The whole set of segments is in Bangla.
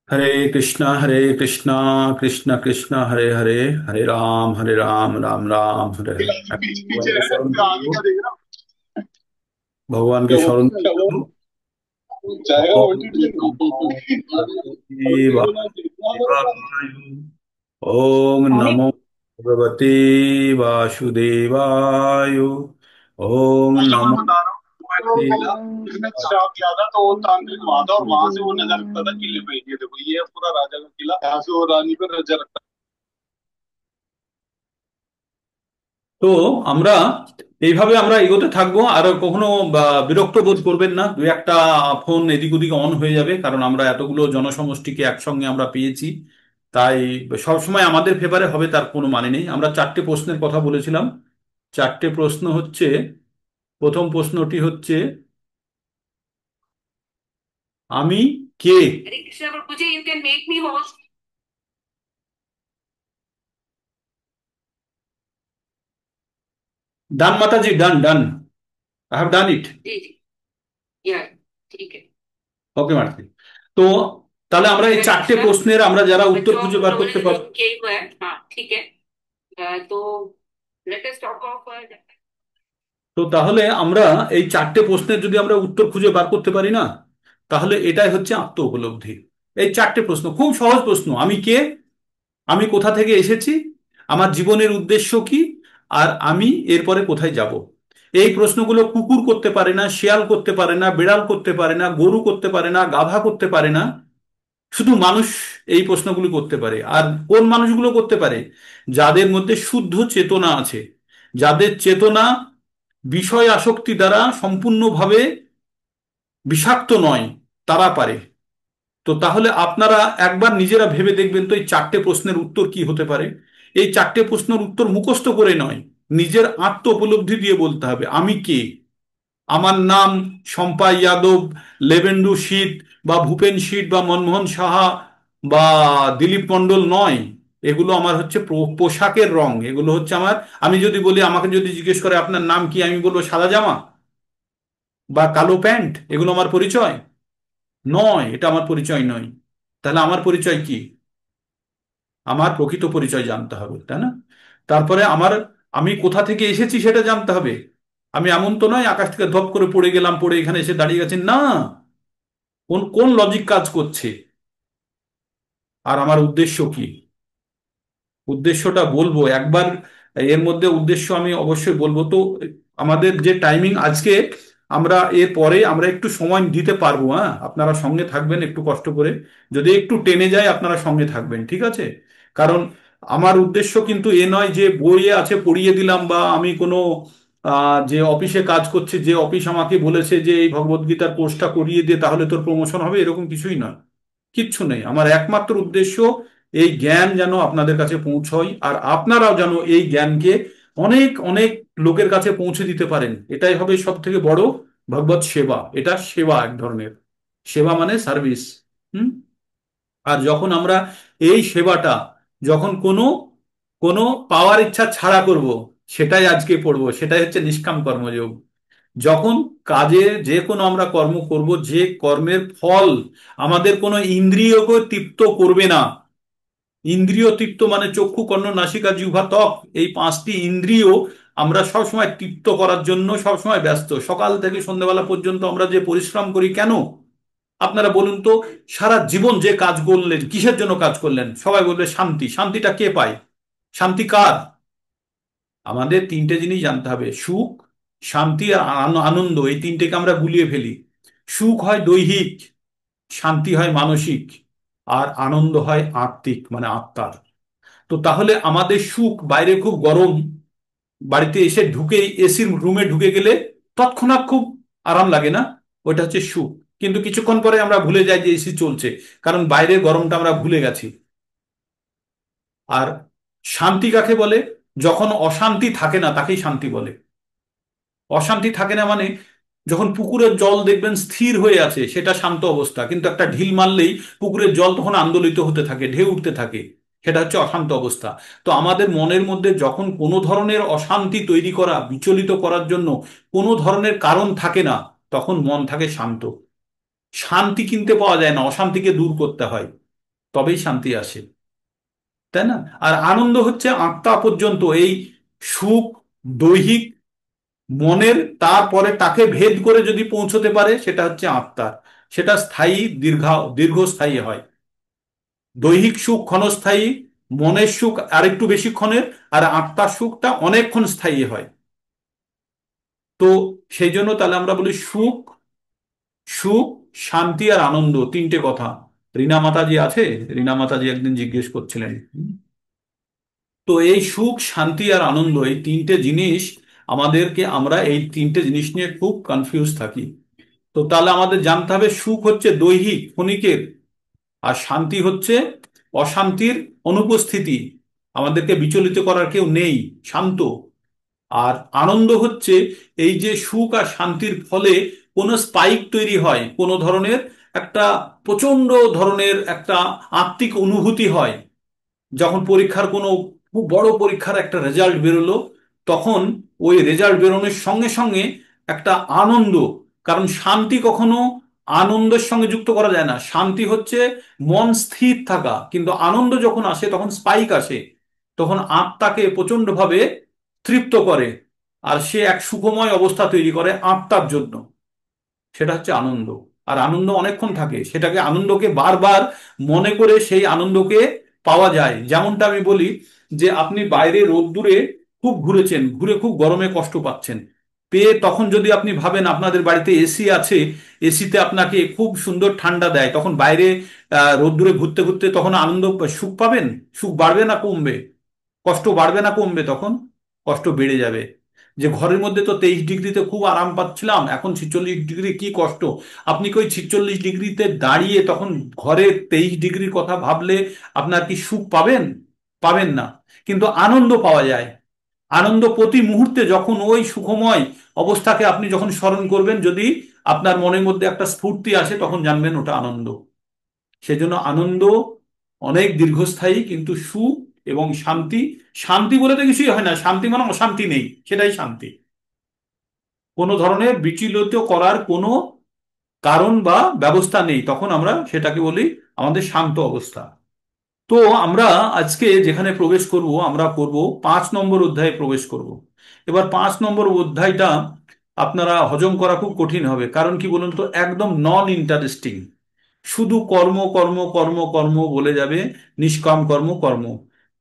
हरे कृष्णा कृष्ण कृष्ण हरे हरे, हरे राम राम राम हरे हरे। पीछे भगवान पीछे के रहे शरण तो आगे करो। क्या देख रहा भगवान के हूँ शरण क्या करो। जाएगा वो ओम टूट जाएगा ओम नमो भगवते वासुदेवाय। ओम जो मैं नमो बता रहा हूँ इसने श्राप किया था तो वो तांत्रिक वहां था और वहां से वो नजर रखता था किले पे। ये देखो ये है पूरा राजा का किला, यहाँ से वो रानी पर नजर रखता তো আমরা এইভাবে আমরা এগোতে থাকবো, আর কখনো বিরক্ত বোধ করবেন না। দু একটা ফোন এদিক ওদিকে অন হয়ে যাবে, কারণ আমরা এতগুলো জনসমষ্টিকে একসঙ্গে আমরা পেয়েছি। তাই সবসময় আমাদের ফেভারে হবে তার কোনো মানে নেই। আমরা চারটে প্রশ্নের কথা বলেছিলাম। চারটে প্রশ্ন হচ্ছে, প্রথম প্রশ্নটি হচ্ছে, আমি কে? हरे कृष्णा प्रभु जी, you can make me host. Done Mataji, done done. I have done ইট। जी जी, या ठीक है। ওকে মাতাজি। তো তাহলে আমরা এই हरे চারটে कृष्णा প্রশ্নের আমরা যারা উত্তর बच्चों, খুঁজে हम বার लोगों ने করতে পারবো। किया ही हुआ है। हाँ ठीक है। तो लेट अस टॉक ऑफ। তো তাহলে আমরা এই চারটে প্রশ্নের যদি আমরা উত্তর খুঁজে বার করতে পারি না, তাহলে এটাই হচ্ছে আত্ম উপলব্ধি। এই চারটে প্রশ্ন খুব সহজ প্রশ্ন। আমি কে, আমি কোথা থেকে এসেছি, আমার জীবনের উদ্দেশ্য কি, আর আমি এরপরে কোথায় যাব। এই প্রশ্নগুলো কুকুর করতে পারে না, শিয়াল করতে পারে না, বিড়াল করতে পারে না, গরু করতে পারে না, গাধা করতে পারে না। শুধু মানুষ এই প্রশ্নগুলো করতে পারে। আর কোন মানুষগুলো করতে পারে? যাদের মধ্যে শুদ্ধ চেতনা আছে, যাদের চেতনা বিষয় আসক্তি দ্বারা সম্পূর্ণভাবে বিষাক্ত নয়, তারা পারে। তো তাহলে আপনারা একবার নিজেরা ভেবে দেখবেন তো এই চারটে প্রশ্নের উত্তর কি হতে পারে। এই চারটে প্রশ্নের উত্তর মুখস্থ করে নয়, নিজের আত্ম উপলব্ধি দিয়ে বলতে হবে আমি কে। আমার নাম শম্পা যাদব, লেবেন্ডু শীত, বা ভূপেন শীত, বা মনমোহন সাহা, বা দিলীপ মণ্ডল নয়। এগুলো আমার হচ্ছে পোশাকের রং, এগুলো হচ্ছে আমার। আমি যদি বলি, আমাকে যদি জিজ্ঞেস করে আপনার নাম কি, আমি বলবো সাদা জামা বা কালো প্যান্ট, এগুলো আমার পরিচয় নয়। এটা আমার পরিচয় নয়। তাহলে আমার পরিচয় কি? আমার প্রকৃত পরিচয় জানতে হবে, তাই না? তারপরে আমি কোথা থেকে এসেছি সেটা জানতে হবে। আমি এমন তো নয় আকাশ থেকে ধপ করে পড়ে গেলাম, পড়ে এখানে এসে দাঁড়িয়ে গেছি, না। কোন কোন লজিক কাজ করছে, আর আমার উদ্দেশ্য কি? উদ্দেশ্যটা বলবো একবার। এর মধ্যে উদ্দেশ্য আমি অবশ্যই বলবো। তো আমাদের যে টাইমিং আজকে, আমরা এর পরে আমরা একটু সময় দিতে পারবো। হ্যাঁ, আপনারা সঙ্গে থাকবেন একটু কষ্ট করে। যদি একটু টেনে যায় আপনারা সঙ্গে থাকবেন, ঠিক আছে? কারণ আমার উদ্দেশ্য কিন্তু এ নয় যে বইয়ে আছে পড়িয়ে দিলাম, বা আমি কোনো যে অফিসে কাজ করছে, যে অফিস আমাকে বলেছে যে এই ভগবদ্গীতার কোর্সটা করিয়ে দিয়ে তাহলে তোর প্রমোশন হবে, এরকম কিছুই নয়। কিচ্ছু নেই। আমার একমাত্র উদ্দেশ্য এই জ্ঞান যেন আপনাদের কাছে পৌঁছয়, আর আপনারাও যেন এই জ্ঞানকে অনেক অনেক লোকের কাছে পৌঁছে দিতে পারেন। এটাই হবে সব থেকে বড় ভগবত সেবা। এটা সেবা এক ধরনের। সেবা মানে সার্ভিস। হুম। আর যখন আমরা এই সেবাটা, যখন কোনো কোনো পাওয়ার ইচ্ছা ছাড়া করব, সেটাই আজকে পড়বো, সেটাই হচ্ছে নিষ্কাম কর্মযোগ। যখন কাজে যে কোনো আমরা কর্ম করব, যে কর্মের ফল আমাদের কোনো ইন্দ্রিয়কে তৃপ্ত করবে না। ইন্দ্রিয় তৃপ্ত মানে চক্ষু কর্ণ নাসিকা জিহ্বা ত্বক, এই পাঁচটি ইন্দ্রিয় আমরা সবসময় তৃপ্ত করার জন্য সবসময় ব্যস্ত। সকাল থেকে সন্ধ্যাবেলা পর্যন্ত আমরা যে পরিশ্রম করি কেন? আপনারা বলুন তো, সারা জীবন যে কাজ করলেন কিসের জন্য কাজ করলেন? সবাই বলবে শান্তি। শান্তিটা কে পায়? শান্তি কার? আমাদের তিনটে জিনিস জানতে হবে: সুখ, শান্তি আর আনন্দ। এই তিনটেকে আমরা গুলিয়ে ফেলি। সুখ হয় দৈহিক, শান্তি হয় মানসিক, আর আনন্দ হয় আত্মিক মানে আত্মার। তো তাহলে আমাদের সুখ, বাইরে খুব গরম, বাড়িতে এসে ঢুকে এসির রুমে ঢুকে গেলে তৎক্ষণাৎ খুব আরাম লাগে না? ওইটা হচ্ছে সুখ। কিন্তু কিছুক্ষণ পরে আমরা ভুলে যাই যে এসি চলছে, কারণ বাইরের গরমটা আমরা ভুলে গেছি। আর শান্তি কাকে বলে? যখন অশান্তি থাকে না তাকেই শান্তি বলে। অশান্তি থাকে না মানে, যখন পুকুরের জল দেখবেন স্থির হয়ে আছে, সেটা শান্ত অবস্থা। কিন্তু একটা ঢিল মারলেই পুকুরের জল তখন আন্দোলিত হতে থাকে, ঢেউ উঠতে থাকে, সেটা হচ্ছে অশান্ত অবস্থা। তো আমাদের মনের মধ্যে যখন কোনো ধরনের অশান্তি তৈরি করা, বিচলিত করার জন্য কোনো ধরনের কারণ থাকে না, তখন মন থাকে শান্ত। শান্তি কিনতে পাওয়া যায় না, অশান্তিকে দূর করতে হয়। তবেই শান্তি আসে, তাই না? আর আনন্দ হচ্ছে আত্মা পর্যন্ত, এই সুখ দৈহিক মনের, তারপরে তাকে ভেদ করে যদি পৌঁছতে পারে সেটা হচ্ছে আত্মার, সেটা স্থায়ী, দীর্ঘস্থায়ী হয়। দৈহিক সুখ ক্ষণস্থায়ী, মনের সুখ আরেকটু বেশিক্ষণের, আর আত্মার সুখটা অনেকক্ষণ স্থায়ী হয়। তো সেই জন্য তাহলে আমরা বলি সুখ, সুখ, শান্তি আর আনন্দ, তিনটে কথা। রীনা মাতাজি আছে, রীনা মাতাজি একদিন জিজ্ঞেস করছিলেন। তো এই সুখ শান্তি আর আনন্দ, এই তিনটে জিনিস আমাদেরকে, আমরা এই তিনটে জিনিস নিয়ে খুব কনফিউজ থাকি। তো তাহলে আমাদের জানতে হবে সুখ হচ্ছে দৈহিক ক্ষণিকের, আর শান্তি হচ্ছে অশান্তির অনুপস্থিতি, আমাদেরকে বিচলিত করার কেউ নেই, শান্ত। আর আনন্দ হচ্ছে এই যে সুখ আর শান্তির ফলে কোনো স্পাইক তৈরি হয়, কোনো ধরনের একটা প্রচন্ড ধরনের একটা আত্মিক অনুভূতি হয়। যখন পরীক্ষার কোনো খুব বড় পরীক্ষার একটা রেজাল্ট বেরোলো, তখন ওই রেজাল্ট বেরোনোর সঙ্গে সঙ্গে একটা আনন্দ। কারণ শান্তি কখনো আনন্দের সঙ্গে যুক্ত করা যায় না। শান্তি হচ্ছে মন স্থির থাকা, কিন্তু আনন্দ যখন আসে তখন স্পাইক আসে, তখন আত্মাকে প্রচন্ডভাবে তৃপ্ত করে, আর সে এক সুখময় অবস্থা তৈরি করে আত্মার জন্য। সেটা হচ্ছে আনন্দ। আর আনন্দ অনেকক্ষণ থাকে, সেটাকে আনন্দকে বারবার মনে করে সেই আনন্দকে পাওয়া যায়। যেমনটা আমি বলি যে আপনি বাইরে রোদ্দুরে খুব ঘুরেছেন, ঘুরে খুব গরমে কষ্ট পাচ্ছেন, পেয়ে তখন যদি আপনি ভাবেন আপনাদের বাড়িতে এসি আছে, এসিতে আপনাকে খুব সুন্দর ঠান্ডা দেয়, তখন বাইরে রোদ্দুরে ঘুরতে ঘুরতে তখন আনন্দ, সুখ পাবেন? সুখ বাড়বে না কমবে? কষ্ট বাড়বে না কমবে? তখন কষ্ট বেড়ে যাবে। যে ঘরের মধ্যে তো 23 ডিগ্রিতে খুব আরাম পাচ্ছিলাম, এখন 46 ডিগ্রি, কি কষ্ট! আপনি কি ওই 46 ডিগ্রিতে দাঁড়িয়ে তখন ঘরে 23 ডিগ্রির কথা ভাবলে আপনার কি সুখ পাবেন? পাবেন না। কিন্তু আনন্দ পাওয়া যায়। আনন্দ প্রতি মুহূর্তে, যখন ওই সুখময় অবস্থাকে আপনি যখন স্মরণ করবেন, যদি আপনার মনের মধ্যে একটা স্ফূর্তি আসে, তখন জানবেন ওটা আনন্দ। সেজন্য আনন্দ অনেক দীর্ঘস্থায়ী, কিন্তু সুখ এবং শান্তি, শান্তি বলে তো কিছুই হয় না, শান্তি মানে অশান্তি নেই, সেটাই শান্তি। কোনো ধরনের বিচলিত করার কোনো কারণ বা ব্যবস্থা নেই, তখন আমরা সেটাকে বলি আমাদের শান্ত অবস্থা। তো আমরা আজকে যেখানে প্রবেশ করব, আমরা করব 5 নম্বর অধ্যায়ে প্রবেশ করব। এবার 5 নম্বর অধ্যায়টা আপনারা হজম করা খুব কঠিন হবে, কারণ কি বলুন তো, একদম নন ইন্টারেস্টিং। শুধু কর্ম কর্ম কর্ম কর্ম বলে যাবে, নিষ্কাম কর্ম কর্ম।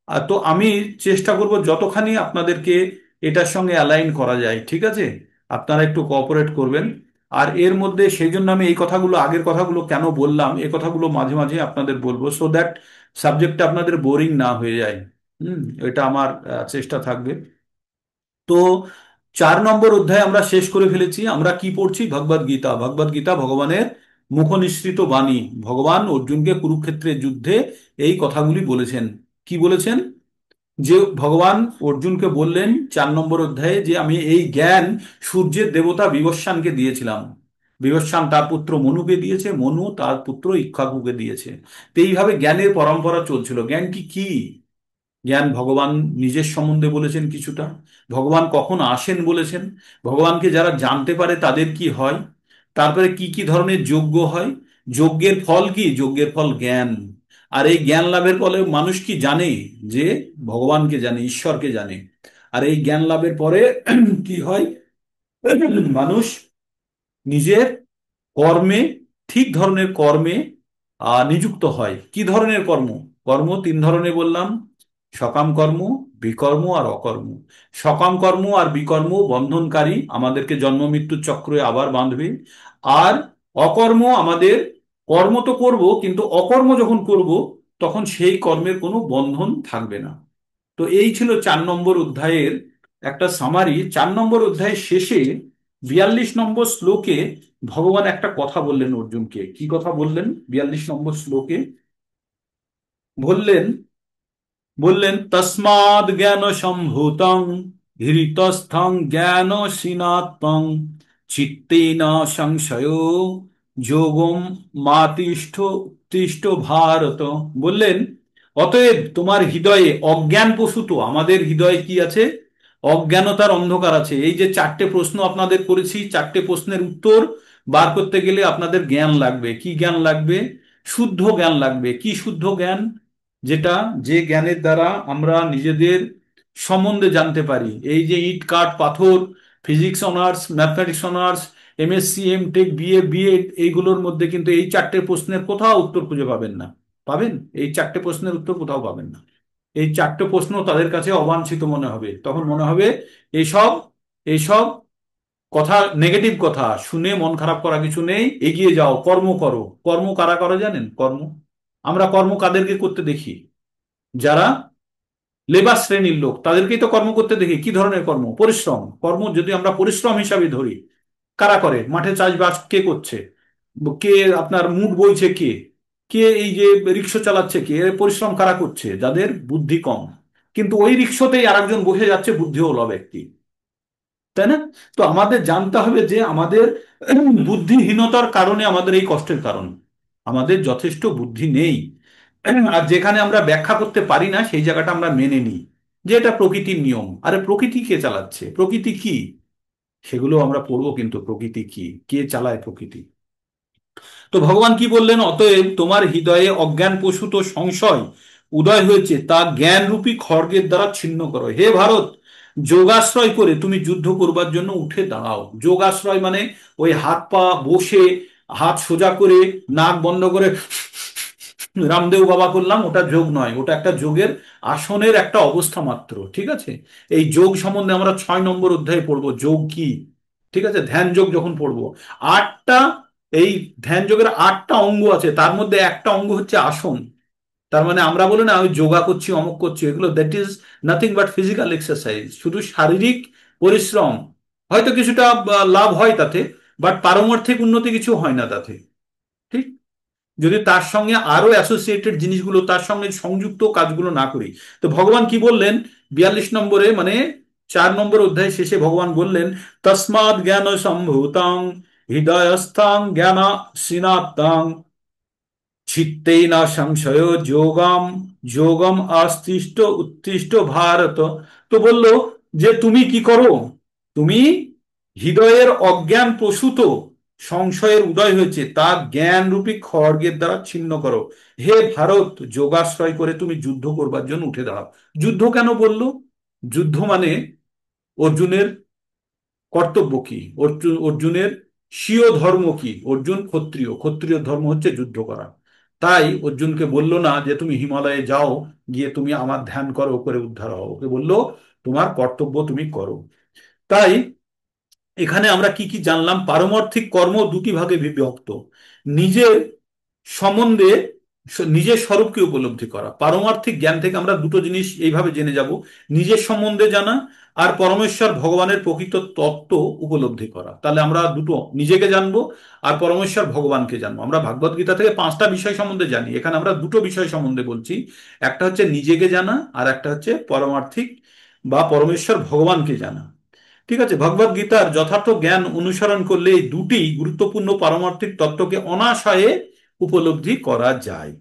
আর তো আমি চেষ্টা করব যতখানি আপনাদেরকে এটার সঙ্গে অ্যালাইন করা যায়, ঠিক আছে? আপনারা একটু কোঅপারেট করবেন। আর এর মধ্যে সেই জন্য আমি এই কথাগুলো, আগের কথাগুলো কেন বললাম, এই কথাগুলো মাঝে মাঝে আপনাদের বলবো, সো দ্যাট সাবজেক্টটা আপনাদের বোরিং না হয়ে যায়। হুম। এটা আমার চেষ্টা থাকবে। তো 4 নম্বর অধ্যায় আমরা শেষ করে ফেলেছি। আমরা কি পড়ছি? ভগবদ গীতা। ভগবদ গীতা ভগবানের মুখনিসৃত বাণী। ভগবান অর্জুনকে কুরুক্ষেত্রের যুদ্ধে এই কথাগুলি বলেছেন। কি বলেছেন? যে ভগবান অর্জুনকে বললেন 4 নম্বর অধ্যায়ে যে আমি এই জ্ঞান সূর্যের দেবতা বিবস্বানকে দিয়েছিলাম, বিবস্বান তার পুত্র মনুকে দিয়েছে, মনু তার পুত্র ইক্ষ্বাকুকে দিয়েছে। তো এইভাবে জ্ঞানের পরম্পরা চলছিল। জ্ঞান কি কি? জ্ঞান ভগবান নিজের সম্বন্ধে বলেছেন কিছুটা, ভগবান কখন আসেন বলেছেন, ভগবানকে যারা জানতে পারে তাদের কি হয়, তারপরে কি কি ধরনের যজ্ঞ হয়, যজ্ঞের ফল কি, যজ্ঞের ফল জ্ঞান। আর এই জ্ঞান লাভের ফলে মানুষ কি জানে? যে ভগবানকে জানে, ঈশ্বরকে জানে। আর এই জ্ঞান লাভের পরে কি হয়? মানুষ নিজের কর্মে, ঠিক ধরনের কর্মে নিযুক্ত হয়। কি ধরনের কর্ম? কর্ম 3 ধরনের বললাম: সকাম কর্ম, বিকর্ম আর অকর্ম। সকাম কর্ম আর বিকর্ম বন্ধনকারী, আমাদেরকে জন্ম মৃত্যুর চক্রে আবার বাঁধবে। আর অকর্ম আমাদের, কর্ম তো করব, কিন্তু অকর্ম যখন করব তখন সেই কর্মের কোনো বন্ধন থাকবে না। তো এই ছিল 4 নম্বর অধ্যায়ের একটা সামারি। 4 নম্বর অধ্যায়ের শেষে 42 নম্বর শ্লোকে ভগবান একটা কথা বললেন অর্জুনকে। কি কথা বললেন 42 নম্বর শ্লোকে? বললেন, তস্মাদ জ্ঞান সম্ভূতং ধৃতস্থং জ্ঞান সিনাত্মং চিত্তেন সংশয় যোগম মাতিষ্ঠ তিষ্ঠ ভারত। বললেন, অতএব তোমার হৃদয়ে অজ্ঞান প্রসূত, আমাদের হৃদয়ে কি আছে? অজ্ঞানতার অন্ধকার আছে। এই যে 4টে প্রশ্ন আপনাদের করেছি, 4টে প্রশ্নের উত্তর বার করতে গেলে আপনাদের জ্ঞান লাগবে। কি জ্ঞান লাগবে? শুদ্ধ জ্ঞান লাগবে। কি শুদ্ধ জ্ঞান? যেটা, যে জ্ঞানের দ্বারা আমরা নিজেদের সম্বন্ধে জানতে পারি। এই যে ইট কাঠ পাথর, physics honours, mathematics honours, MSc, MTech, BA, BEd, এইগুলোর মধ্যে কিন্তু এই চারটে প্রশ্নের কোথাও উত্তর খুঁজে পাবেন না। পাবেন? এই চারটে প্রশ্নের উত্তর কোথাও পাবেন না। এই চারটে প্রশ্ন তাদের কাছে অবাঞ্ছিত মনে হবে। তখন মনে হবে এইসব এইসব কথা, নেগেটিভ কথা শুনে মন খারাপ করা কিছু নেই, এগিয়ে যাও, কর্ম করো। কর্ম কারা করে জানেন? কর্ম, আমরা কর্ম কাদেরকে করতে দেখি? যারা লেবার শ্রেণীর লোক, তাদেরকেই তো কর্ম করতে দেখি। কি ধরনের কর্ম? পরিশ্রম। কর্ম যদি আমরা পরিশ্রম হিসাবে ধরি, কারা করে? মাঠে চাষবাস কে করছে? কে আপনার মুঠ বইছে? কে কে এই যে রিক্সা চালাচ্ছে? কে? এর পরিশ্রম কারা করছে? যাদের বুদ্ধি কম। কিন্তু ওই রিক্সাতেই আরেকজন বসে যাচ্ছে বুদ্ধিওয়ালা ব্যক্তি, তাই না? তো আমাদের জানতে হবে যে আমাদের বুদ্ধিহীনতার কারণে আমাদের এই কষ্টের কারণ, আমাদের যথেষ্ট বুদ্ধি নেই। আর যেখানে আমরা ব্যাখ্যা করতে পারি না সেই জায়গাটা আমরা মেনে নিই যে এটা প্রকৃতির নিয়ম। আরে প্রকৃতি কে চালাচ্ছে? প্রকৃতি কি? সেগুলো আমরা পড়বো, কিন্তু প্রকৃতি কি, কে চালায় প্রকৃতি। তো ভগবান কি বললেন? অতএব তোমার হৃদয়ে অজ্ঞান প্রসূত সংশয় উদয় হয়েছে, তা জ্ঞান রূপী খড়গের দ্বারা ছিন্ন করো। হে ভারত, যোগাশ্রয় করে তুমি যুদ্ধ করবার জন্য উঠে দাঁড়াও। যোগাশ্রয় মানে ওই হাত পা বসে, হাত সোজা করে, নাক বন্ধ করে রামদেব বাবা করলাম, ওটা যোগ নয়। ওটা একটা যোগের আসনের একটা অবস্থা মাত্র, ঠিক আছে? এই যোগ সম্বন্ধে আমরা 6 নম্বর অধ্যায়ে পড়বো, যোগ কি। ঠিক আছে? ধ্যান যোগ যখন পড়বো, আটটা, এই ধ্যান যোগের 8টা অঙ্গ আছে, তার মধ্যে একটা অঙ্গ হচ্ছে আসন। তার মানে আমরা বলি না ওই যোগা করছি, অমুক করছি, এগুলো that is nothing but physical exercise, শুধু শারীরিক পরিশ্রম। হয়তো কিছুটা লাভ হয় তাতে, বাট পারমার্থিক উন্নতি কিছু হয় না তাতে। ঠিক? যদি তার সঙ্গে আরো অ্যাসোসিয়েটেড জিনিসগুলো, তার সঙ্গে সংযুক্ত কাজগুলো না করি। তো ভগবান কি বললেন 42 নম্বরে, মানে 4 নম্বর অধ্যায় শেষে ভগবান বললেন, তস্মাৎ জ্ঞান সম্ভূতাং হৃদয়স্থাং জ্ঞান সিনাতাং চিত্তেন সংশয় যোগম যোগম আস্তিষ্ঠ উত্তিষ্ঠ ভারত। তো বলল যে তুমি কি করো? তুমি হৃদয়ের অজ্ঞান প্রসূত সংশয়ের উদয় হয়েছে, তা জ্ঞান রূপী খড়গের দ্বারা ছিন্ন করো। হে ভারত, যোগাশ্রয় করে তুমি যুদ্ধ করবার জন্য উঠে দাঁড়াও। যুদ্ধ কেন বলল? যুদ্ধ মানে অর্জুনের কর্তব্য কি? অর্জুনের স্বীয় ধর্ম কি? অর্জুন ক্ষত্রিয়, ক্ষত্রিয় ধর্ম হচ্ছে যুদ্ধ করা। তাই অর্জুনকে বলল না যে তুমি হিমালয়ে যাও, গিয়ে তুমি আমার ধ্যান করো, করে উদ্ধার হও। ওকে বলল তোমার কর্তব্য তুমি করো। তাই এখানে আমরা কি কি জানলাম? পারমার্থিক কর্ম দুটি ভাগে বিভক্ত। নিজের সম্বন্ধে, নিজের স্বরূপকে উপলব্ধি করা। পারমার্থিক জ্ঞান থেকে আমরা দুটো জিনিস এইভাবে জেনে যাব: নিজের সম্বন্ধে জানা, আর পরমেশ্বর ভগবানের প্রকৃত তত্ত্ব উপলব্ধি করা। তাহলে আমরা দুটো, নিজেকে জানবো আর পরমেশ্বর ভগবানকে জানবো। আমরা ভাগবত গীতা থেকে 5টা বিষয় সম্বন্ধে জানি, এখানে আমরা দুটো বিষয় সম্বন্ধে বলছি। একটা হচ্ছে নিজেকে জানা, আর একটা হচ্ছে পরমার্থিক বা পরমেশ্বর ভগবানকে জানা। ঠিক আছে? ভগবত গীতার যথার্থ জ্ঞান অনুসরণ করলে এই দুটি গুরুত্বপূর্ণ পারমার্থিক তত্ত্বকে অনায়াসে উপলব্ধি করা যায়।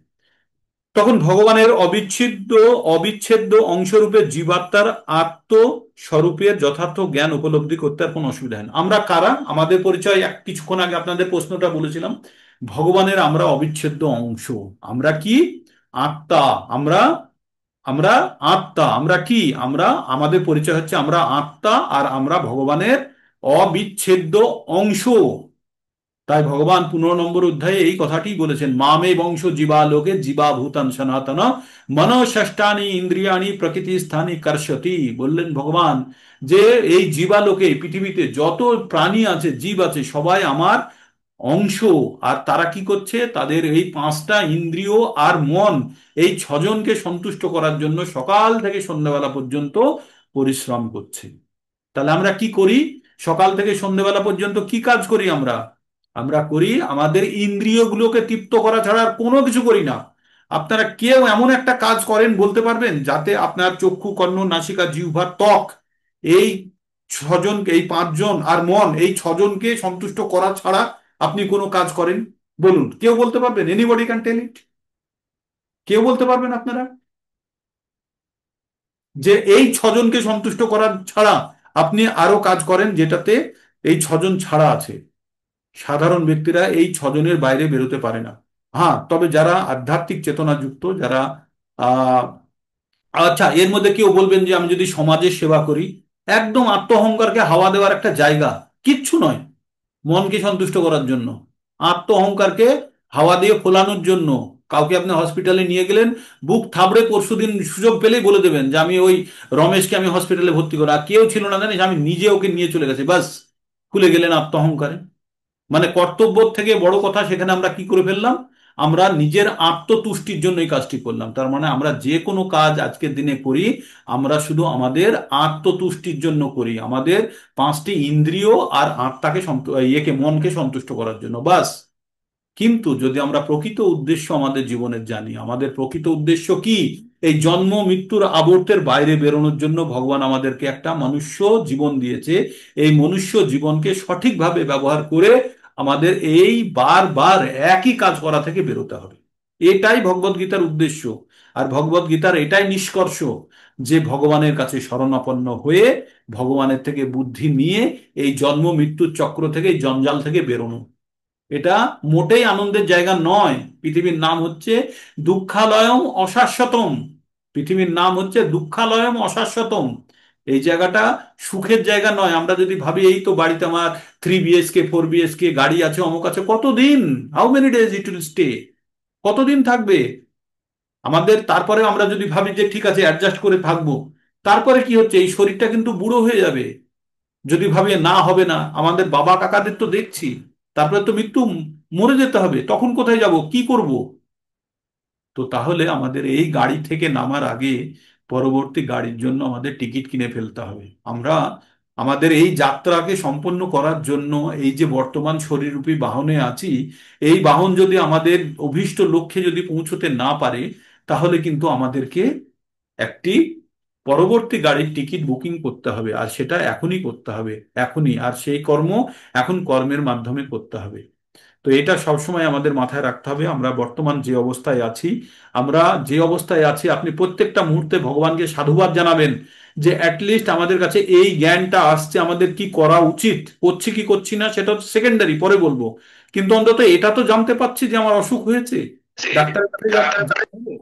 তখন ভগবানের অবিচ্ছেদ্য অবিচ্ছেদ্য অংশরূপে জীবাত্মার আত্মস্বরূপের যথার্থ জ্ঞান উপলব্ধি করতে আর কোনো অসুবিধা হয় না। আমরা কারা? আমাদের পরিচয় কিছুক্ষণ আগে আপনাদের প্রশ্নটা বলেছিলাম, ভগবানের আমরা অবিচ্ছেদ্য অংশ। আমরা কি? আত্মা। আমরা আমরা আত্মা। আমরা কি? আমরা, আমাদের পরিচয় হচ্ছে আমরা আত্মা, আর আমরা ভগবানের অবিচ্ছেদ্য অংশ। তাই ভগবান 15 নম্বর অধ্যায়ে এই কথাটি বলেছেন, মামে বংশ জীবা লোকে জীবা ভূতান সনাতন মনঃষষ্ঠানি ইন্দ্রিয়াণি প্রকৃতি স্থানে কর্ষতি। বললেন ভগবান যে এই জীবালোকে, পৃথিবীতে যত প্রাণী আছে, জীব আছে, সবাই আমার অংশ। আর তারা কি করছে? তাদের এই 5টা ইন্দ্রিয় আর মন, এই 6জনকে সন্তুষ্ট করার জন্য সকাল থেকে সন্ধ্যাবেলা পর্যন্ত পরিশ্রম করছে। তাহলে আমরা কি করি? সকাল থেকে সন্ধ্যেবেলা পর্যন্ত কি কাজ করি আমরা? আমরা করি আমাদের ইন্দ্রিয়গুলোকে তৃপ্ত করা ছাড়া আর কোনো কিছু করি না। আপনারা কেউ এমন একটা কাজ করেন বলতে পারবেন যাতে আপনার চক্ষু, কর্ণ, নাসিকা, জিহ্বা, ত্বক, এই 6জনকে, এই 5জন আর মন, এই 6জনকে সন্তুষ্ট করা ছাড়া আপনি কোনো কাজ করেন? বলুন, কেউ বলতে পারবেন? এনিবডি ক্যান টেল ইট? কেউ বলতে পারবেন আপনারা যে এই 6জনকে সন্তুষ্ট করার ছাড়া আপনি আরো কাজ করেন যেটাতে এই 6জন ছাড়া আছে? সাধারণ ব্যক্তিরা এই 6জনের বাইরে বেরোতে পারে না। হ্যাঁ, তবে যারা আধ্যাত্মিক চেতনা যুক্ত, যারা আহ আচ্ছা, এর মধ্যে কেউ বলবেন যে আমি যদি সমাজের সেবা করি, একদম আত্ম অহংকারকে হাওয়া দেওয়ার একটা জায়গা, কিচ্ছু নয়, মনকে সন্তুষ্ট করার জন্য, আত্ম অহংকারকে হাওয়া দিয়ে ফোলানোর জন্য। কাউকে আপনি হসপিটালে নিয়ে গেলেন, বুক থাবড়ে পরশুদিন সুযোগ পেলেই বলে দেবেন যে আমি ওই রমেশকে আমি হসপিটালে ভর্তি করি, আর কেউ ছিল না জানিস, আমি নিজে ওকে নিয়ে চলে গেছি, বাস, খুলে গেলেন আত্ম অহংকারে। মানে কর্তব্য থেকে বড় কথা সেখানে আমরা কি করে ফেললাম, আমরা নিজের আত্মতুষ্টির জন্য এই কাজটি করলাম। তার মানে আমরা যে কোনো কাজ আজকের দিনে করি, আমরা শুধু আমাদের আত্মতুষ্টির জন্য করি, আমাদের পাঁচটি ইন্দ্রিয় আর আত্মাকে মনকে সন্তুষ্ট করার জন্য, বাস। কিন্তু যদি আমরা প্রকৃত উদ্দেশ্য আমাদের জীবনের জানি, আমাদের প্রকৃত উদ্দেশ্য কি, এই জন্ম মৃত্যুর আবর্তের বাইরে বেরোনোর জন্য ভগবান আমাদেরকে একটা মনুষ্য জীবন দিয়েছে। এই মনুষ্য জীবনকে সঠিকভাবে ব্যবহার করে আমাদের এই বারবার একই কাজ করা থেকে বেরোতে হবে। এটাই ভগবদ গীতার উদ্দেশ্য। আর ভগবদ গীতার এটাই নিষ্কর্ষ, যে ভগবানের কাছে শরণাপন্ন হয়ে ভগবানের থেকে বুদ্ধি নিয়ে এই জন্ম মৃত্যুর চক্র থেকে, এই জঞ্জাল থেকে বেরোনো। এটা মোটেই আনন্দের জায়গা নয়। পৃথিবীর নাম হচ্ছে দুঃখালয়ম অশাশ্বতম। পৃথিবীর নাম হচ্ছে দুঃখালয়ম অশাশ্বতম। এই জায়গাটা সুখের জায়গা নয়। আমরা যদি ভাবি এই তো বাড়িতে আমার 3 BHK 4 BHK গাড়ি আছে, অমুক আছে, কতদিন, how many days it will stay, কতদিন থাকবে আমাদের? তারপরে আমরা যদি ভাবি যে ঠিক আছে অ্যাডজাস্ট করে থাকবো, তারপরে কি হচ্ছে, এই শরীরটা কিন্তু বুড়ো হয়ে যাবে। যদি ভাবি না হবে না, আমাদের বাবা কাকাদের তো দেখছি, তারপরে তো মৃত্যু, মরে যেতে হবে, তখন কোথায় যাব, কি করব? তো তাহলে আমাদের এই গাড়ি থেকে নামার আগে পরবর্তী গাড়ির জন্য আমাদের টিকিট কিনে ফেলতে হবে। আমরা আমাদের এই যাত্রাকে সম্পন্ন করার জন্য এই যে বর্তমান শরীররূপী বাহনে আছি, এই বাহন যদি আমাদের অভীষ্ট লক্ষ্যে যদি পৌঁছতে না পারে, তাহলে কিন্তু আমাদেরকে একটি পরবর্তী গাড়ির টিকিট বুকিং করতে হবে, আর সেটা এখনই করতে হবে, এখনই। আর সেই কর্ম এখন কর্মের মাধ্যমে করতে হবে। তো এটা সবসময় আমাদের মাথায় রাখতে হবে। আমরা বর্তমান যে অবস্থায় আছি, আমরা যে অবস্থায় আছি, আপনি প্রত্যেকটা মুহূর্তে ভগবানকে সাধুবাদ জানাবেন যে অ্যাটলিস্ট আমাদের কাছে এই জ্ঞানটা আসছে, আমাদের কি করা উচিত, করছি কি করছি না সেটা সেকেন্ডারি, পরে বলবো। কিন্তু অন্তত এটা তো জানতে পারছি যে আমার অসুখ হয়েছে, ডাক্তারের কাছে যাবো।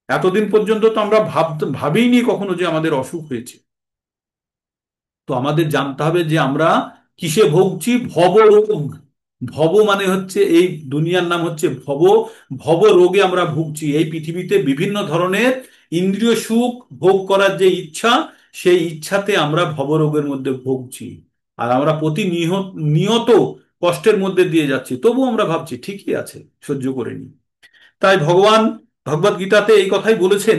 এতদিন পর্যন্ত তো আমরা ভাবিনি কখনো যে আমাদের অসুখ হয়েছে। তো আমাদের জানতে হবে যে আমরা কিসে ভুগছি, ভবরোগ। ভব মানে হচ্ছে এই দুনিয়ার নাম হচ্ছে ভব। ভব রোগে আমরা ভুগছি। এই পৃথিবীতে বিভিন্ন ধরনের ইন্দ্রিয় সুখ ভোগ করার যে ইচ্ছা, সেই ইচ্ছাতে আমরা ভবরোগের মধ্যে ভুগছি। আর আমরা নিয়ত কষ্টের মধ্যে দিয়ে যাচ্ছি, তবু আমরা ভাবছি ঠিকই আছে, সহ্য করে নি। তাই ভগবান ভগবদ গীতাতে এই কথাই বলেছেন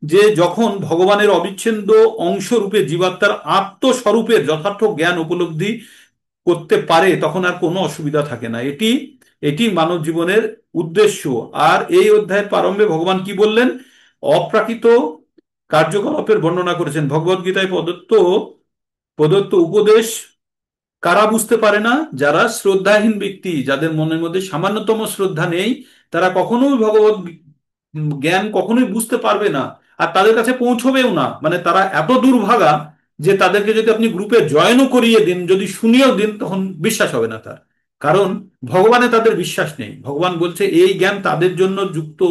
যে যখন ভগবানের অবিচ্ছেদ্য অংশ রূপে জীবাত্মার আত্মস্বরূপের যথার্থ জ্ঞান উপলব্ধি করতে পারে, তখন আর কোনো অসুবিধা থাকে না। এটি এটি মানব জীবনের উদ্দেশ্য। আর এই অধ্যায়ের প্রারম্ভে ভগবান কি বললেন, অপ্রাকৃত কার্যকলাপের বর্ণনা করেছেন। ভগবদ গীতায় প্রদত্ত প্রদত্ত উপদেশ কারা বুঝতে পারে না? যারা শ্রদ্ধাহীন ব্যক্তি, যাদের মনের মধ্যে সামান্যতম শ্রদ্ধা নেই, তারা কখনোই ভগবত জ্ঞান কখনোই বুঝতে পারবে না। আর তাদের কাছে পৌঁছবেও না। মানে তারা এত দুর্ভাগা যে তাদেরকে যদি আপনি গ্রুপে জয়েনও করিয়ে দিন, যদি শুনিয়েও দিন, তখন বিশ্বাস হবে না তার। কারণ ভগবানে তাদের বিশ্বাস নেই। ভগবান বলছে এই জ্ঞান তাদের জন্য যুক্ত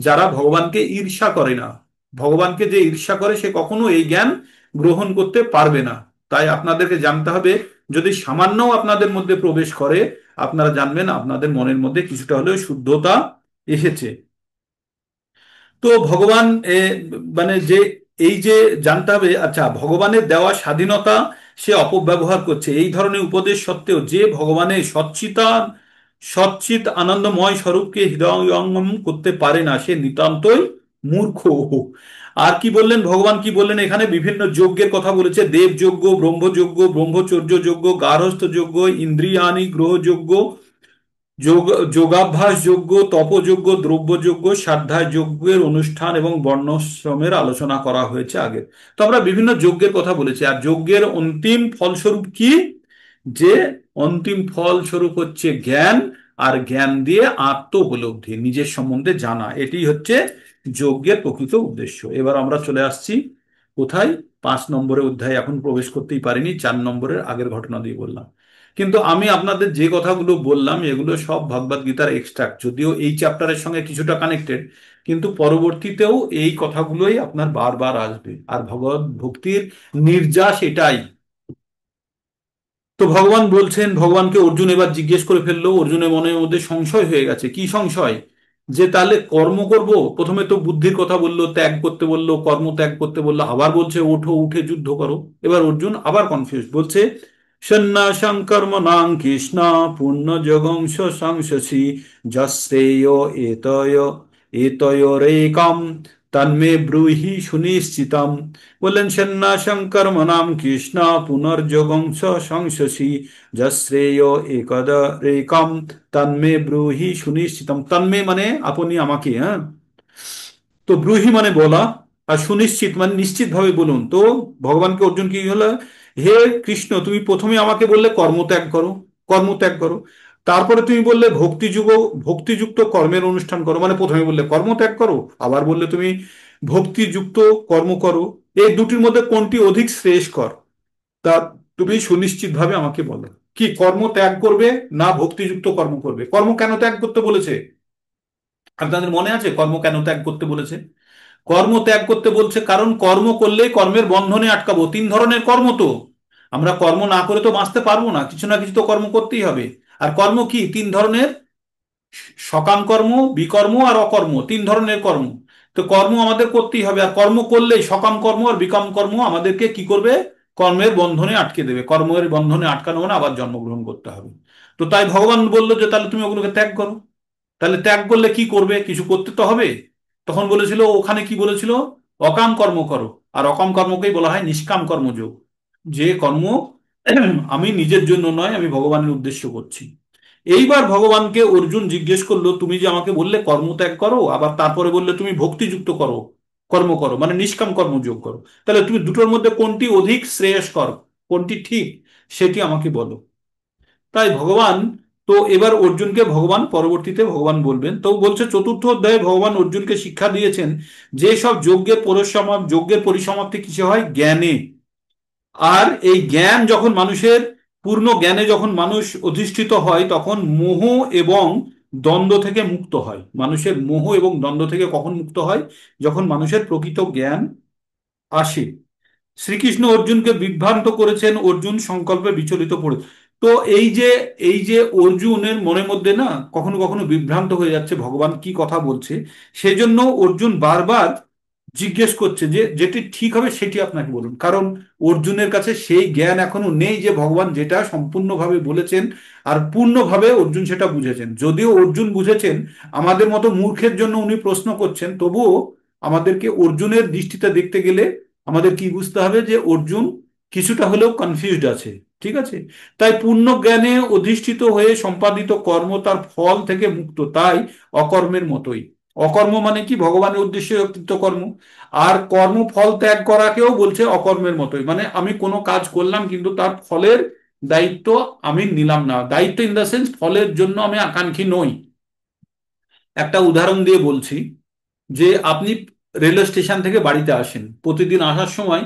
যারা ভগবানকে ঈর্ষা করে না। ভগবানকে যে ঈর্ষা করে সে কখনো এই জ্ঞান গ্রহণ করতে পারবে না। তাই আপনাদেরকে জানতে হবে, যদি সামান্যও আপনাদের মধ্যে প্রবেশ করে, আপনারা জানবেন আপনাদের মনের মধ্যে কিছুটা হলেও শুদ্ধতা এসেছে। তো ভগবান মানে যে এই যে জানতে হবে, আচ্ছা, ভগবানের দেওয়া স্বাধীনতা সে অপব্যবহার করছে। এই ধরনের উপদেশ সত্ত্বেও যে ভগবানের সচ্চিত আনন্দময় স্বরূপকে হৃদয়ঙ্গম করতে পারে না, সে নিতান্তই মূর্খ। আর কি বললেন ভগবান, কি বললেন এখানে? বিভিন্ন যজ্ঞের কথা বলেছে, দেবযজ্ঞ, ব্রহ্মযজ্ঞ, ব্রহ্মচর্য যজ্ঞ, গার্হস্থ্য যজ্ঞ, ইন্দ্রিয়ানি গ্রহ যজ্ঞ, যোগ যোগাভ্যাস যোগ্য, তপযোগ্য, দ্রব্যযোগ্য, স্বাধ্যায় যজ্ঞের অনুষ্ঠান এবং বর্ণাশ্রমের আলোচনা করা হয়েছে আগে। তো আমরা বিভিন্ন যজ্ঞের কথা বলেছি। আর যজ্ঞের অন্তিম ফলস্বরূপ কি? যে অন্তিম ফলস্বরূপ হচ্ছে জ্ঞান। আর জ্ঞান দিয়ে আত্ম উপলব্ধি, নিজের সম্বন্ধে জানা, এটি হচ্ছে যজ্ঞের প্রকৃত উদ্দেশ্য। এবার আমরা চলে আসছি কোথায়? 5 নম্বরের অধ্যায়ে এখন প্রবেশ করতেই পারিনি, 4 নম্বরের আগের ঘটনা দিয়ে বললাম। কিন্তু আমি আপনাদের যে কথাগুলো বললাম এগুলো সব ভগবদ গীতার এক্সট্রাক্ট, যদিও এই চ্যাপ্টারের সঙ্গে কিছুটা কানেক্টেড, কিন্তু পরবর্তীতেও এই কথাগুলোই আপনার বারবার আসবে। আর ভগবত ভক্তির নির্যাস এটাই। তো ভগবান বলছেন, ভগবানকে অর্জুন এবার জিজ্ঞেস করে ফেললো, অর্জুনের মনের মধ্যে সংশয় হয়ে গেছে। কি সংশয়? যে তাহলে কর্ম করব, প্রথমে তো বুদ্ধির কথা বললো, ত্যাগ করতে বললো, কর্ম ত্যাগ করতে বললো, আবার বলছে ওঠো, উঠে যুদ্ধ করো। এবার অর্জুন আবার কনফিউজ, বলছে সন্ন্যাসং কর্মণাং কৃষ্ণ পুণ্যযোগংশ সংশসি যশ্রেয় এতয় এতয়োরেকম তন্মে ব্রূহি সুনিশ্চিতম। বললেন সন্ন্যাসং কর্মণাম কৃষ্ণ পুনর্যোগংশ সংশসি যশ্রেয় একদরেকম তন্মে ব্রূহি সুনিশ্চিতম। তন্মে মানে আপনি আমাকে, হ্যাঁ। তো ব্রূহি মানে বলা, আর সুনিশ্চিত মানে নিশ্চিত ভাবে বলুন। তো ভগবানকে অর্জুন কি হলো, হে কৃষ্ণ তুমি প্রথমে আমাকে বললে কর্মত্যাগ করো, কর্মত্যাগ করো। তারপরে তুমি বললে ভক্তিযুক্ত কর্মের অনুষ্ঠান করো, মানে প্রথমে বললে কর্মত্যাগ করো, আবার বললে তুমি ভক্তিযুক্ত কর্ম করো। এই দুটির মধ্যে কোনটি অধিক শ্রেয়স্কর তা তুমি সুনিশ্চিত ভাবে আমাকে বলো। কি কর্ম ত্যাগ করবে, না ভক্তিযুক্ত কর্ম করবে? কর্ম কেন ত্যাগ করতে বলেছে? আপনাদের মনে আছে কর্ম কেন ত্যাগ করতে বলেছে? কর্ম ত্যাগ করতে বলছে কারণ কর্ম করলে কর্মের বন্ধনে আটকাবো। তিন ধরনের কর্ম তো, আমরা কর্ম না করে তো বাঁচতে পারবো না, কিছু না কিছু তো কর্ম করতেই হবে। আর কর্ম কি তিন ধরনের, সকাম কর্ম, বিকর্ম আর অকর্ম, তিন ধরনের কর্ম। তো কর্ম আমাদের করতেই হবে, আর কর্ম করলেই সকাম কর্ম আর বিকাম কর্ম আমাদেরকে কি করবে, কর্মের বন্ধনে আটকে দেবে। কর্মের বন্ধনে আটকানো মানে আবার জন্মগ্রহণ করতে হবে। তো তাই ভগবান বললো যে তাহলে তুমি ওগুলোকে ত্যাগ করো। তাহলে ত্যাগ করলে কি করবে, কিছু করতে তো হবে। তখন বলেছিল, ওখানে কি বলেছিল, অকাম কর্ম করো। আর অকাম কর্মকেই বলা হয় নিষ্কাম কর্মযোগ, যে কর্ম আমি নিজের জন্য নয়, আমি ভগবানের উদ্দেশ্য করছি। এইবার ভগবানকে অর্জুন জিজ্ঞেস করলো, তুমি যে আমাকে বললে কর্ম ত্যাগ করো, আবার তারপরে বললে তুমি ভক্তিযুক্ত করো, কর্ম করো মানে নিষ্কাম কর্মযোগ করো, তাহলে তুমি দুটোর মধ্যে কোনটি অধিক শ্রেয়স্কর, কোনটি ঠিক, সেটি আমাকে বলো। তাই ভগবান, তো এবার অর্জুনকে ভগবান পরবর্তীতে ভগবান বলবেন, তো বলছে চতুর্থ অধ্যায়ে ভগবান অর্জুনকে শিক্ষা দিয়েছেন যে সব যজ্ঞের পরিসমাপ্তি কিসে হয়, জ্ঞানে। আর এই জ্ঞান যখন মানুষের, পূর্ণ জ্ঞানে যখন মানুষ অধিষ্ঠিত হয় তখন মোহ এবং দ্বন্দ্ব থেকে মুক্ত হয়। মানুষের মোহ এবং দ্বন্দ্ব থেকে কখন মুক্ত হয়, যখন মানুষের প্রকৃত জ্ঞান আসে। শ্রীকৃষ্ণ অর্জুনকে বিভ্রান্ত করেছেন, অর্জুন সংকল্পে বিচলিত পড়ে। তো এই যে অর্জুনের মনের মধ্যে না কখনো কখনো বিভ্রান্ত হয়ে যাচ্ছে ভগবান কি কথা বলছে, সেজন্য অর্জুন বারবার জিজ্ঞেস করছে যে যেটি ঠিক হবে সেটি আপনাকে বলুন। কারণ অর্জুনের কাছে সেই জ্ঞান এখনো নেই যে ভগবান যেটা সম্পূর্ণভাবে বলেছেন আর পূর্ণভাবে অর্জুন সেটা বুঝেছেন। যদিও অর্জুন বুঝেছেন, আমাদের মতো মূর্খের জন্য উনি প্রশ্ন করছেন, তবুও আমাদেরকে অর্জুনের দৃষ্টিতে দেখতে গেলে আমাদের কি বুঝতে হবে যে অর্জুন কিছুটা হলেও কনফিউজড আছে। ঠিক আছে? তাই পূর্ণ জ্ঞানে অধিষ্ঠিত হয়ে সম্পাদিত কর্ম তার ফল থেকে মুক্ত, তাই অকর্মের মতোই। অকর্ম মানে কি, ভগবানের উদ্দেশ্যে কৃত কর্ম। আর কর্ম ফল ত্যাগ করাকেও বলছে অকর্মের মতোই, মানে আমি কোনো কাজ করলাম কিন্তু তার ফলের দায়িত্ব আমি নিলাম না। দায়িত্ব ইন দ্য সেন্স ফলের জন্য আমি আকাঙ্ক্ষী নই। একটা উদাহরণ দিয়ে বলছি, যে আপনি রেলওয়ে স্টেশন থেকে বাড়িতে আসেন, প্রতিদিন আসার সময়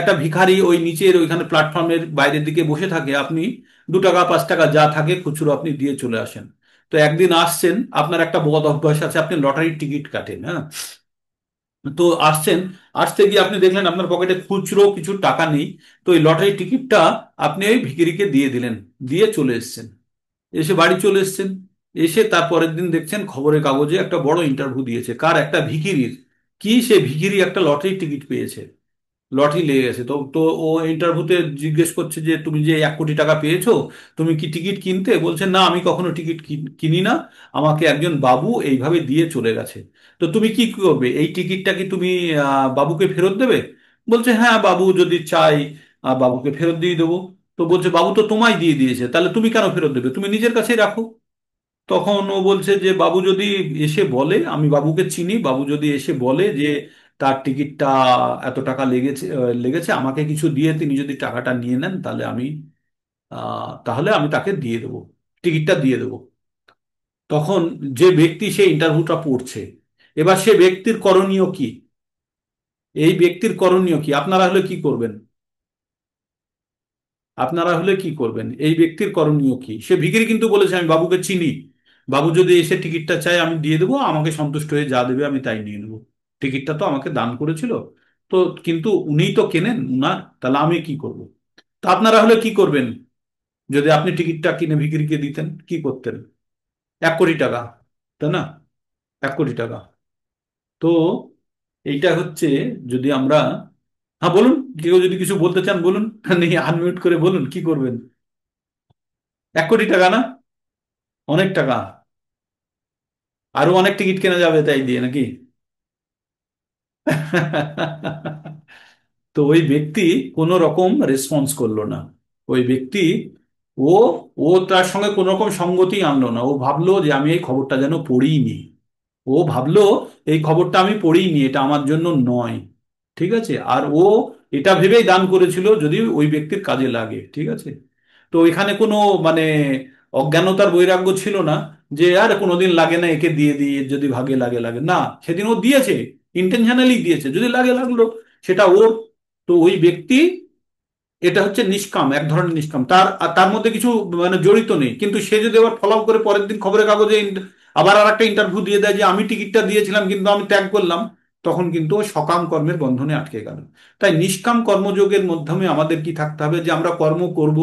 একটা ভিখারি ওই নিচের ওইখানে প্ল্যাটফর্মের বাইরের দিকে বসে থাকে, আপনি 2 টাকা 5 টাকা যা থাকে খুচরো আপনি দিয়ে চলে আসেন। তো একদিন আসছেন, আপনার একটা বদ অভ্যাস আছে, আপনি লটারির টিকিট কাটেন, হ্যাঁ। তো আসছেন, আসতে গিয়ে আপনি দেখলেন আপনার পকেটে খুচরো কিছু টাকা নেই। তো এই লটারির টিকিটটা আপনি ওই ভিখিরিকে দিয়ে দিলেন, দিয়ে চলে এসেছেন, এসে বাড়ি চলে এসেছেন। এসে তার পরের দিন দেখছেন খবরের কাগজে একটা বড় ইন্টারভিউ দিয়েছে, কার, একটা ভিখিরির। কি, সে ভিখিরি একটা লটারির টিকিট পেয়েছে, লটারি লেগে গেছে। তো তো ও ইন্টারভিউতে জিজ্ঞেস করছে যে তুমি যে 1 কোটি টাকা পেয়েছো, তুমি কি টিকিট কিনতে? বলছে না, আমি কখনো টিকিট কিনি না, আমাকে একজন বাবু এইভাবে দিয়ে চলে গেছে। তো তুমি কি করবে, এই টিকিটটা কি তুমি বাবুকে ফেরত দেবে? বলছে হ্যাঁ, বাবু যদি চাই বাবুকে ফেরত দিয়ে দেবো। তো বলছে বাবু তো তোমায় দিয়ে দিয়েছে, তাহলে তুমি কেন ফেরত দেবে, তুমি নিজের কাছেই রাখো। তখন ও বলছে যে বাবু যদি এসে বলে, আমি বাবুকে চিনি, বাবু যদি এসে বলে যে তার টিকিটটা এত টাকা লেগেছে আমাকে কিছু দিয়ে তিনি যদি টাকাটা নিয়ে নেন, তাহলে আমি তাকে দিয়ে দেবো, টিকিটটা দিয়ে দেবো। তখন যে ব্যক্তি সেই ইন্টারভিউটা পড়ছে, এবার সে ব্যক্তির করণীয় কি, এই ব্যক্তির করণীয় কি, আপনারা হলে কি করবেন? আপনারা হলে কি করবেন? এই ব্যক্তির করণীয় কি? সে ভিখিরি কিন্তু বলেছে আমি বাবুকে চিনি, বাবু যদি এসে টিকিটটা চায় আমি দিয়ে দেবো, আমাকে সন্তুষ্ট হয়ে যা দেবে আমি তাই নিয়ে নেবো, টিকিটটা তো আমাকে দান করেছিল। তো কিন্তু উনিই তো কেনেন উনার, তাহলে আমি কি করব? তা আপনারা হলে কি করবেন? যদি আপনি টিকিটটা কিনে ভিখিরিকে দিতেন কি করতেন? 1 কোটি টাকা, তাই না? 1 কোটি টাকা। তো এইটা হচ্ছে, যদি আমরা, হ্যাঁ বলুন, কেউ যদি কিছু বলতে চান বলুন, নেই আনমিউট করে বলুন কি করবেন। 1 কোটি টাকা না? অনেক টাকা। আরো অনেক টিকিট কেনা যাবে তাই দিয়ে নাকি? তো ওই ব্যক্তি কোনো রকম রেসপন্স করলো না। ওই ব্যক্তি, ও ও তার সঙ্গে কোনো রকম সঙ্গতি আনলো না। ও ভাবলো যে আমি এই খবরটা যেন পড়িনি। ও ভাবলো এই খবরটা আমি পড়িনি, এটা আমার জন্য নয়। ঠিক আছে, আর ও এটা ভেবেই দান করেছিল যদি ওই ব্যক্তির কাজে লাগে। ঠিক আছে, তো এখানে কোনো মানে অজ্ঞানতার বৈরাগ্য ছিল না, যে আর কোনোদিন লাগে না একে দিয়ে দিয়ে, যদি ভাগে লাগে লাগে না। সেদিন ও দিয়েছে, ইন্টেনশনালি দিয়েছে, যদি লাগে লাগলো, সেটা ওর। তো ওই ব্যক্তি, এটা হচ্ছে নিষ্কাম, এক ধরনের নিষ্কাম, তার আর তার মধ্যে কিছু মানে জড়িত নেই। কিন্তু সে যদি আবার ফলো করে পরের দিন খবরের কাগজে আবার আর একটা ইন্টারভিউ দিয়ে দেয় যে আমি টিকিটটা দিয়েছিলাম কিন্তু আমি ত্যাগ করলাম, তখন কিন্তু ও সকাম কর্মের বন্ধনে আটকে গেল। তাই নিষ্কাম কর্মযোগের মাধ্যমে আমাদের কি থাকতে হবে, যে আমরা কর্ম করব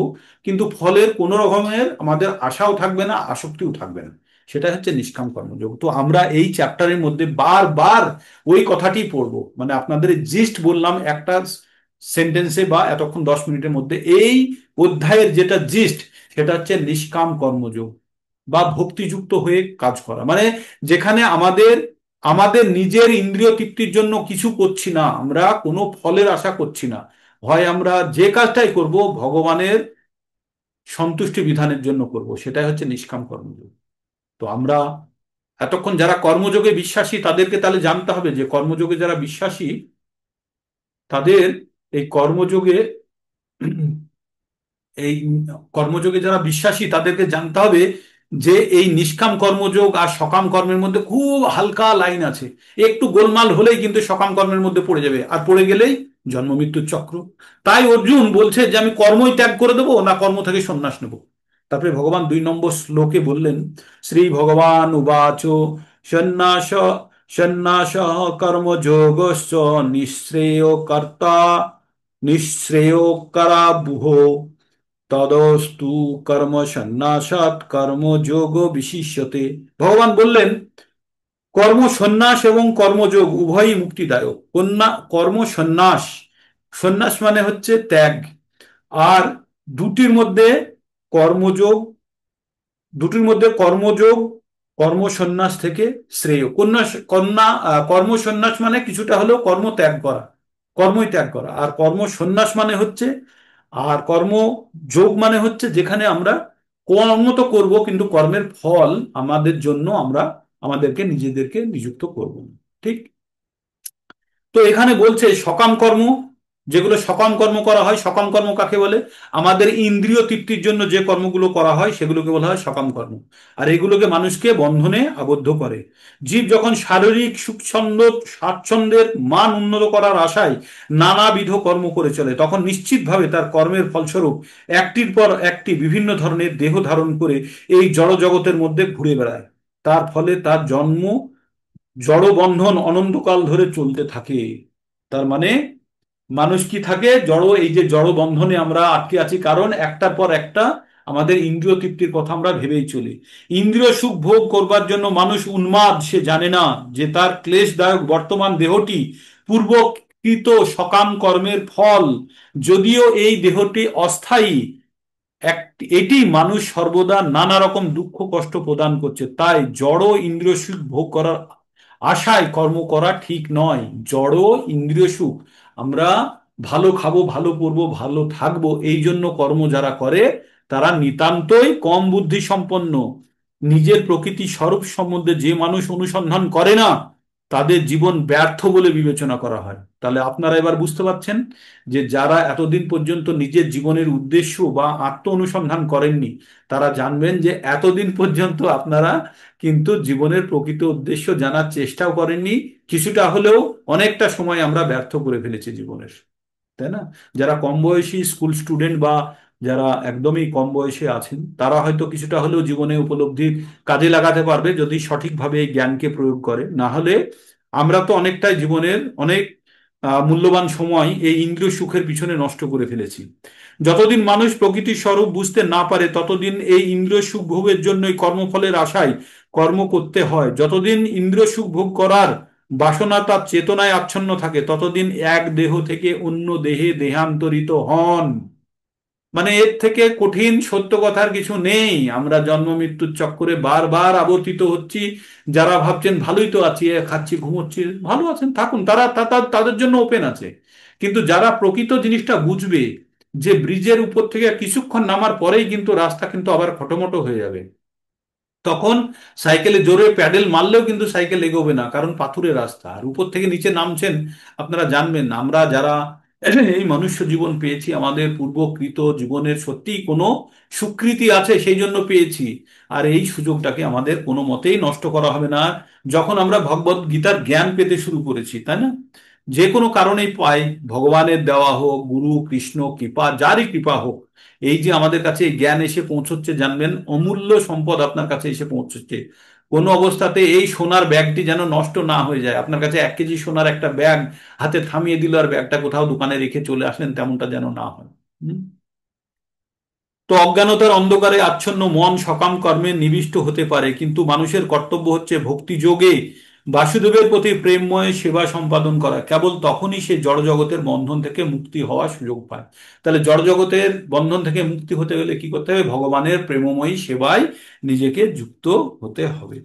কিন্তু ফলের কোনো রকমের আমাদের আশাও থাকবে না, আসক্তিও থাকবে না। সেটা হচ্ছে নিষ্কাম কর্মযোগ। তো আমরা এই চ্যাপ্টারের মধ্যে বারবার ওই কথাটি পড়বো, মানে আপনাদের জিস্ট বললাম একটা সেন্টেন্সে বা এতক্ষণ 10 মিনিটের মধ্যে, এই অধ্যায়ের যেটা জিস্ট, সেটা হচ্ছে নিষ্কাম কর্মযোগ বা ভক্তিযুক্ত হয়ে কাজ করা। মানে যেখানে আমাদের আমাদের নিজের ইন্দ্রিয় তৃপ্তির জন্য কিছু করছি না, আমরা কোনো ফলের আশা করছি না, হয় আমরা যে কাজটাই করব ভগবানের সন্তুষ্টি বিধানের জন্য করব, সেটাই হচ্ছে নিষ্কাম কর্মযোগ। তো আমরা এতক্ষণ যারা কর্মযোগে বিশ্বাসী তাদেরকে তাহলে জানতে হবে যে কর্মযোগে যারা বিশ্বাসী তাদের এই কর্মযোগে এই কর্মযোগে যারা বিশ্বাসী তাদেরকে জানতে হবে যে এই নিষ্কাম কর্মযোগ আর সকাম কর্মের মধ্যে খুব হালকা লাইন আছে। একটু গোলমাল হলেই কিন্তু সকাম কর্মের মধ্যে পড়ে যাবে, আর পড়ে গেলেই জন্ম মৃত্যুর চক্র। তাই অর্জুন বলছে যে আমি কর্মই ত্যাগ করে দেবো না কর্ম থেকে সন্ন্যাস নেব। তারপরে ভগবান 2 নম্বর শ্লোকে বললেন, শ্রী ভগবান উবাচ সন্ন্যাস সন্ন্যাস কর্মযোগশ্চ নিঃশ্রেয় কর্তা নিঃশ্রেয় করাবুহ তদস্তু কর্ম সন্ন্যাসাৎ কর্মযোগ বিশিষ্যতে। ভগবান বললেন কর্ম সন্ন্যাস এবং কর্মযোগ উভয়ই মুক্তিদায়ক। কর্ম সন্ন্যাস, সন্ন্যাস মানে হচ্ছে ত্যাগ, আর দুটির মধ্যে কর্মযোগ, দুটির মধ্যে কর্মযোগ কর্ম সন্ন্যাস থেকে শ্রেয়। কর্ম সন্ন্যাস মানে কিছুটা হলেও কর্ম ত্যাগ করা, কর্মই ত্যাগ করা। আর কর্ম সন্ন্যাস মানে হচ্ছে, আর কর্ম যোগ মানে হচ্ছে যেখানে আমরা কর্ম তো করবো কিন্তু কর্মের ফল আমাদের জন্য আমরা আমাদেরকে নিজেদেরকে নিযুক্ত করব। ঠিক। তো এখানে বলছে সকাম কর্ম, যেগুলো সকাম কর্ম করা হয়, সকাম কর্ম কাকে বলে? আমাদের ইন্দ্রিয় তৃপ্তির জন্য যে কর্মগুলো করা হয় সেগুলোকে বলা হয় সকাম কর্ম। আর এগুলোকে মানুষকে বন্ধনে আবদ্ধ করে। জীব যখন শারীরিক সুখছন্দ স্বাচ্ছন্দ্যের মান উন্নত করার আশায় নানাবিধ কর্ম করে চলে, তখন নিশ্চিতভাবে তার কর্মের ফলস্বরূপ একটির পর একটি বিভিন্ন ধরনের দেহ ধারণ করে এই জড় জগতের মধ্যে ঘুরে বেড়ায়। তার ফলে তার জন্ম জড় বন্ধন অনন্তকাল ধরে চলতে থাকে। তার মানে মানুষ কি থাকে, জড়, এই যে জড় বন্ধনে আমরা আটকে আছি, কারণ একটার পর একটা আমাদের ইন্দ্রিয় তৃপ্তির কথা আমরা ভেবেই চলি। ইন্দ্রিয় সুখ ভোগ করবার জন্য মানুষ উন্মাদ, সে জানে না যে তার ক্লেশদায়ক বর্তমান দেহটি পূর্বকৃত সকাম কর্মের ফল। যদিও এই দেহটি অস্থায়ী, এটি মানুষ সর্বদা নানা রকম দুঃখ কষ্ট প্রদান করছে। তাই জড় ইন্দ্রিয় সুখ ভোগ করার আশায় কর্ম করা ঠিক নয়। জড় ইন্দ্রিয় সুখ, আমরা ভালো খাবো, ভালো পরবো, ভালো থাকবো, এই জন্য কর্ম যারা করে তারা নিতান্তই কম বুদ্ধি সম্পন্ন। নিজের প্রকৃতি স্বরূপ সম্বন্ধে যে মানুষ অনুসন্ধান করে না তাদের জীবন ব্যর্থ বলে বিবেচনা করা হয়। তাহলে আপনারা এবার বুঝতে পারছেন যে যারা এতদিন পর্যন্ত নিজের জীবনের উদ্দেশ্য বা আত্ম অনুসন্ধান করেননি, তারা জানবেন যে এতদিন পর্যন্ত আপনারা কিন্তু জীবনের প্রকৃত উদ্দেশ্য জানার চেষ্টাও করেননি। কিছুটা হলেও অনেকটা সময় আমরা ব্যর্থ করে ফেলেছি জীবনের, তাই না? যারা কম বয়সী স্কুল স্টুডেন্ট বা যারা একদমই কম বয়সে আছেন, তারা হয়তো কিছুটা হলেও জীবনে উপলব্ধি কাজে লাগাতে পারবে যদি সঠিকভাবে এই জ্ঞানকে প্রয়োগ করে। না হলে আমরা তো অনেকটাই জীবনের অনেক মূল্যবান সময় এই ইন্দ্রিয় সুখের পিছনে নষ্ট করে ফেলেছি। যতদিন মানুষ প্রকৃতির স্বরূপ বুঝতে না পারে ততদিন এই ইন্দ্রিয় সুখ ভোগের জন্যই কর্মফলের আশায় কর্ম করতে হয়। যতদিন ইন্দ্রিয় সুখ ভোগ করার বাসনা তার চেতনায় আচ্ছন্ন থাকে ততদিন এক দেহ থেকে অন্য দেহে দেহান্তরিত হন। মানে এর থেকে কঠিন সত্য কথার কিছু নেই। আমরা জন্ম মৃত্যুর চক্করে বারবার আবর্তিত হচ্ছি। যারা ভাবছেন ভালোই তো আছি, খাচ্ছি ঘুমোচ্ছি, ভালো আছেন থাকুন, তারা তাদের জন্য ওপেন আছে। কিন্তু যারা প্রকৃত জিনিসটা বুঝবে যে ব্রিজের উপর থেকে কিছুক্ষণ নামার পরেই কিন্তু রাস্তা কিন্তু আবার খটোমটো হয়ে যাবে, তখন সাইকেলে জোরে প্যাডেল মারলেও কিন্তু সাইকেল এগোবে না, কারণ পাথুরে রাস্তা। আর উপর থেকে নিচে নামছেন, আপনারা জানবেন আমরা যারা এই মনুষ্য জীবন পেয়েছি, আমাদের পূর্বকৃত জীবনের সত্যিই কোনো স্বীকৃতি আছে সেই জন্য পেয়েছি। আর এই সুযোগটাকে আমাদের কোনো মতেই নষ্ট করা হবে না। যখন আমরা ভগবত গীতার জ্ঞান পেতে শুরু করেছি, তাই না, যে কোনো কারণেই পাই, ভগবানের দেওয়া হোক, গুরু কৃষ্ণ কৃপা, যারই কৃপা হোক, এই যে আমাদের কাছে এই জ্ঞান এসে পৌঁছচ্ছে, জানবেন অমূল্য সম্পদ আপনার কাছে এসে পৌঁছচ্ছে। কোনো অবস্থাতে এই সোনার ব্যাগটি যেন নষ্ট না হয়ে যায়। আপনার কাছে 1 কেজি সোনার একটা ব্যাগ হাতে থামিয়ে দিল আর ব্যাগটা কোথাও দোকানে রেখে চলে আসলেন, তেমনটা যেন না হয়। হুম? তো অজ্ঞানতার অন্ধকারে আচ্ছন্ন মন সকাম কর্মে নিবিষ্ট হতে পারে, কিন্তু মানুষের কর্তব্য হচ্ছে ভক্তি যোগে বাসুদেবের প্রতি প্রেমময় সেবা সম্পাদন করা। কেবল তখনই সে জড়জগতের বন্ধন থেকে মুক্তি হওয়ার সুযোগ পায়। তাহলে জড়জগতের বন্ধন থেকে মুক্তি হতে গেলে কি করতে হবে? ভগবানের প্রেমময়ী সেবায় নিজেকে যুক্ত হতে হবে।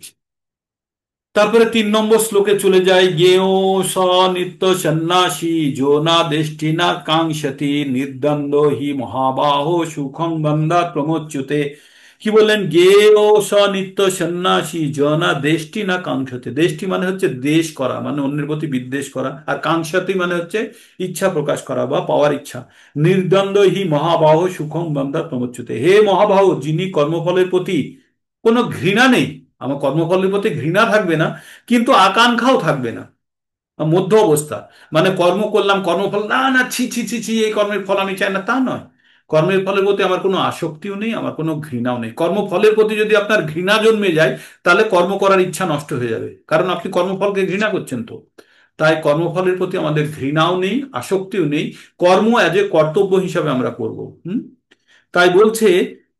তারপরে 3 নম্বর শ্লোকে চলে যায়, জ্ঞেয় স নিত্য সন্ন্যাসী যো না দেষ্টি না কাঙ্ক্ষতি নির্দ্বন্দ্ব হি মহাবাহো সুখং বন্দাত প্রমোচ্যুতে। কি বললেন? জ্ঞেয় স নিত্য সন্ন্যাসী যো না দেষ্টি না কাঙ্ক্ষতে। দেষ্টি মানে হচ্ছে দেশ করা, মানে অন্যের প্রতি বিদ্বেষ করা। আর কাঙ্ক্ষতি মানে হচ্ছে ইচ্ছা প্রকাশ করা বা পাওয়ার ইচ্ছা। নির্দ্বন্দ্ব হি মহাবাহো সুখং বন্দাত প্রমোচ্যুতে। হে মহাবাহো, যিনি কর্মফলের প্রতি কোনো ঘৃণা নেই, আমার কর্মফলের প্রতি ঘৃণা থাকবে না, কিন্তু আকাঙ্ক্ষাও থাকবে না, মধ্য অবস্থা। মানে কর্ম করলাম, কর্মফল না না, ছি ছি ছি ছি, এই কর্মের ফল আমি চাই না, তা নয়। কর্মের ফলের প্রতি আমার কোনো আসক্তিও নেই, আমার কোনো ঘৃণাও নেই। কর্মফলের প্রতি যদি আপনার ঘৃণা জন্মে যায়, তাহলে কর্ম করার ইচ্ছা নষ্ট হয়ে যাবে, কারণ আপনি কর্মফলকে ঘৃণা করছেন। তো তাই কর্মফলের প্রতি আমাদের ঘৃণাও নেই, আসক্তিও নেই। কর্ম অ্যাজ এ কর্তব্য হিসাবে আমরা করব। হুম। তাই বলছে,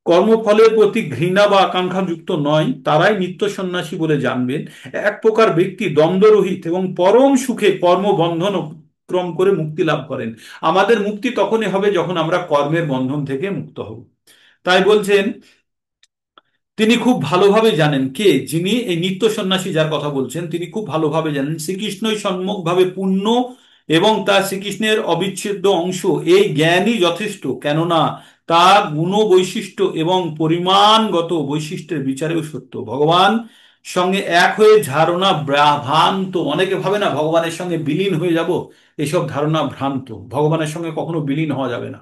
কর্মফলের প্রতি ঘৃণা বা আকাঙ্ক্ষা যুক্ত নয়, তারাই নিত্য সন্ন্যাসী বলে জানবেন। এক প্রকার ব্যক্তি দ্বন্দ্বরহিত এবং পরম সুখে কর্মবন্ধন অতিক্রম করে মুক্তি লাভ করেন। আমাদের মুক্তি তখনই হবে যখন আমরা কর্মের বন্ধন থেকে মুক্ত হব। তাই বলছেন, তিনি খুব ভালোভাবে জানেন, কে? যিনি এই নিত্য সন্ন্যাসী যার কথা বলছেন, তিনি খুব ভালোভাবে জানেন শ্রীকৃষ্ণই সম্যকভাবে পূর্ণ এবং তার শ্রীকৃষ্ণের অবিচ্ছেদ্য অংশ। এই জ্ঞানই যথেষ্ট, কেননা তা গুণ বৈশিষ্ট্য এবং পরিমাণগত বৈশিষ্ট্যের বিচারেও সত্য। ভগবান সঙ্গে এক হয়ে ধারণা ভ্রান্ত। অনেকে ভাবে না ভগবানের সঙ্গে বিলীন হয়ে যাব, এসব ধারণা ভ্রান্ত। ভগবানের সঙ্গে কখনো বিলীন হওয়া যাবে না।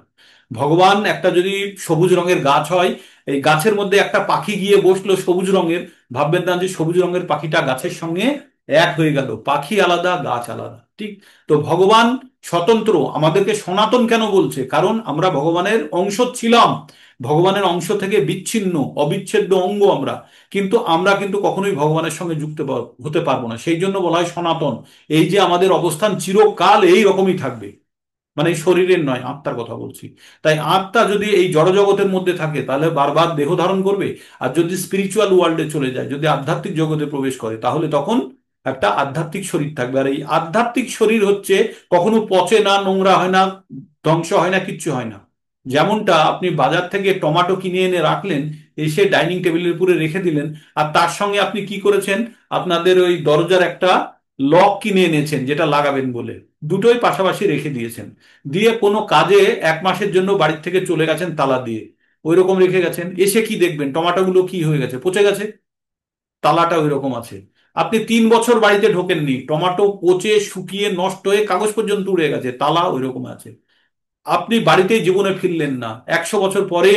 ভগবান একটা যদি সবুজ রঙের গাছ হয়, এই গাছের মধ্যে একটা পাখি গিয়ে বসলো সবুজ রঙের, ভাববেন না যে সবুজ রঙের পাখিটা গাছের সঙ্গে এক হয়ে গেল। পাখি আলাদা, গাছ আলাদা, ঠিক? তো ভগবান স্বতন্ত্র। আমাদেরকে সনাতন কেন বলছে? কারণ আমরা ভগবানের অংশ ছিলাম, ভগবানের অংশ থেকে বিচ্ছিন্ন অবিচ্ছেদ্য অঙ্গ আমরা। কিন্তু আমরা কিন্তু কখনোই ভগবানের সঙ্গে যুক্ত হতে পারবো না, সেই জন্য বলা হয় সনাতন। এই যে আমাদের অবস্থান চিরকাল এই রকমই থাকবে, মানে এই শরীরের নয়, আত্মার কথা বলছি। তাই আত্মা যদি এই জড়জগতের মধ্যে থাকে তাহলে বারবার দেহ ধারণ করবে। আর যদি স্পিরিচুয়াল ওয়ার্ল্ডে চলে যায়, যদি আধ্যাত্মিক জগতে প্রবেশ করে, তাহলে তখন একটা আধ্যাত্মিক শরীর থাকবে। আর এই আধ্যাত্মিক শরীর হচ্ছে কখনো পচে না, নোংরা হয় না, ধ্বংস হয় না, কিচ্ছু হয় না। যেমনটা আপনি বাজার থেকে টমেটো কিনে এনে রাখলেন, এসে ডাইনিং টেবিলের উপরে রেখে দিলেন, আর তার সঙ্গে আপনি কি করেছেন? আপনাদের ওই দরজার একটা লক কিনে এনেছেন যেটা লাগাবেন বলে, দুটোই পাশাপাশি রেখে দিয়েছেন। দিয়ে কোনো কাজে 1 মাসের জন্য বাড়ির থেকে চলে গেছেন তালা দিয়ে, ওই রকম রেখে গেছেন। এসে কি দেখবেন? টমাটোগুলো কি হয়ে গেছে? পচে গেছে। তালাটা ওই রকম আছে। আপনি 3 বছর বাড়িতে ঢোকেননি, টমাটো পচে শুকিয়ে নষ্ট হয়ে কাগজ পর্যন্ত উড়ে গেছে, তালা ওই রকম আছে। আপনি বাড়িতেই জীবনে ফিরলেন না, 100 বছর পরে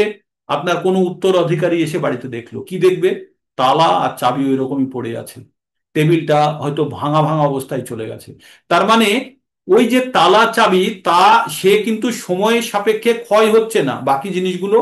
আপনার কোনো উত্তরাধিকারী এসে বাড়িতে দেখলো, কি দেখবে? তালা আর চাবি ওই রকমই পড়ে আছে, টেবিলটা হয়তো ভাঙা ভাঙা অবস্থায় চলে গেছে। তার মানে ওই যে তালা চাবি তা, সে কিন্তু সময়ের সাপেক্ষে ক্ষয় হচ্ছে না, বাকি জিনিসগুলো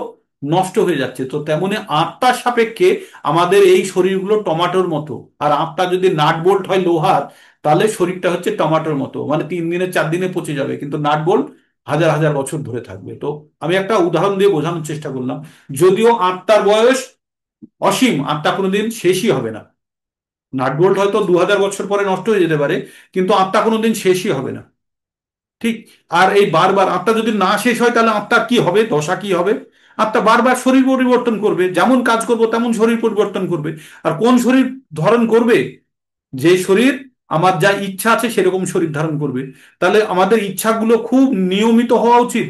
নষ্ট হয়ে যাচ্ছে। তো তেমনি আত্মার সাপেক্ষে আমাদের এই শরীরগুলো টমাটোর মতো। আর আত্মা যদি নাট বোল্ট হয় লোহার, তাহলে শরীরটা হচ্ছে টমাটোর মতো, মানে 3 দিনে 4 দিনে পচে যাবে, কিন্তু নাট বোল্ট হাজার হাজার বছর ধরে থাকবে। তো আমি একটা উদাহরণ দিয়ে বোঝানোর চেষ্টা করলাম। যদিও আত্মার বয়স অসীম, আত্মা কোনোদিন শেষই হবে না। নাট বোল্ট হয়তো 2000 বছর পরে নষ্ট হয়ে যেতে পারে, কিন্তু আত্মা কোনোদিন শেষই হবে না। ঠিক। আর এই বারবার আত্মা যদি না শেষ হয়, তাহলে আত্মার কি হবে, দশা কি হবে? আত্মা বারবার শরীর পরিবর্তন করবে, যেমন কাজ করব তেমন শরীর পরিবর্তন করবে। আর কোন শরীর ধারণ করবে? যে শরীর আমার যা ইচ্ছা আছে সেরকম শরীর ধারণ করবে। তাহলে আমাদের ইচ্ছাগুলো খুব নিয়মিত হওয়া উচিত,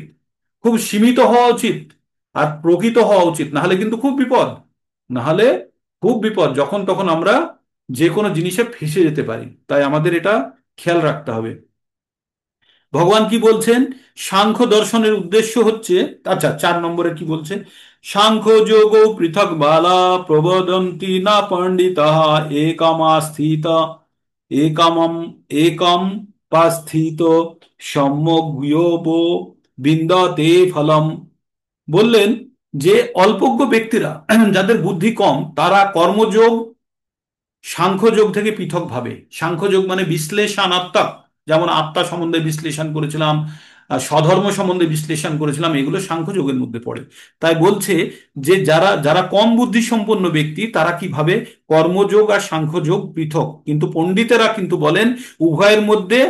খুব সীমিত হওয়া উচিত, আর প্রকৃত হওয়া উচিত। না হলে কিন্তু খুব বিপদ। না হলে খুব বিপদ, যখন তখন আমরা যে কোনো জিনিসে ফেঁসে যেতে পারি। তাই আমাদের এটা খেয়াল রাখতে হবে। ভগবান কি বলছেন? সাংখ্য দর্শনের উদ্দেশ্য হচ্ছে, আচ্ছা 4 নম্বরে কি বলছেন? সাংখ্য যোগ পৃথক বালা প্রবদন্তি না পণ্ডিতা একামাস্থিত একামম একম পাস্থিত সম্যক বিন্দতে ফলম। বললেন যে অল্পজ্ঞ ব্যক্তিরা, যাদের বুদ্ধি কম, তারা কর্মযোগ সাংখ্যযোগ থেকে পৃথকভাবে, সাংখ্যযোগ মানে বিশ্লেষণাত্মক, যেমন আত্মা সম্বন্ধে বিশ্লেষণ করেছিলাম, স্বধর্ম সম্বন্ধে বিশ্লেষণ করেছিলাম, এগুলো সাংখ্যযোগের মধ্যে পড়ে। তাই বলছে যে যারা যারা কম বুদ্ধি সম্পন্ন ব্যক্তি, তারা কিভাবে কর্মযোগ আর সাংখ্যযোগ পৃথক, কিন্তু পণ্ডিতেরা কিন্তু বলেন উভয়ের মধ্যে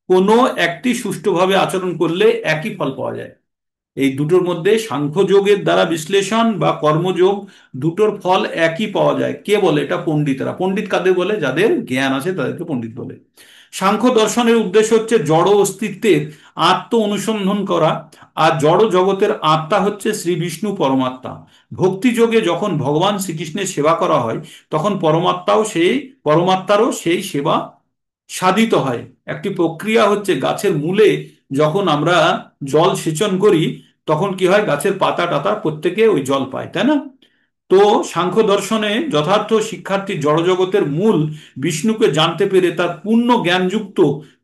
কোনো একটি সুষ্ঠুভাবে আচরণ করলে একই ফল পাওয়া যায়। এই দুটোর মধ্যে সাংখ্যযোগের দ্বারা বিশ্লেষণ বা কর্মযোগ, দুটোর ফল একই পাওয়া যায়। কে বলে এটা? পণ্ডিতরা। পণ্ডিত কাদের বলে? যাদের জ্ঞান আছে তাদেরকে পণ্ডিত বলে। সাংখ্য দর্শনের উদ্দেশ্য হচ্ছে জড় অস্তিত্বের আত্ম অনুসন্ধান করা। আর জড় জগতের আত্মা হচ্ছে শ্রী বিষ্ণু পরমাত্মা। ভক্তি যোগে যখন ভগবান শ্রীকৃষ্ণের সেবা করা হয়, তখন পরমাত্মারও সেই সেবা সাধিত হয়। একটি প্রক্রিয়া হচ্ছে, গাছের মূলে যখন আমরা জল সেচন করি, তখন কি হয়, গাছের পাতা টাতা প্রত্যেকে ওই জল পায়, তাই না? তো সাংখ্য দর্শনে যথার্থ শিক্ষার্থী জড়জগতের মূল বিষ্ণুকে জানতে পেরে তার পূর্ণ জ্ঞানযুক্ত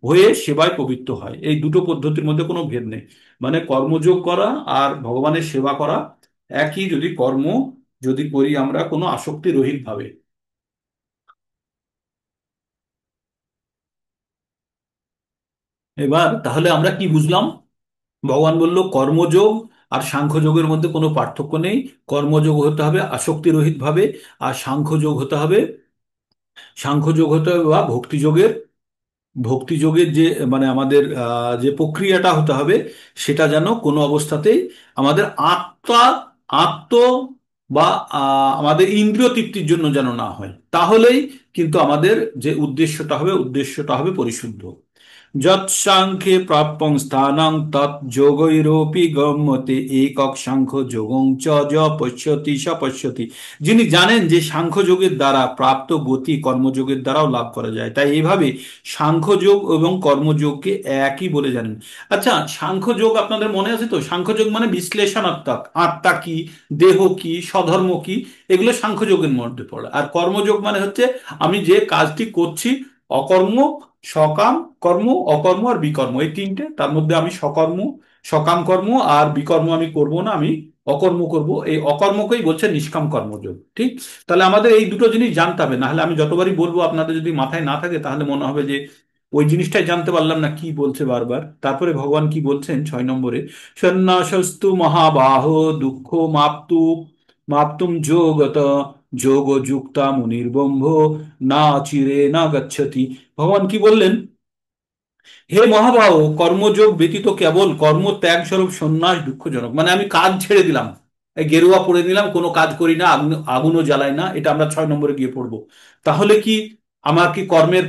হয়ে সেবায় প্রবৃত্ত হয়। এই দুটো পদ্ধতির মধ্যে কোনো ভেদ নেই। মানে কর্মযোগ করা আর ভগবানের সেবা করা একই, যদি কর্ম যদি করি আমরা কোনো আসক্তি রহিত ভাবে। এবার তাহলে আমরা কি বুঝলাম? ভগবান বলল কর্মযোগ আর সাংখ্যযোগের মধ্যে কোনো পার্থক্য নেই। কর্মযোগ হতে হবে আসক্তি রহিত ভাবে, আর সাংখ্যযোগ হতে হবে বা ভক্তিযোগের যে মানে আমাদের যে প্রক্রিয়াটা হতে হবে, সেটা যেন কোনো অবস্থাতেই আমাদের আত্মা আত্ম বা আমাদের ইন্দ্রিয় তৃপ্তির জন্য যেন না হয়। তাহলেই কিন্তু আমাদের যে উদ্দেশ্যটা হবে পরিশুদ্ধ। যৎসাংখ্যে প্রাপ্যং স্থানং তৎ যোগৈরপি গম্যতে একক সাংখ্য যোগং চ য পশ্যতি স পশ্যতি। যিনি জানেন যে সাংখ্যযোগের দ্বারা প্রাপ্ত গতি কর্মযোগের দ্বারাও লাভ করা যায়, তাই এইভাবে সাংখ্যযোগ এবং কর্মযোগকে একই বলে জানেন। আচ্ছা, সাংখ্যযোগ আপনাদের মনে আছে তো? সাংখ্যযোগ মানে বিশ্লেষণাত্মক, আত্মা কি, দেহ কি, স্বধর্ম কি, এগুলো সাংখ্যযোগের মধ্যে পড়ে। আর কর্মযোগ মানে হচ্ছে আমি যে কাজটি করছি, অকর্ম, সকাম কর্ম, অকর্ম আর বিকর্ম, এই তিনটে, তার মধ্যে আমি সকাম কর্ম আর বিকর্ম আমি করব না, আমি অকর্ম করব। এই অকর্মকেই বলছে নিষ্কাম কর্মযোগ। ঠিক। তাহলে আমাদের এই দুটো জিনিস জানতে হবে, না হলে আমি যতবারই বলবো আপনাদের যদি মাথায় না থাকে, তাহলে মনে হবে যে ওই জিনিসটাই জানতে পারলাম না, কি বলছে বারবার। তারপরে ভগবান কি বলছেন 6 নম্বরে? সন্ন্যাসস্তু মহাবাহ দুঃখ মাপ্তুম যোগত যোগ যুক্তা মুনির্বম্ভ না চিরে না গচ্ছতি। ভগবান কি বললেন? হে মহাবাহ, কর্মযোগ ব্যতীত কেবল কর্ম ত্যাগ স্বরূপ সন্ন্যাস দুঃখজনক। মানে আমি কাজ ছেড়ে দিলাম, এই গেরুয়া পরে নিলাম, কোনো কাজ করি না, আগুনও জ্বালাই না, এটা আমরা 6 নম্বরে গিয়ে পড়বো। তাহলে কি আমার কি কর্মের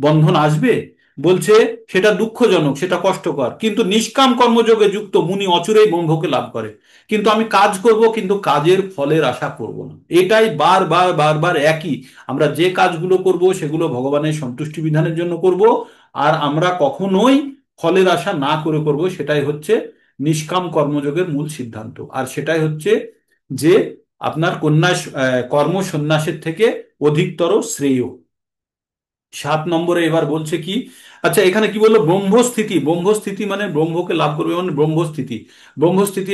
বন্ধন আসবে? বলছে সেটা দুঃখজনক, সেটা কষ্টকর, কিন্তু নিষ্কাম কর্মযোগে যুক্ত মুনি অচিরেই ব্রহ্মকে লাভ করে। কিন্তু আমি কাজ করব, কিন্তু কাজের ফলের আশা করব না। এটাই বারবার বারবার একই। আমরা যে কাজগুলো করব সেগুলো ভগবানের সন্তুষ্টি বিধানের জন্য করব, আর আমরা কখনোই ফলের আশা না করে করব। সেটাই হচ্ছে নিষ্কাম কর্মযোগের মূল সিদ্ধান্ত। আর সেটাই হচ্ছে যে আপনার কর্ম সন্ন্যাসের থেকে অধিকতর শ্রেয়। 7 নম্বরে এবার বলছে কি, আচ্ছা এখানে কি বললো, ব্রহ্মস্থিতি। ব্রহ্মস্থিতি মানে ব্রহ্মকে লাভ করবে মানে ব্রহ্মস্থিতি। ব্রহ্মস্থিতি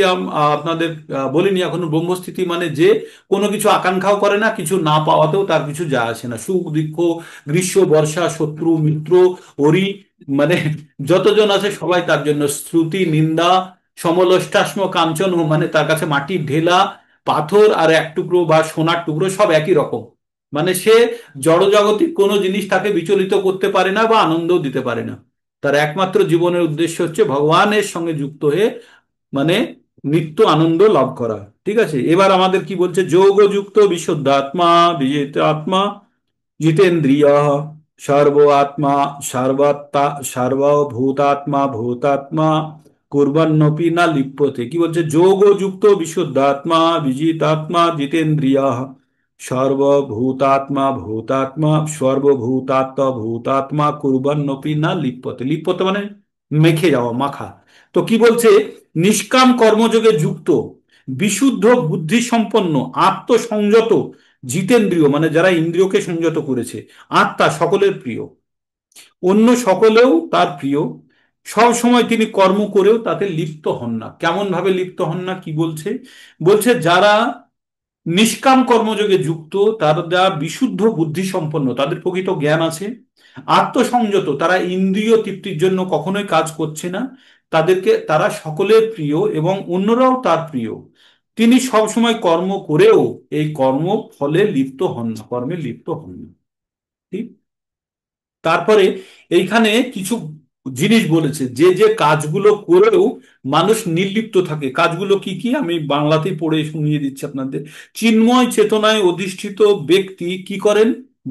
আপনাদের বলিনি এখনো। ব্রহ্মস্থিতি মানে যে কোনো কিছু আকাঙ্ক্ষাও করে না, কিছু না পাওয়াতেও তার কিছু যায় আসে না। সুখ দুঃখ, গ্রীষ্ম বর্ষা, শত্রু মিত্র, হরি, মানে যতজন আছে সবাই তার জন্য। শ্রুতি নিন্দা, সমলোষ্টাশ্ম কাঞ্চন, মানে তার কাছে মাটির ঢেলা, পাথর আর এক টুকরো বা সোনার টুকরো সব একই রকম। মানে সে জড়জাগতিক কোনো জিনিস তাকে বিচলিত করতে পারে না বা আনন্দও দিতে পারে না। তার একমাত্র জীবনের উদ্দেশ্য হচ্ছে ভগবানের সঙ্গে যুক্ত হয়ে মানে নিত্য আনন্দ লাভ করা। ঠিক আছে, এবার আমাদের কি বলছে, যোগযুক্ত বিশুদ্ধাত্মা বিজিত আত্মা জিতেন্দ্রিয় সর্ব আত্মা সর্বাত্মা সর্বভূতাত্মা ভূতাত্মা কুর্বন্নপি না লিপ্যতে। কি বলছে, যোগযুক্ত বিশুদ্ধাত্মা বিজিতাত্মা জিতেন্দ্রিয় সর্বভূতাত্মা ভূতাত্মা সর্বভূতাত্মা ভূতাত্মা কুর্বন্নপি না লিপ্যতে। লিপ্যতে মানে মেখে যাওয়া, মাখা। তো কি বলছে, নিষ্কাম কর্মযোগে যুক্ত, বিশুদ্ধ বুদ্ধি সম্পন্ন, আত্মসংযত, জিতেন্দ্রিয় মানে যারা ইন্দ্রিয়কে সংযত করেছে, আত্মা সকলের প্রিয়, অন্য সকলেও তার প্রিয়, সব সময় তিনি কর্ম করেও তাতে লিপ্ত হন না। কেমন ভাবে লিপ্ত হন না, কি বলছে, বলছে যারা নিষ্কাম কর্মযোগে যুক্ত, তারা বিশুদ্ধ বুদ্ধি সম্পন্ন, তাদের প্রকৃত জ্ঞান আছে, আত্মসংযত, তারা ইন্দ্রিয় তৃপ্তির জন্য কখনোই কাজ করছে না, তাদেরকে তারা সকলের প্রিয় এবং অন্যরাও তার প্রিয়, তিনি সব সময় কর্ম করেও এই কর্ম ফলে লিপ্ত হন না, কর্মে লিপ্ত হন না। ঠিক। তারপরে এইখানে কিছু জিনিস বলেছে, যে যে কাজগুলো করেও মানুষ নির্লিপ্ত থাকে, কাজগুলো কি কি আমি বাংলাতেই পড়ে শুনিয়ে দিচ্ছি আপনাদের। চিন্ময় চেতনায় অধিষ্ঠিত ব্যক্তি কি করেন,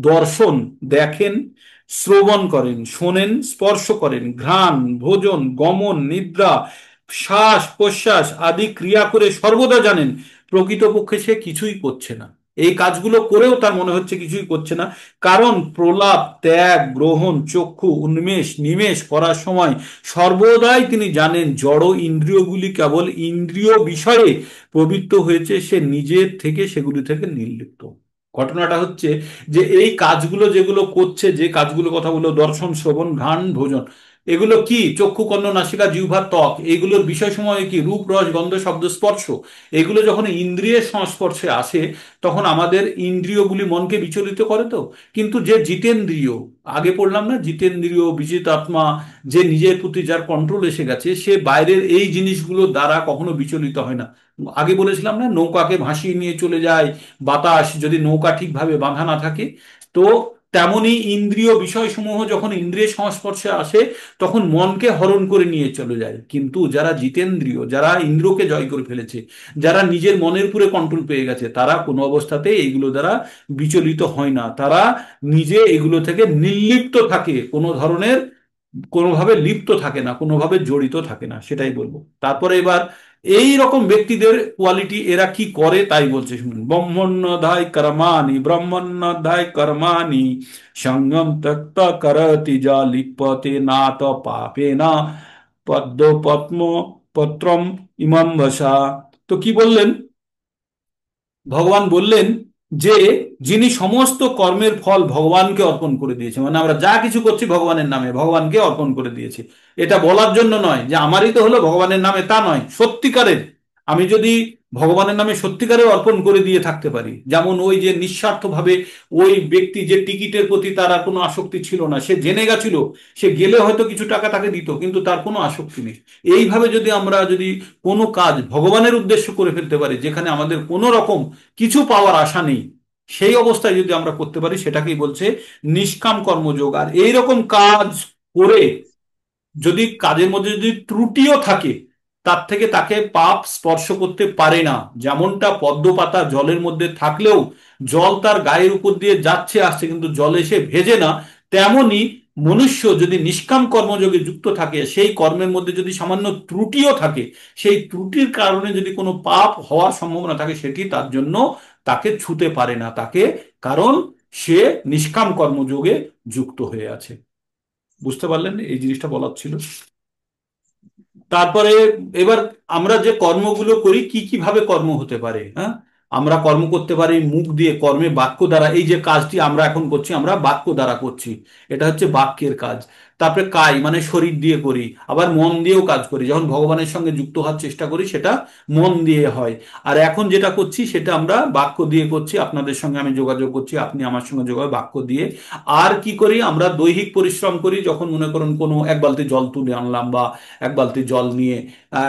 দর্শন দেখেন, শ্রবণ করেন, শোনেন, স্পর্শ করেন, ঘ্রাণ, ভোজন, গমন, নিদ্রা, শ্বাস প্রশ্বাস আদি ক্রিয়া করে সর্বদা জানেন প্রকৃতপক্ষে সে কিছুই করছে না। এই কাজগুলো করেও তার মনে হচ্ছে কিছুই করছে না, কারণ প্রলাপ, ত্যাগ, গ্রহণ, চক্ষু, উন্মেষ, নিমেষ করার সময় সর্বদাই তিনি জানেন জড় ইন্দ্রিয়গুলি কেবল ইন্দ্রিয় বিষয়ে প্রবৃত্ত হয়েছে, সে নিজের থেকে সেগুলি থেকে নির্লিপ্ত। ঘটনাটা হচ্ছে যে এই কাজগুলো যেগুলো করছে, যে কাজগুলো কথা বললো, দর্শন, শ্রবণ, ঘ্রাণ, ভোজন, এগুলো কি, চক্ষু, কর্ণ, নাসিকা, জিহ্বা, ত্বক, এগুলোর বিষয় সময় কি, রূপ, রস, গন্ধ, শব্দ, স্পর্শ। এগুলো যখন ইন্দ্রিয়ের সংস্পর্শে আসে তখন আমাদের ইন্দ্রিয়গুলি মনকে বিচলিত করে। তো কিন্তু যে জিতেন্দ্রিয়, আগে পড়লাম না, জিতেন্দ্রিয় বিজিত আত্মা, যে নিজের প্রতি যার কন্ট্রোল এসে গেছে, সে বাইরের এই জিনিসগুলো দ্বারা কখনো বিচলিত হয় না। আগে বলেছিলাম না, নৌকাকে ভাসিয়ে নিয়ে চলে যায় বাতাস, যদি নৌকা ঠিকভাবে বাঁধা না থাকে। তো তেমনি ইন্দ্রিয় বিষয়সমূহ যখন ইন্দ্রিয়ের সংস্পর্শে আসে তখন মনকে হরণ করে নিয়ে চলে যায়। কিন্তু যারা জিতেন্দ্রিয়, যারা ইন্দ্রকে জয় করে ফেলেছে, যারা নিজের মনের উপরে কন্ট্রোল পেয়ে গেছে, তারা কোনো অবস্থাতে এইগুলো দ্বারা বিচলিত হয় না, তারা নিজে এগুলো থেকে নির্লিপ্ত থাকে, কোনো ধরনের কোনোভাবে লিপ্ত থাকে না, কোনোভাবে জড়িত থাকে না, সেটাই বলবো। তারপরে এবার এই রকম ব্যক্তিদের কোয়ালিটি, এরা কি করে তাই বলছে, শুনুন। ব্রহ্মণ্যধায় কর্মাণি, ব্রহ্মণ্যধায় কর্মাণি সঙ্গম তত্ত্ব করতি যা লিপ্যতে না তো পাপে না পদ্ম পদ্ম পত্রম ইমাম বসা। তো কি বললেন, ভগবান বললেন যে যিনি সমস্ত কর্মের ফল ভগবানকে অর্পণ করে দিয়েছে, মানে আমরা যা কিছু করছি ভগবানের নামে, ভগবানকে অর্পণ করে দিয়েছে। এটা বলার জন্য নয় যে আমারই তো হলো ভগবানের নামে, তা নয়, সত্যিকারের। আমি যদি ভগবানের নামে সত্যিকারে অর্পণ করে দিয়ে থাকতে পারি, যেমন ওই যে নিঃস্বার্থভাবে ওই ব্যক্তি, যে টিকিটের প্রতি তার আর কোনো আসক্তি ছিল না, সে জেনে গেছিল, সে গেলে হয়তো কিছু টাকা তাকে দিত কিন্তু তার কোনো আসক্তি নেই। এইভাবে যদি আমরা যদি কোনো কাজ ভগবানের উদ্দেশ্য করে ফেলতে পারি, যেখানে আমাদের কোনো রকম কিছু পাওয়ার আশা নেই, সেই অবস্থায় যদি আমরা করতে পারি, সেটাকেই বলছে নিষ্কাম কর্মযোগ। আর এইরকম কাজ করে যদি কাজের মধ্যে যদি ত্রুটিও থাকে, তার থেকে তাকে পাপ স্পর্শ করতে পারে না। যেমনটা পদ্ম পাতা জলের মধ্যে থাকলেও জল তার গায়ের উপর দিয়ে যাচ্ছে আসছে কিন্তু জলে সে ভেজে না, তেমনি মনুষ্য যদি নিষ্কাম কর্মযোগে যুক্ত থাকে, সেই কর্মের মধ্যে যদি সামান্য ত্রুটিও থাকে, সেই ত্রুটির কারণে যদি কোনো পাপ হওয়ার সম্ভাবনা থাকে, সেটি তার জন্য তাকে ছুতে পারে না তাকে, কারণ সে নিষ্কাম কর্মযোগে যুক্ত হয়ে আছে। বুঝতে পারলেন, এই জিনিসটা বলার ছিল। তারপরে এবার আমরা যে কর্মগুলো করি, কি কি ভাবে কর্ম হতে পারে, হ্যাঁ। আমরা কর্ম করতে পারি মুখ দিয়ে, কর্মে বাক্য দ্বারা। এই যে কাজটি আমরা এখন করছি আমরা বাক্য দ্বারা করছি, এটা হচ্ছে বাক্যের কাজ। তারপরে কায় মানে শরীর দিয়ে করি, আবার মন দিয়েও কাজ করি, যখন ভগবানের সঙ্গে যুক্ত হওয়ার চেষ্টা করি সেটা মন দিয়ে হয়। আর এখন যেটা করছি সেটা আমরা বাক্য দিয়ে করছি, আপনাদের সঙ্গে আমি যোগাযোগ করছি, আপনি আমার সঙ্গে যোগাযোগ বাক্য দিয়ে। আর কি করি আমরা, দৈহিক পরিশ্রম করি, যখন মনে করুন কোনো এক বালতি জল তুলে আনলাম, বা এক বালতি জল নিয়ে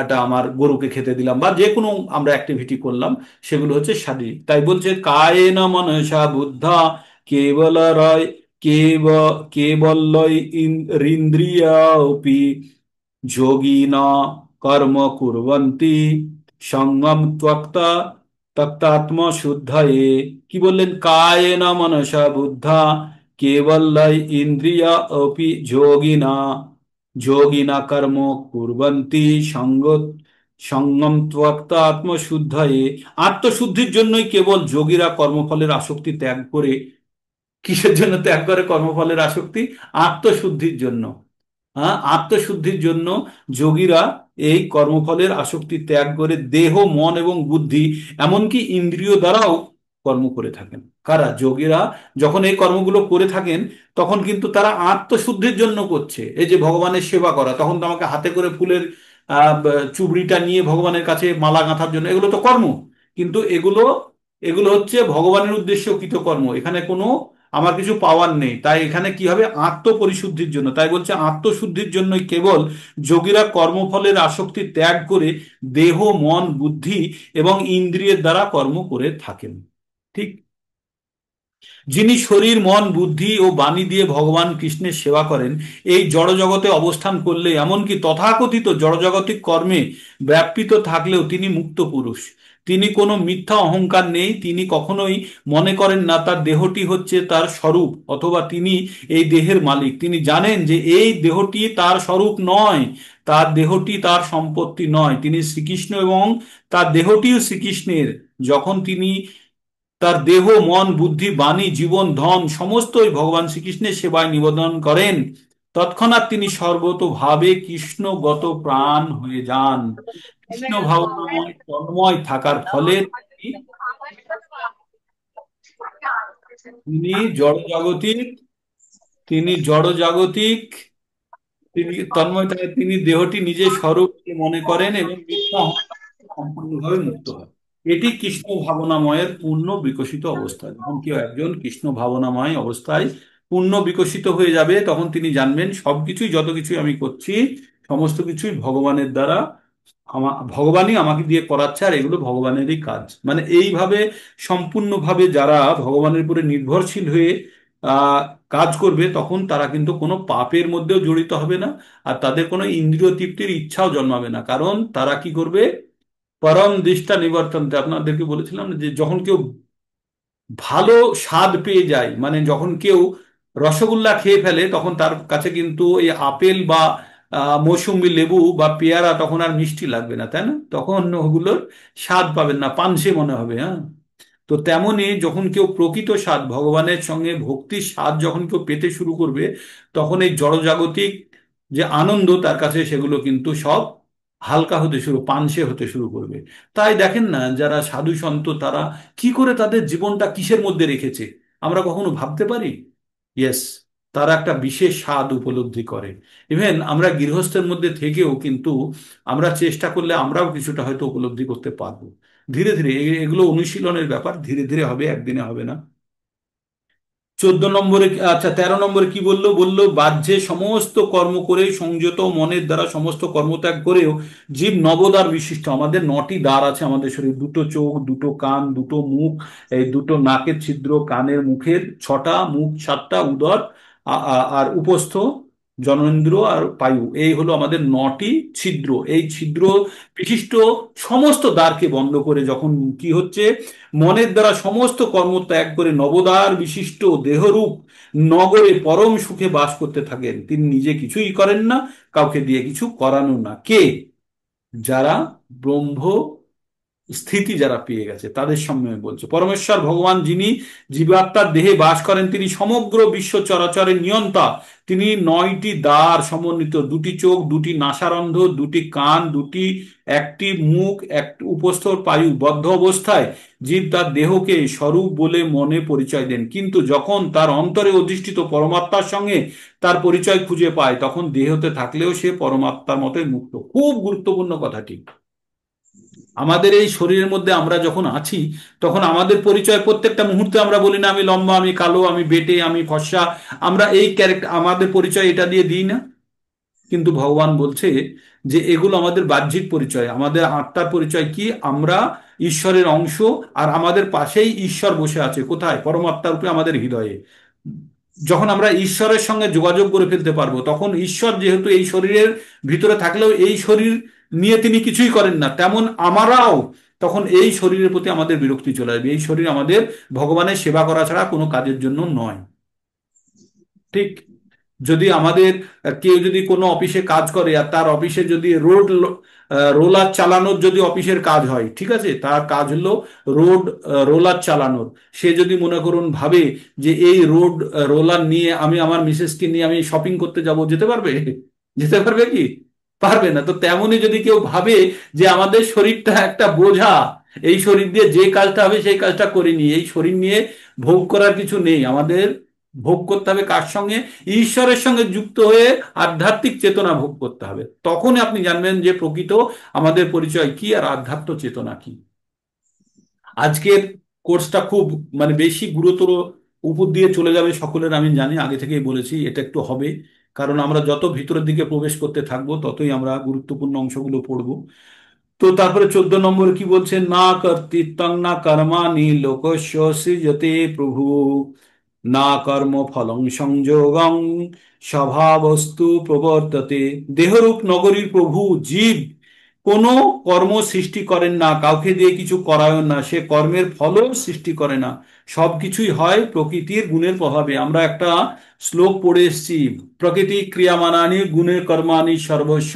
এটা আমার গরুকে খেতে দিলাম, বা যে কোনো আমরা অ্যাক্টিভিটি করলাম, সেগুলো হচ্ছে শারীরিক। তাই বলছে কায়েন মনসা বুদ্ধা কেবল রয় কেব কেবল্যই ইন্দ্রিয়াপি যোগিন কর্ম কুর্বন্তি সঙ্গম ত্যক্তা তক্তাত্ম শুদ্ধয়ে। কি বললেন? কায়েন মনসা বুদ্ধা কেবল্যই ইন্দ্রিয়া অপি যোগিনা যোগিনা কর্ম কুর্বন্তি সঙ্গ সঙ্গম ত্বক্তা আত্মশুদ্ধয়ে। আত্মশুদ্ধির জন্যই কেবল যোগীরা কর্মফলের আসক্তি ত্যাগ করে। কিসের জন্য ত্যাগ করে কর্মফলের আসক্তি? আত্মশুদ্ধির জন্য। হ্যাঁ, আত্মশুদ্ধির জন্য যোগীরা এই কর্মফলের আসক্তি ত্যাগ করে দেহ মন এবং বুদ্ধি, এমনকি ইন্দ্রিয় দ্বারাও কর্ম করে থাকেন। কারা? যোগীরা যখন এই কর্মগুলো করে থাকেন তখন কিন্তু তারা আত্মশুদ্ধির জন্য করছে। এই যে ভগবানের সেবা করা, তখন তো আমাকে হাতে করে ফুলের চুবড়িটা নিয়ে ভগবানের কাছে মালা গাঁথার জন্য, এগুলো তো কর্ম। কিন্তু এগুলো এগুলো হচ্ছে ভগবানের উদ্দেশ্য কৃত কর্ম, এখানে কোনো আমার কিছু পাওয়ার নেই। তাই এখানে কি হবে? আত্মপরিশুদ্ধির জন্য। তাই বলছে আত্মশুদ্ধির জন্যই কেবল যোগীরা কর্মফলের আসক্তি ত্যাগ করে দেহ মন বুদ্ধি এবং ইন্দ্রিয়ের দ্বারা কর্ম করে থাকেন। ঠিক। যিনি শরীর মন বুদ্ধি ও বাণী দিয়ে ভগবান কৃষ্ণের সেবা করেন, এই জড়জগতে অবস্থান করলে এমনকি তথাকথিত জড়জাগতিক কর্মে ব্যাপৃত থাকলেও তিনি মুক্ত পুরুষ। তিনি কোনো মিথ্যা অহংকার নেই, তিনি কখনোই মনে করেন না তার দেহটি হচ্ছে তার স্বরূপ, অথবা তিনি এই দেহের মালিক। তিনি জানেন যে এই দেহটি তার স্বরূপ নয়, তার দেহটি তার সম্পত্তি নয়, তিনি শ্রীকৃষ্ণ এবং তার দেহটিও শ্রীকৃষ্ণের। যখন তিনি তার দেহ মন বুদ্ধি বাণী জীবন ধন সমস্তই ভগবান শ্রীকৃষ্ণের সেবায় নিবেদন করেন, তৎক্ষণাৎ তিনি সর্বতোভাবে কৃষ্ণগত প্রাণ হয়ে যান। কৃষ্ণ ভাবনাময় তন্ময় থাকার ফলে তিনি তিনি জড়জাগতিক তিনি জড়জাগতিক তিনি তন্ময় থাকার তিনি দেহটি নিজের স্বরূপ বলে মনে করেন এবং মিথ্যা অহংকার থেকে সম্পূর্ণভাবে মুক্ত হয়। এটি কৃষ্ণ ভাবনাময়ের পূর্ণ বিকশিত অবস্থা। যখন কেউ একজন কৃষ্ণ ভাবনাময় অবস্থায় পূর্ণ বিকশিত হয়ে যাবে, তখন তিনি জানবেন সবকিছুই, যত কিছুই আমি করছি, সমস্ত কিছুই ভগবানের দ্বারা, ভগবানই আমাকে দিয়ে করাচ্ছে, আর এগুলো ভগবানেরই কাজ। মানে এইভাবে সম্পূর্ণভাবে যারা ভগবানের উপরে নির্ভরশীল হয়ে আহ কাজ করবে, তখন তারা কিন্তু কোনো পাপের মধ্যেও জড়িত হবে না, আর তাদের কোনো ইন্দ্রিয় তৃপ্তির ইচ্ছাও জন্মাবে না। কারণ তারা কি করবে? পরম দৃষ্টা নিবর্তন্তে, আপনাদেরকে বলেছিলাম যে যখন কেউ ভালো স্বাদ পেয়ে যায়, মানে যখন কেউ রসগোল্লা খেয়ে ফেলে, তখন তার কাছে কিন্তু এই আপেল বা মৌসুম্বি লেবু বা পেয়ারা তখন আর মিষ্টি লাগবে না, তাই না? তখন ওগুলোর স্বাদ পাবেন না, পানসে মনে হবে। হ্যাঁ, তো তেমনি যখন কেউ প্রকৃত স্বাদ ভগবানের সঙ্গে ভক্তির স্বাদ যখন কেউ পেতে শুরু করবে, তখন এই জড়জাগতিক যে আনন্দ তার কাছে, সেগুলো কিন্তু সব হালকা হতে শুরু, পানসে হতে শুরু করবে। তাই দেখেন না, যারা সাধু সন্ত তারা কি করে তাদের জীবনটা কিসের মধ্যে রেখেছে, আমরা কখনো ভাবতে পারি? ইয়েস, তারা একটা বিশেষ স্বাদ উপলব্ধি করে। ইভেন আমরা গৃহস্থের মধ্যে থেকেও কিন্তু আমরা চেষ্টা করলে আমরাও কিছুটা হয়তো উপলব্ধি করতে পারবো। ধীরে ধীরে এগুলো অনুশীলনের ব্যাপার, ধীরে ধীরে হবে, একদিনে হবে না। 14 নম্বরে, আচ্ছা 13 নম্বরে কি বললো? বললো বাহ্যে সমস্ত কর্ম করে সংযত মনের দ্বারা সমস্ত কর্মত্যাগ করেও জীব নবদ্বার বিশিষ্ট। আমাদের 9টি দ্বার আছে আমাদের শরীর, দুটো চোখ দুটো কান দুটো মুখ, এই দুটো নাকের ছিদ্র, কানের মুখের 6টা, মুখ 7টা, উদর আর উপস্থ জননেন্দ্রিয় আর পায়ু, এই হলো আমাদের 9টি ছিদ্র। এই ছিদ্র বিশিষ্ট সমস্ত দ্বারকে বন্ধ করে যখন কি হচ্ছে, মনের দ্বারা সমস্ত কর্ম ত্যাগ করে নবদ্বার বিশিষ্ট দেহরূপ নগরে পরম সুখে বাস করতে থাকেন। তিনি নিজে কিছুই করেন না, কাউকে দিয়ে কিছু করানো না। কে? যারা ব্রহ্ম স্থিতি যারা পেয়ে গেছে তাদের সম্বন্ধে বলছে। পরমেশ্বর ভগবান যিনি জীবাত্মার দেহে বাস করেন, তিনি সমগ্র বিশ্ব চরাচরের নিয়ন্তা। তিনি 9টি দ্বার সমন্বিত, 2টি চোখ, 2টি নাসারন্ধ্র, 2টি কান, একটি মুখ, একটি উপস্থ পায়ু। বদ্ধ অবস্থায় জীব তার দেহকে স্বরূপ বলে মনে পরিচয় দেন, কিন্তু যখন তার অন্তরে অধিষ্ঠিত পরমাত্মার সঙ্গে তার পরিচয় খুঁজে পায়, তখন দেহতে থাকলেও সে পরমাত্মার মতোই মুক্ত। খুব গুরুত্বপূর্ণ কথাটি। আমাদের এই শরীরের মধ্যে আমরা যখন আছি, তখন আমাদের পরিচয় প্রত্যেকটা মুহূর্তে আমরা বলি না আমি লম্বা, আমি কালো, আমি বেটে, আমি ফর্সা। আমরা এই ক্যারেক্টার, আমাদের পরিচয় এটা দিয়ে দিই না? কিন্তু ভগবান বলছে যে এগুলো আমাদের বাহ্যিক পরিচয়। আমাদের আত্মার পরিচয় কি? আমরা ঈশ্বরের অংশ, আর আমাদের পাশেই ঈশ্বর বসে আছে। কোথায়? পরমাত্মার উপরে, আমাদের হৃদয়ে। যখন আমরা ঈশ্বরের সঙ্গে যোগাযোগ করে ফেলতে পারবো, তখন ঈশ্বর যেহেতু এই শরীরের ভিতরে থাকলেও এই শরীর নিয়ে তিনি কিছুই করেন না, তেমন আমরাও তখন এই শরীরের প্রতি আমাদের বিরক্তি চলে আসবে। এই শরীর আমাদের ভগবানের সেবা করা ছাড়া কোনো কাজের জন্য নয়। ঠিক, যদি আমাদের কেউ যদি কোনো অফিসে কাজ করে, আর তার অফিসে যদি রোলার চালানোর যদি অফিসের কাজ হয়, ঠিক আছে, তার কাজ হলো রোড রোলার চালানোর। সে যদি মনে করুন ভাবে যে এই রোলার নিয়ে আমি আমার মিসেসকে নিয়ে আমি শপিং করতে যাব, যেতে পারবে? যেতে পারবে কি? পারবে না। তো তেমনই যদি কেউ ভাবে যে আমাদের শরীরটা একটা বোঝা, এই শরীর দিয়ে যে কাজটা হবে সেই কাজটা করিনি, এই শরীর নিয়ে ভোগ করার কিছু নেই, আমাদের ভোগ করতে হবে কার সঙ্গে? ঈশ্বরের সঙ্গে যুক্ত হয়ে আধ্যাত্মিক চেতনা ভোগ করতে হবে। তখনই আপনি জানবেন যে প্রকৃত আমাদের পরিচয় কি আর আধ্যাত্ম চেতনা কি। আজকের কোর্সটা খুব মানে বেশি গুরুতর উপর দিয়ে চলে যাবে সকলের, আমি জানি, আগে থেকেই বলেছি এটা একটু হবে। কারণ আমরা যত ভিতরের দিকে প্রবেশ করতে থাকবো, ততই আমরা গুরুত্বপূর্ণ অংশগুলো পড়বো। তো তারপরে 14 নম্বরে কি বলছে? না কর্তৃত্বং না কর্মাণি লোকস্য সৃজতে প্রভু, না কর্ম ফলং সংযোগং স্বভাবস্তু প্রবর্ততে। দেহরূপ নগরীর প্রভু জীব কোনো কর্ম সৃষ্টি করেন না, কাউকে দিয়ে কিছু করায়ও না, সে কর্মের ফলও সৃষ্টি করে না। সবকিছুই হয় প্রকৃতির গুণের প্রভাবে। আমরা একটা শ্লোক পড়ে এসেছি, প্রকৃতি ক্রিয়ামানানি গুণে কর্মাণি সর্বস্ব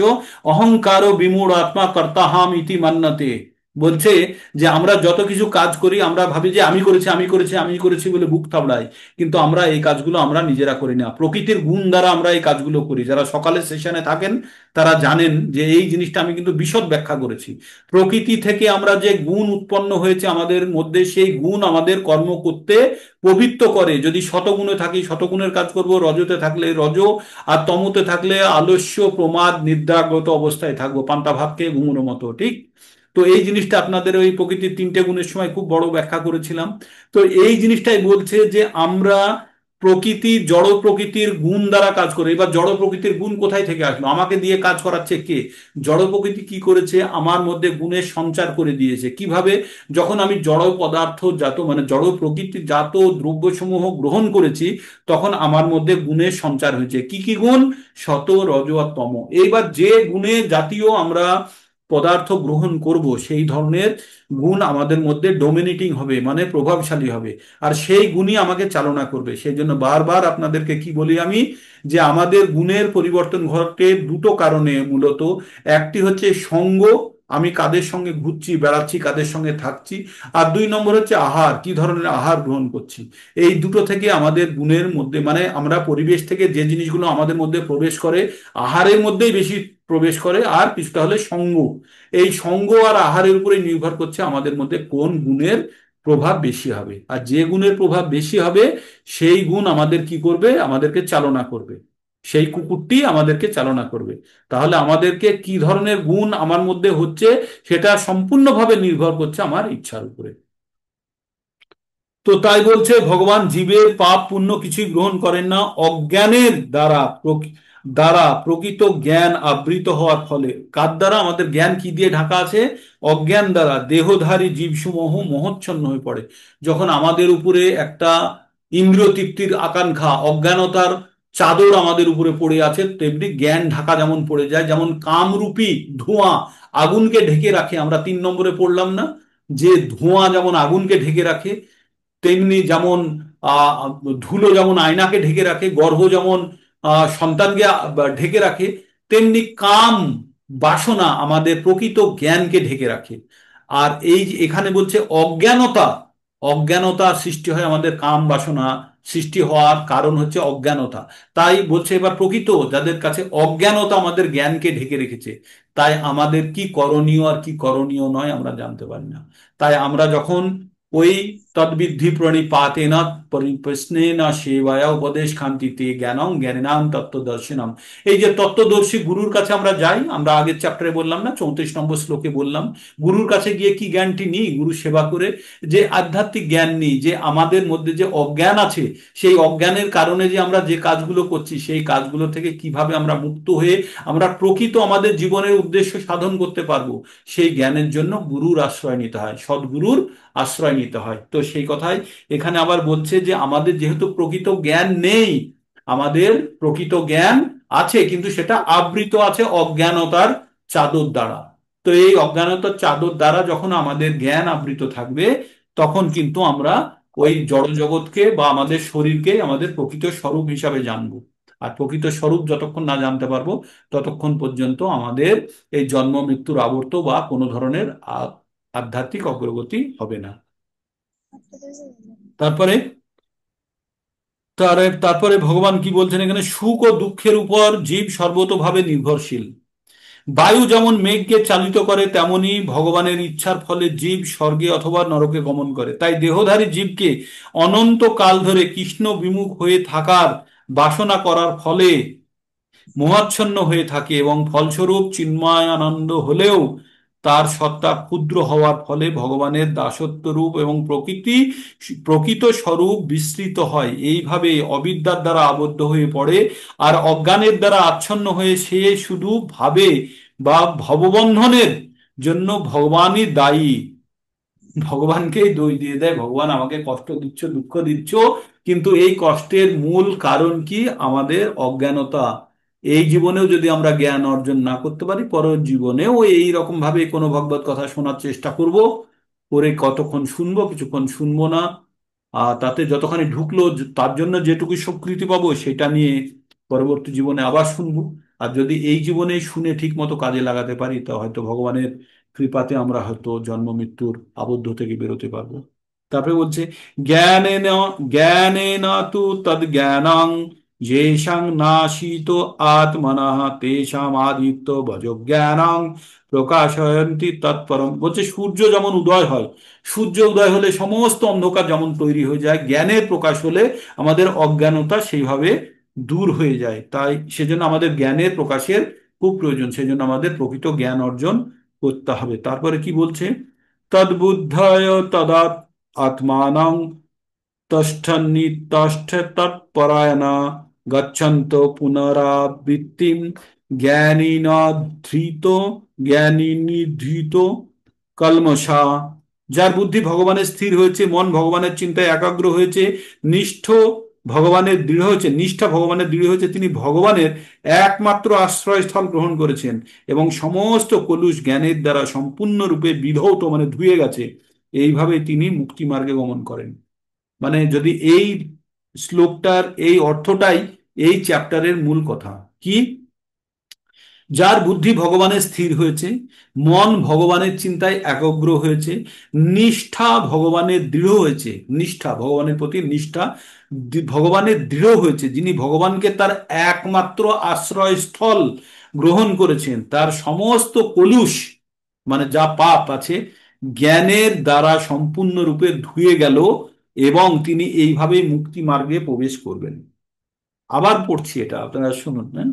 অহংকার ও বিমূঢ় আত্মা কর্তাহাম ইতি মান্যতে। বলছে যে আমরা যত কিছু কাজ করি, আমরা ভাবি যে আমি করেছি, আমি করেছি, আমি করেছি বলে বুক থাবড়াই, কিন্তু আমরা এই কাজগুলো আমরা নিজেরা করি না। প্রকৃতির গুণ দ্বারা আমরা এই কাজগুলো করি। যারা সকালের সেশনে থাকেন তারা জানেন যে এই জিনিসটা আমি কিন্তু বিশদ ব্যাখ্যা করেছি। প্রকৃতি থেকে আমরা যে গুণ উৎপন্ন হয়েছে আমাদের মধ্যে, সেই গুণ আমাদের কর্ম করতে প্রবৃত্ত করে। যদি শতগুণে থাকি শতগুণের কাজ করব, রজতে থাকলে রজ, আর তমতে থাকলে আলস্য, প্রমাদ, নিদ্রাগত অবস্থায় থাকবো, পান্তা ভাত খেয়ে ঘুমোনোর মতো। ঠিক, তো এই জিনিসটা আপনাদের ওই প্রকৃতির 3টে গুণের সময় খুব বড় ব্যাখ্যা করেছিলাম। তো এই জিনিসটাই বলছে যে আমরা জড় প্রকৃতির গুণ দ্বারা কাজ করি। এবার জড় প্রকৃতির গুণ কোথায় থেকে আসলো? আমাকে দিয়ে কাজ করাচ্ছে কে? জড় প্রকৃতি কি করেছে? আমার মধ্যে গুণের সঞ্চার করে দিয়েছে। কিভাবে? যখন আমি জড় পদার্থ জাত মানে জড় প্রকৃতি জাত দ্রব্যসমূহ গ্রহণ করেছি, তখন আমার মধ্যে গুণের সঞ্চার হয়েছে। কি কি গুণ? সত, রজ আর তম। এইবার যে গুণে জাতীয় আমরা পদার্থ গ্রহণ করব, সেই ধরনের গুণ আমাদের মধ্যে ডোমিনেটিং হবে, মানে প্রভাবশালী হবে, আর সেই গুণই আমাকে চালনা করবে। সেই জন্য বারবার আপনাদেরকে কি বলি আমি, যে আমাদের গুণের পরিবর্তন ঘটে দুটো কারণে মূলত। একটি হচ্ছে সঙ্গ, আমি কাদের সঙ্গে ঘুরছি বেড়াচ্ছি, কাদের সঙ্গে থাকছি। আর 2 নম্বর হচ্ছে আহার, কি ধরনের আহার গ্রহণ করছি। এই দুটো থেকে আমাদের গুণের মধ্যে, মানে আমরা পরিবেশ থেকে যে জিনিসগুলো আমাদের মধ্যে প্রবেশ করে, আহারের মধ্যেই বেশি প্রবেশ করে, আর কিছুটা হলে সঙ্গ। এই সঙ্গ আর আহারের উপরে নির্ভর করছে আমাদের মধ্যে কোন গুণের প্রভাব বেশি হবে। আর যে গুণের প্রভাব বেশি হবে, সেই গুণ আমাদের কি করবে? আমাদেরকে চালনা করবে। সেই কুকুরটি আমাদেরকে চালনা করবে। তাহলে আমাদেরকে কি ধরনের গুণ আমার মধ্যে হচ্ছে, সেটা সম্পূর্ণভাবে নির্ভর করছে আমার ইচ্ছার উপরে। তো তাই বলছে ভগবান জীবের পাপ পুণ্য কিছুই গ্রহণ করেন না। অজ্ঞানের দ্বারা প্রকৃত জ্ঞান আবৃত হওয়ার ফলে, কার দ্বারা? আমাদের জ্ঞান কি দিয়ে ঢাকা আছে? অজ্ঞান দ্বারা দেহধারী জীবসমূহ মোহচ্ছন্ন হয়ে পড়ে। যখন আমাদের উপরে একটা ইন্দ্রিয় তৃপ্তির আকাঙ্ক্ষা, অজ্ঞানতার চাদর আমাদের উপরে পড়ে আছে, তেমনি জ্ঞান ঢাকা যেমন পড়ে যায়। যেমন কামরূপী ধোঁয়া আগুনকে ঢেকে রাখে, আমরা 3 নম্বরে পড়লাম না, যে ধোঁয়া যেমন আগুনকে ঢেকে রাখে, তেমনি যেমন আহ ধুলো যেমন আয়নাকে ঢেকে রাখে, গর্ভ যেমন সন্তানকে ঢেকে রাখে, তেমনি কাম বাসনা আমাদের প্রকৃত জ্ঞানকে ঢেকে রাখে। আর এই যে এখানে বলছে অজ্ঞানতা, অজ্ঞানতা সৃষ্টি হয়, আমাদের কাম বাসনা সৃষ্টি হওয়ার কারণ হচ্ছে অজ্ঞানতা। তাই বলছে এবার প্রকৃত যাদের কাছে অজ্ঞানতা আমাদের জ্ঞানকে ঢেকে রেখেছে, তাই আমাদের কি করণীয় আর কি করণীয় নয় আমরা জানতে পারি না। তাই আমরা যখন ওই তদ্বিদ্ধি প্রণিপাতেন পরিপ্রশ্নেন সেবায়া উপদেশ খান্তিতে জ্ঞানং জ্ঞানাম তত্ত্বদর্শনম, এই যে তত্ত্বদর্শী গুরুর কাছে আমরা যাই, আমরা আগের চ্যাপ্টারে বললাম না, 34 নম্বর শ্লোকে বললাম, গুরুর কাছে গিয়ে কি জ্ঞানটি নিই, গুরু সেবা করে যে আধ্যাত্মিক জ্ঞান নিই, যে আমাদের মধ্যে যে অজ্ঞান আছে, সেই অজ্ঞানের কারণে যে আমরা যে কাজগুলো করছি সেই কাজগুলো থেকে কিভাবে আমরা মুক্ত হয়ে আমরা প্রকৃত আমাদের জীবনের উদ্দেশ্য সাধন করতে পারবো, সেই জ্ঞানের জন্য গুরুর আশ্রয় নিতে হয়, সদ্গুরুর আশ্রয় নিতে হয়। তো সেই কথাই এখানে আবার বলছে যে আমাদের যেহেতু প্রকৃত জ্ঞান নেই, আমাদের প্রকৃত জ্ঞান আছে কিন্তু সেটা আবৃত আছে অজ্ঞানতার চাদর দ্বারা। তো এই অজ্ঞানতার চাদর দ্বারা যখন আমাদের জ্ঞান আবৃত থাকবে, তখন কিন্তু আমরা ওই জড় জগৎকে বা আমাদের শরীরকে আমাদের প্রকৃত স্বরূপ হিসাবে জানবো। আর প্রকৃত স্বরূপ যতক্ষণ না জানতে পারবো, ততক্ষণ পর্যন্ত আমাদের এই জন্ম মৃত্যুর আবর্ত বা কোনো ধরনের আধ্যাত্মিক অগ্রগতি হবে না। তারপরে তারপরে ভগবান কি বলছেন এখানে, সুখ ও দুঃখের উপর জীব সর্বতোভাবে নির্ভরশীল। বায়ু যেমন মেঘকে চালিত করে, তেমনি ভগবানের ইচ্ছার ফলে জীব স্বর্গে অথবা নরকে গমন করে। তাই দেহধারী জীবকে অনন্ত কাল ধরে কৃষ্ণ বিমুখ হয়ে থাকার বাসনা করার ফলে মোহাচ্ছন্ন হয়ে থাকে, এবং ফলস্বরূপ চিন্ময়ানন্দ হলেও তার সত্তা ক্ষুদ্র হওয়ার ফলে ভগবানের দাসত্ব রূপ এবং প্রকৃত স্বরূপ বিস্মৃত হয়। এইভাবে অবিদ্যার দ্বারা আবদ্ধ হয়ে পড়ে, আর অজ্ঞানের দ্বারা আচ্ছন্ন হয়ে সে শুধু ভাবে বা ভববন্ধনের জন্য ভগবানই দায়ী, ভগবানকেই দোষ দিয়ে দেয়, ভগবান আমাকে কষ্ট দিচ্ছ, দুঃখ দিচ্ছ, কিন্তু এই কষ্টের মূল কারণ কি, আমাদের অজ্ঞানতা। এই জীবনেও যদি আমরা জ্ঞান অর্জন না করতে পারি, পরের জীবনেও এই রকম ভাবে কোনো ভগবত কথা শোনার চেষ্টা করব, করে কতক্ষণ শুনবো, কিছুক্ষণ শুনবো না, আর তাতে যতখানি ঢুকলো তার জন্য যেটুকু স্বীকৃতি পাবো সেটা নিয়ে পরবর্তী জীবনে আবার শুনবো। আর যদি এই জীবনে শুনে ঠিক মতো কাজে লাগাতে পারি, তা হয়তো ভগবানের কৃপাতে আমরা হয়তো জন্ম মৃত্যুর আবদ্ধ থেকে বেরোতে পারবো। তারপরে বলছে জ্ঞানেন জ্ঞানেন তু তদ জ্ঞানং যেষাং নাশিত আত্মনঃ তেষাম আদিত্য ভজ জ্ঞানং প্রকাশয়ন্তি তৎপরম। বলছে সূর্য যেমন উদয় হয়, সূর্য উদয় হলে সমস্ত অন্ধকার যেমন তৈরি হয়ে যায়, জ্ঞানের প্রকাশ হলে আমাদের অজ্ঞানতা সেইভাবে দূর হয়ে যায়। তাই সেজন্য আমাদের জ্ঞানের প্রকাশের খুব প্রয়োজন, সেজন্য আমাদের প্রকৃত জ্ঞান অর্জন করতে হবে। তারপরে কি বলছে, তদ্বুদ্ধায় তদা আত্মানং তিষ্ঠ তৎপরায়ণা গচ্ছন্ত পুনরাবৃত্তিম জ্ঞানিনধৃত জ্ঞানিনিধৃত কলমশা। যার বুদ্ধি ভগবানে স্থির হয়েছে, মন ভগবানের চিন্তায় একাগ্র হয়েছে, নিষ্ঠ ভগবানের দৃঢ় হয়েছে, নিষ্ঠা ভগবানের দৃঢ় হয়েছে, তিনি ভগবানের একমাত্র আশ্রয়স্থল গ্রহণ করেছেন, এবং সমস্ত কলুষ জ্ঞানের দ্বারা সম্পূর্ণরূপে বিধৌত মানে ধুয়ে গেছে, এইভাবে তিনি মুক্তি মার্গে গমন করেন। মানে যদি এই শ্লোকটার এই অর্থটাই এই চ্যাপ্টারের মূল কথা কি, যার বুদ্ধি ভগবানে স্থির হয়েছে, মন ভগবানের চিন্তায় একাগ্র হয়েছে, নিষ্ঠা ভগবানের দৃঢ় হয়েছে, নিষ্ঠা ভগবানের প্রতি নিষ্ঠা ভগবানের দৃঢ় হয়েছে, যিনি ভগবানকে তার একমাত্র আশ্রয়স্থল গ্রহণ করেছেন, তার সমস্ত কলুষ মানে যা পাপ আছে জ্ঞানের দ্বারা সম্পূর্ণরূপে ধুয়ে গেল, এবং তিনি এইভাবেই মুক্তি মার্গে প্রবেশ করবেন। আবার পড়ছি এটা, আপনারা শুনুন, হ্যাঁ?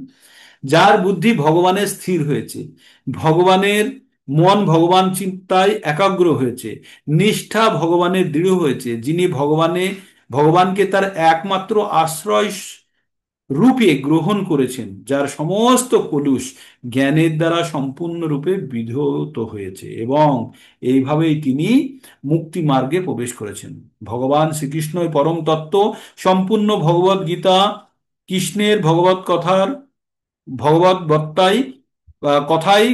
যার বুদ্ধি ভগবানের স্থির হয়েছে, ভগবানের মন ভগবান চিন্তায় একাগ্র হয়েছে, নিষ্ঠা ভগবানের দৃঢ় হয়েছে, যিনি ভগবানকে তার একমাত্র আশ্রয় রূপে গ্রহণ করেছেন, যার সমস্ত কলুষ জ্ঞানের দ্বারা সম্পূর্ণরূপে বিধৌত হয়েছে, এবং এইভাবেই তিনি মুক্তি মার্গে প্রবেশ করেছেন। ভগবান শ্রীকৃষ্ণই পরম তত্ত্ব, সম্পূর্ণ ভগবত গীতা কৃষ্ণের ভগবত কথার ভগবত বত্তাই কথাই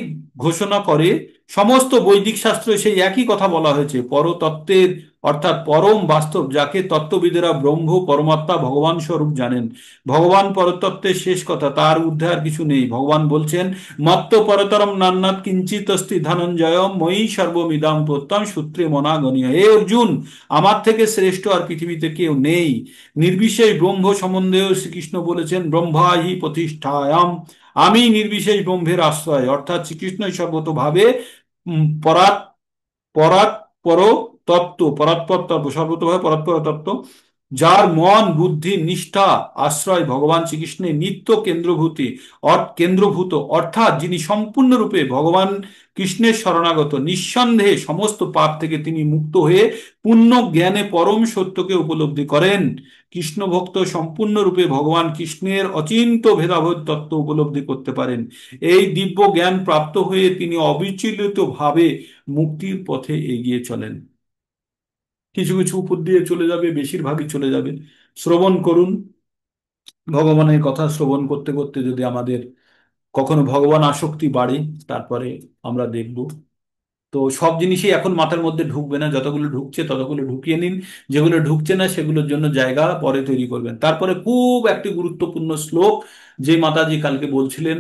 ঘোষণা করে। সমস্ত বৈদিক শাস্ত্রে সেই একই কথা বলা হয়েছে, পরতত্ত্বের অর্থাৎ পরম বাস্তব, যাকে তত্ত্ববিদেরা ব্রহ্ম পরমাত্মা ভগবান স্বরূপ জানেন। ভগবান পরতত্ত্বের শেষ কথা, তার ঊর্ধ্বে আর কিছু নেই। ভগবান বলছেন, মত্ত পরতরম নান্নাৎ কিঞ্চিত অস্তি ধনঞ্জয় ময়ি সর্বমিদং প্রত্যং সূত্রে মনাগণীয়। হে অর্জুন, আমার থেকে শ্রেষ্ঠ আর পৃথিবীতে কেউ নেই। নির্বিশেষ ব্রহ্ম সম্বন্ধেও শ্রীকৃষ্ণ বলেছেন, ব্রহ্মা হি প্রতিষ্ঠায়াম, আমি নির্বিশেষ ব্রহ্মের আশ্রয়। অর্থাৎ শ্রীকৃষ্ণই সর্বতোভাবে পরাৎ পরাৎ পর তত্ত্ব, পরাৎপর তত্ত্ব, সর্বতোভাবে পরাৎপর তত্ত্ব, যার মন বুদ্ধি নিষ্ঠা আশ্রয় ভগবান শ্রীকৃষ্ণের নিত্য কেন্দ্রভূত, অর্থাৎ যিনি সম্পূর্ণরূপে ভগবান কৃষ্ণের শরণাগত, নিঃসন্দেহে সমস্ত পাপ থেকে তিনি মুক্ত হয়ে পূর্ণ জ্ঞানে পরম সত্যকে উপলব্ধি করেন। কৃষ্ণ ভক্ত সম্পূর্ণরূপে ভগবান কৃষ্ণের অচিন্ত ভেদাভেদ তত্ত্ব উপলব্ধি করতে পারেন। এই দিব্য জ্ঞান প্রাপ্ত হয়ে তিনি অবিচলিত ভাবে মুক্তির পথে এগিয়ে চলেন। কিছু কিছু উপর দিয়ে চলে যাবে, বেশিরভাগই চলে যাবে। শ্রবণ করুন। ভগবানের কথা শ্রবণ করতে করতে যদি আমাদের কখনো ভগবান আসক্তি বাড়ে, তারপরে আমরা দেখব। তো সব জিনিসই এখন মাথার মধ্যে ঢুকবে না, যতগুলো ঢুকছে ততগুলো ঢুকিয়ে নিন। যেগুলো ঢুকছে না সেগুলোর জন্য জায়গা পরে তৈরি করবেন। তারপরে খুব একটি গুরুত্বপূর্ণ শ্লোক, যে মাতাজি কালকে বলছিলেন,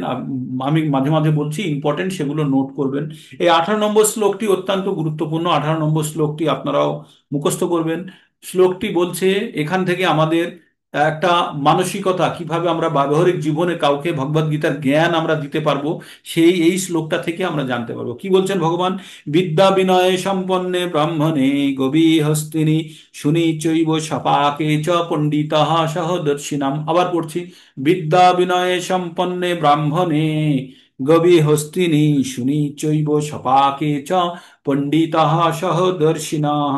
আমি মাঝে মাঝে বলছি ইম্পর্টেন্ট, সেগুলো নোট করবেন। এই 18 নম্বর শ্লোকটি অত্যন্ত গুরুত্বপূর্ণ। 18 নম্বর শ্লোকটি আপনারাও মুখস্থ করবেন। শ্লোকটি বলছে, এখান থেকে আমাদের একটা মানসিকতা, কিভাবে আমরা ব্যবহারিক জীবনে কাউকে ভগবদ গীতার জ্ঞান আমরা দিতে পারবো, সেই এই শ্লোকটা থেকে আমরা জানতে পারবো। কি বলছেন ভগবান? বিদ্যা বিনয়ে সম্পন্নে ব্রাহ্মণে গবী হস্তিনী শুনি চৈব সপাকে চ পণ্ডিতাঃ সহদর্শিনাম। আবার পড়ছি, বিদ্যা বিনয়ে সম্পন্নে ব্রাহ্মণে গবী হস্তিনী শুনি চৈব সপাকে চ পণ্ডিতাঃ সহদর্শিনাঃ।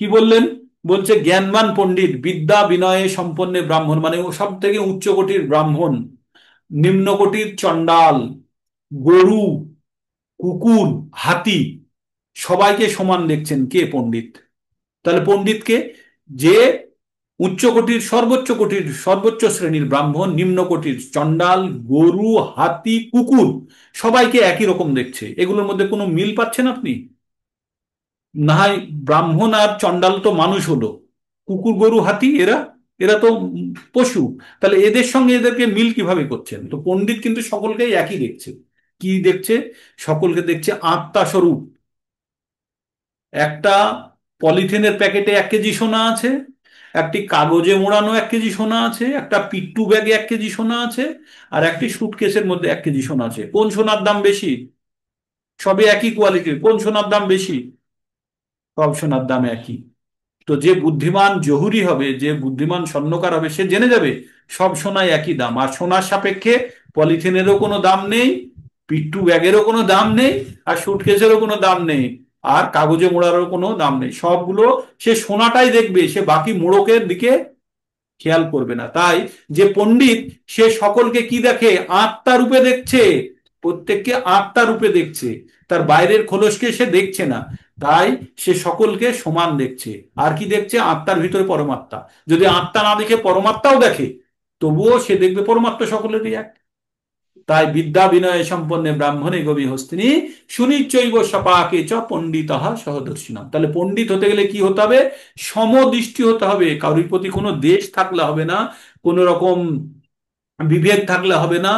কি বললেন? বলছে জ্ঞানবান পণ্ডিত, বিদ্যা বিনয়ে সম্পন্নে ব্রাহ্মণ, মানে ও সব থেকে উচ্চ কোটির ব্রাহ্মণ, নিম্ন কোটির চণ্ডাল, গরু, কুকুর, হাতি, সবাইকে সমান দেখছেন কে? পণ্ডিত। তাহলে পণ্ডিতকে, যে উচ্চ কোটির সর্বোচ্চ কোটির সর্বোচ্চ শ্রেণীর ব্রাহ্মণ, নিম্ন কোটির চণ্ডাল, গরু, হাতি, কুকুর, সবাইকে একই রকম দেখছে। এগুলোর মধ্যে কোনো মিল পাচ্ছেন আপনি? না হয় ব্রাহ্মণ আর চণ্ডাল তো মানুষ হলো, কুকুর গরু হাতি এরা, এরা তো পশু। তাহলে এদের সঙ্গে এদেরকে মিল কিভাবে করছেন? তো পণ্ডিত কিন্তু সকলকেই একই দেখছে। কি দেখছে? সকলকে দেখছে আত্মা স্বরূপ। একটা পলিথিনের প্যাকেটে 1 কেজি সোনা আছে, একটি কাগজে মোড়ানো 1 কেজি সোনা আছে, একটা পিট্টু ব্যাগে 1 কেজি সোনা আছে, আর একটি সুটকেসের মধ্যে 1 কেজি সোনা আছে। কোন সোনার দাম বেশি? সবই একই কোয়ালিটির, কোন সোনার দাম বেশি? সব সোনার দাম একই। তো যে বুদ্ধিমান জহুরি হবে, যে বুদ্ধিমান স্বর্ণকার হবে, সে জেনে যাবে সব সোনায় একই দাম। আর সোনার সাপেক্ষে পলিথিনেরও কোনো দাম নেই, পিট্টু ব্যাগেরও কোনো দাম নেই, আর সুটকেসেরও কোনো দাম নেই, আর কাগজে মোড়ারও কোনো দাম নেই। সবগুলো সে সোনাটাই দেখবে, সে বাকি মোড়কের দিকে খেয়াল করবে না। তাই যে পণ্ডিত, সে সকলকে কি দেখে? আত্মা রূপে দেখছে। প্রত্যেককে আত্মা রূপে দেখছে, তার বাইরের খোলসকে সে দেখছে না। তাই সে সকলকে সমান দেখছে। আর কি দেখছে? আত্মার ভিতরে পরমাত্মা। যদি আত্মা না দেখে পরমাত্মাও দেখে, তবুও সে দেখবে পরমাত্মা সকলেরই এক। তাই বিদ্যা বিনয় সম্পন্নে ব্রাহ্মণে গবী হস্তিনী সুনিশ্চৈব সপাকে চ পণ্ডিতঃ সহদর্শিনাম। তাহলে পণ্ডিত হতে গেলে কি হতে হবে? সমদৃষ্টি হতে হবে। কারোর প্রতি কোনো দেশ থাকলে হবে না, কোন রকম বিভেদ থাকলে হবে না,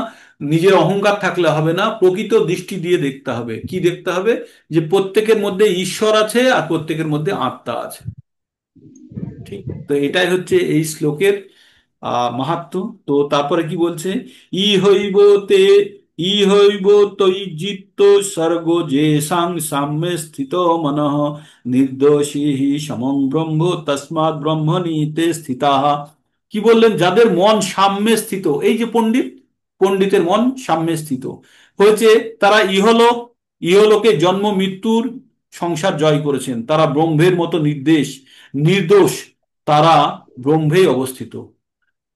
নিজের অহংকার থাকলে হবে না। প্রকৃত দৃষ্টি দিয়ে দেখতে হবে। কি দেখতে হবে? যে প্রত্যেকের মধ্যে ঈশ্বর আছে আর প্রত্যেকের মধ্যে আত্মা আছে। ঠিক তো এটাই হচ্ছে এই শ্লোকের মাহাত্ম্য। তো তারপরে কি বলছে? ই হইব তে ই হইব তৈ জিত্ত স্বর্গ যে সাং সাম্যে স্থিত মনঃ নির্দোষী হি সমং ব্রহ্ম তস্মাৎ ব্রহ্মণি তে স্থিতাঃ। কি বললেন? যাদের মন সাম্যে স্থিত, এই যে পণ্ডিত, পণ্ডিতের মন সাম্যে স্থিত হয়েছে, তারা ইহলোকে জন্ম মৃত্যুর সংসার জয় করেছেন। তারা ব্রহ্মের মতো নির্দোষ, তারা ব্রহ্মেই অবস্থিত।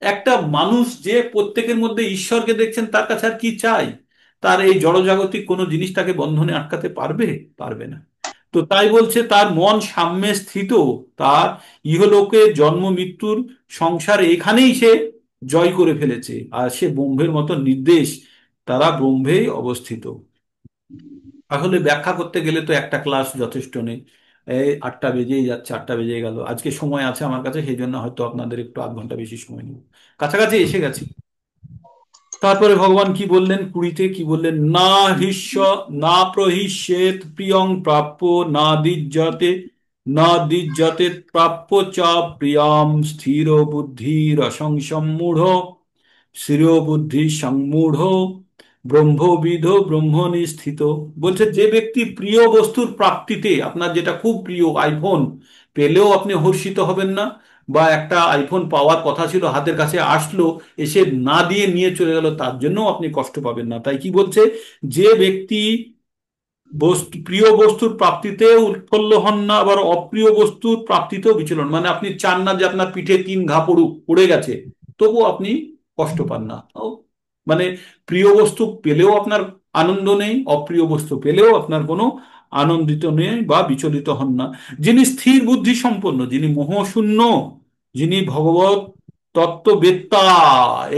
একটা মানুষ যে প্রত্যেকের মধ্যে ঈশ্বরকে দেখছেন, তার কাছে আর কি চাই? তার এই জড়জাগতিক কোনো জিনিস তাকে বন্ধনে আটকাতে পারবে? পারবে না। তো তাই বলছে তার মন সাম্যে স্থিত, তার ইহলোকে জন্ম মৃত্যুর সংসারে এখানেই সে জয় করে ফেলেছে, আর সে ব্রহ্মের মতো তারা ব্রহ্মেই অবস্থিত। তাহলে ব্যাখ্যা করতে গেলে তো একটা ক্লাস যথেষ্ট নেই। এই 8টা বেজেই যাচ্ছে, 8টা বেজে গেল, আজকে সময় আছে আমার কাছে, সেই জন্য হয়তো আপনাদের একটু আধ ঘন্টা বেশি সময় নেব, কাছাকাছি এসে গেছি। তারপরে ভগবান কি বললেন, কুড়িতে কি বললেন, না হিস্য না প্রহিষ্যেত প্রিয়ং প্রাপ্য না দ্বিজতে না দ্বিজতে প্রাপ্য চ প্রিয়াম স্থির বুদ্ধির অসংসম্মূঢ় স্থির বুদ্ধি সম্মূঢ় ব্রহ্মবিদ ব্রহ্মনিষ্ঠিত। বলছে যে ব্যক্তি প্রিয় বস্তুর প্রাপ্তিতে, আপনার যেটা খুব প্রিয় আইফোন পেলেও আপনি হর্ষিত হবেন না, বা একটা আইফোন পাওয়ার কথা ছিল হাতের কাছে আসলো, এসে না দিয়ে নিয়ে চলে গেল, তার জন্য আপনি কষ্ট পাবেন না। তাই কি বলছে, যে ব্যক্তি বস্তু প্রিয় বস্তুর প্রাপ্তিতে উৎফুল্ল হন না, আবার অপ্রিয় বস্তুর প্রাপ্তিতেও বিচলন, মানে আপনি চান না যে আপনার পিঠে 3 ঘা পড়ুক, পড়ে গেছে, তবুও আপনি কষ্ট পান না। মানে প্রিয় বস্তু পেলেও আপনার আনন্দ নেই, অপ্রিয় বস্তু পেলেও আপনার কোনো আনন্দিত নেই বা বিচলিত হন না। যিনি স্থির বুদ্ধি সম্পন্ন, যিনি মোহশূন্য, যিনি ভগবত তত্ত্ববেত্তা,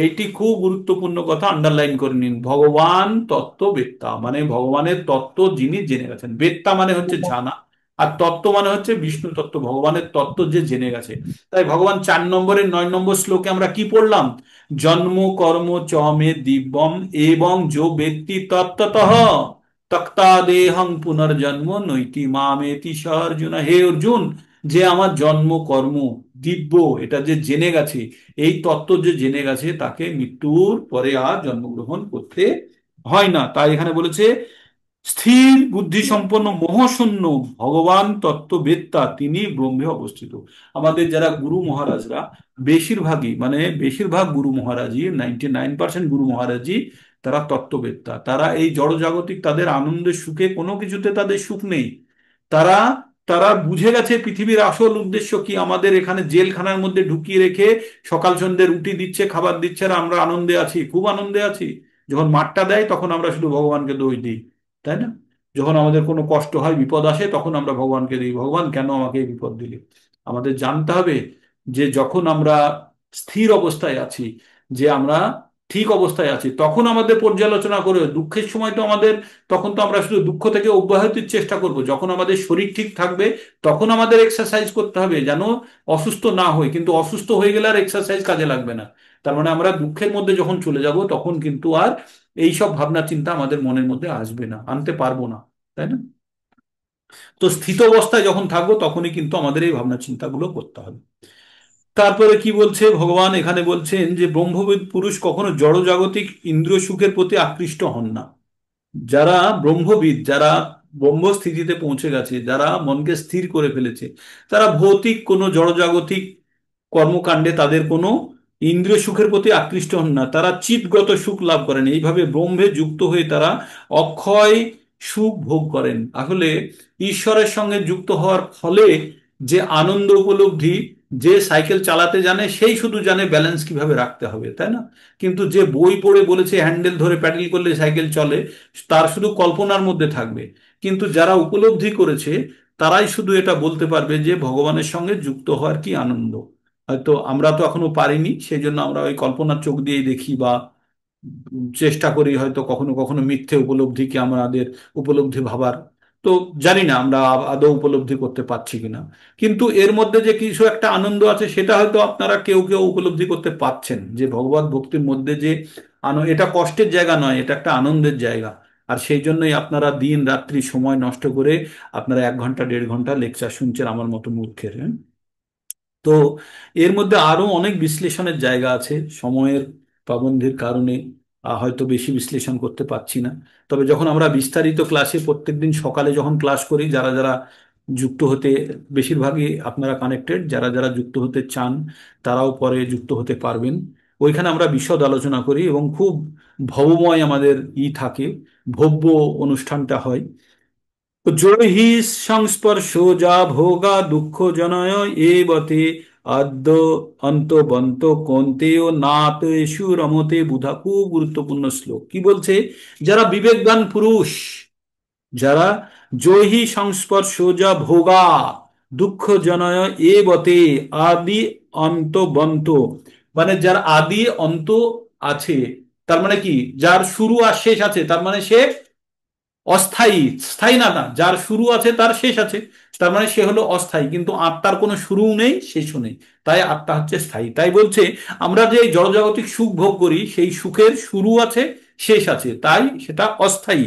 এইটি খুব গুরুত্বপূর্ণ কথা, আন্ডারলাইন করে নিন, ভগবান তত্ত্ববেত্তা মানে ভগবানের তত্ত্ব যিনি জেনে গেছেন, বেত্তা মানে হচ্ছে জানা, আর তত্ত্ব মানে হচ্ছে বিষ্ণু তত্ত্ব, ভগবানের তত্ত্ব যে জেনে গেছে। তাই ভগবান 4 নম্বরের 9 নম্বর শ্লোকে আমরা কি পড়লাম, জন্ম কর্ম চ মে দিব্যম এবং যো ব্যক্তি তত্ত্বতঃ তক্তা দেহং পুনর্জন্ম নৈতি মামেতি স অর্জুন। হে অর্জুন, যে আমার জন্ম কর্ম দিব্য এটা যে জেনে গেছে, এই তত্ত্ব যে জেনে গেছে, তাকে মৃত্যুর পরে আর জন্মগ্রহণ করতে হয় না। তাই এখানে বলেছে স্থির বুদ্ধি সম্পন্ন মোহশূন্য ভগবান তত্ত্ববেত্তা তিনি ব্রহ্মে অবস্থিত। আমাদের যারা গুরু মহারাজরা, বেশিরভাগই মানে বেশিরভাগ গুরু মহারাজই, 99% গুরু মহারাজই তারা তত্ত্ববেত্তা। তারা এই জড়জাগতিক তাদের আনন্দের সুখে কোনো কিছুতে তাদের সুখ নেই। তারা তারা বুঝে গেছে পৃথিবীর আসল উদ্দেশ্য কি, আমাদের এখানে জেলখানার মধ্যে ঢুকিয়ে রেখে সকাল সন্ধ্যে রুটি দিচ্ছে, খাবার দিচ্ছে, আর আমরা আনন্দে আছি, খুব আনন্দে আছি। যখন মারটা দেয় তখন আমরা শুধু ভগবানকে দোষ দিই, তাই না? যখন আমাদের কোনো কষ্ট হয়, বিপদ আসে, তখন আমরা ভগবানকে দিই, ভগবান কেন আমাকে এই বিপদ দিলে। আমাদের জানতে হবে যে যখন আমরা স্থির অবস্থায় আছি, যে আমরা ঠিক অবস্থায় আছি, তখন আমাদের পর্যালোচনা করে, দুঃখের সময় তো আমাদের, তখন তো আমরা শুধু দুঃখ থেকে অব্যাহতির চেষ্টা করব। যখন আমাদের শরীর ঠিক থাকবে তখন আমাদের এক্সারসাইজ করতে হবে যেন অসুস্থ না হই, কিন্তু অসুস্থ হয়ে গেলে আর এক্সারসাইজ কাজে লাগবে না। তার মানে আমরা দুঃখের মধ্যে যখন চলে যাব, তখন কিন্তু আর এইসব ভাবনা চিন্তা আমাদের মনের মধ্যে আসবে না, আনতে পারবো না, তাই না? তো স্থিত অবস্থায় যখন থাকবো তখনই কিন্তু আমাদের এই ভাবনা চিন্তাগুলো করতে হবে। তারপরে কি বলছে ভগবান, এখানে বলছেন যে ব্রহ্মবিদ পুরুষ কখনো জড়জাগতিক ইন্দ্রিয় সুখের প্রতি আকৃষ্ট হন না। যারা ব্রহ্মবিদ, যারা ব্রহ্মস্থিতিতে পৌঁছে গেছে, যারা মনকে স্থির করে ফেলেছে, তারা ভৌতিক কোনো জড়জাগতিক কর্মকাণ্ডে তাদের কোনো ইন্দ্রিয় সুখের প্রতি আকৃষ্ট হন না, তারা চিৎগত সুখ লাভ করেন, এইভাবে ব্রহ্মে যুক্ত হয়ে তারা অক্ষয় সুখ ভোগ করেন। আসলে ঈশ্বরের সঙ্গে যুক্ত হওয়ার ফলে যে আনন্দ উপলব্ধি, যে সাইকেল চালাতে জানে সেই শুধু জানে ব্যালেন্স কিভাবে রাখতে হবে, তাই না? কিন্তু যে বই পড়ে বলেছে হ্যান্ডেল ধরে প্যাডেল করলে সাইকেল চলে, তার শুধু কল্পনার মধ্যে থাকবে। কিন্তু যারা উপলব্ধি করেছে, তারাই শুধু এটা বলতে পারবে যে ভগবানের সঙ্গে যুক্ত হওয়ার কি আনন্দ। হয়তো আমরা তো এখনো পারিনি, সেই জন্য আমরা ওই কল্পনার চোখ দিয়েই দেখি, বা চেষ্টা করি হয়তো কখনো কখনো মিথ্যে উপলব্ধিকে আমাদের উপলব্ধি ভাবার। তো জানি না আমরা আদৌ উপলব্ধি করতে পারছি কিনা, কিন্তু এর মধ্যে যে কিছু একটা আনন্দ আছে সেটা হয়তো আপনারা কেউ কেউ উপলব্ধি করতে পারছেন, যে ভগবত ভক্তির মধ্যে যে আনন্দ, এটা কষ্টের জায়গা নয়, এটা একটা আনন্দের জায়গা। আর সেই জন্যই আপনারা দিন রাত্রি সময় নষ্ট করে আপনারা 1 ঘন্টা 1.5 ঘন্টা লেকচার শুনছেন আমার মতো মূর্খের, হ্যাঁ? তো এর মধ্যে আরো অনেক বিশ্লেষণের জায়গা আছে, সময়ের পাবন্দির কারণে হয়তো বেশি বিশ্লেষণ করতে পারছি না। তবে যখন আমরা বিস্তারিত ক্লাসে প্রত্যেকদিন সকালে যখন ক্লাস করি, যারা যারা যুক্ত হতে, বেশিরভাগই আপনারা কানেক্টেড, যারা যারা যুক্ত হতে চান তারাও পরে যুক্ত হতে পারবেন। ওইখানে আমরা বিশদ আলোচনা করি এবং খুব ভবময় আমাদের থাকে, ভব্য অনুষ্ঠানটা হয়। জৈহি সংস্পর্শো যা ভোগা দুঃখ জনয় এবতে আদ্য অন্তবন্ত কন্তেয় নাতেষু রমতে বুধা। খুব গুরুত্বপূর্ণ শ্লোক। কি বলছে, যারা বিবেকবান পুরুষ, যারা জৈহি সংস্পর্শ যা ভোগা দুঃখ জনয় এবতে আদি অন্তবন্ত, মানে যার আদি অন্ত আছে, তার মানে কি, যার শুরু আর শেষ আছে, তার মানে সে অস্থায়ী। স্থায়ী না, না, যার শুরু আছে তার শেষ আছে, তার মানে সে হলো অস্থায়ী, কিন্তু আত্মার কোনো শুরুও নেই শেষও নেই, তাই আত্মা হচ্ছে স্থায়ী। তাই বলছে আমরা যে এই জড়জাগতিক সুখ ভোগ করি সেই সুখের শুরু আছে, শেষ আছে, তাই সেটা অস্থায়ী।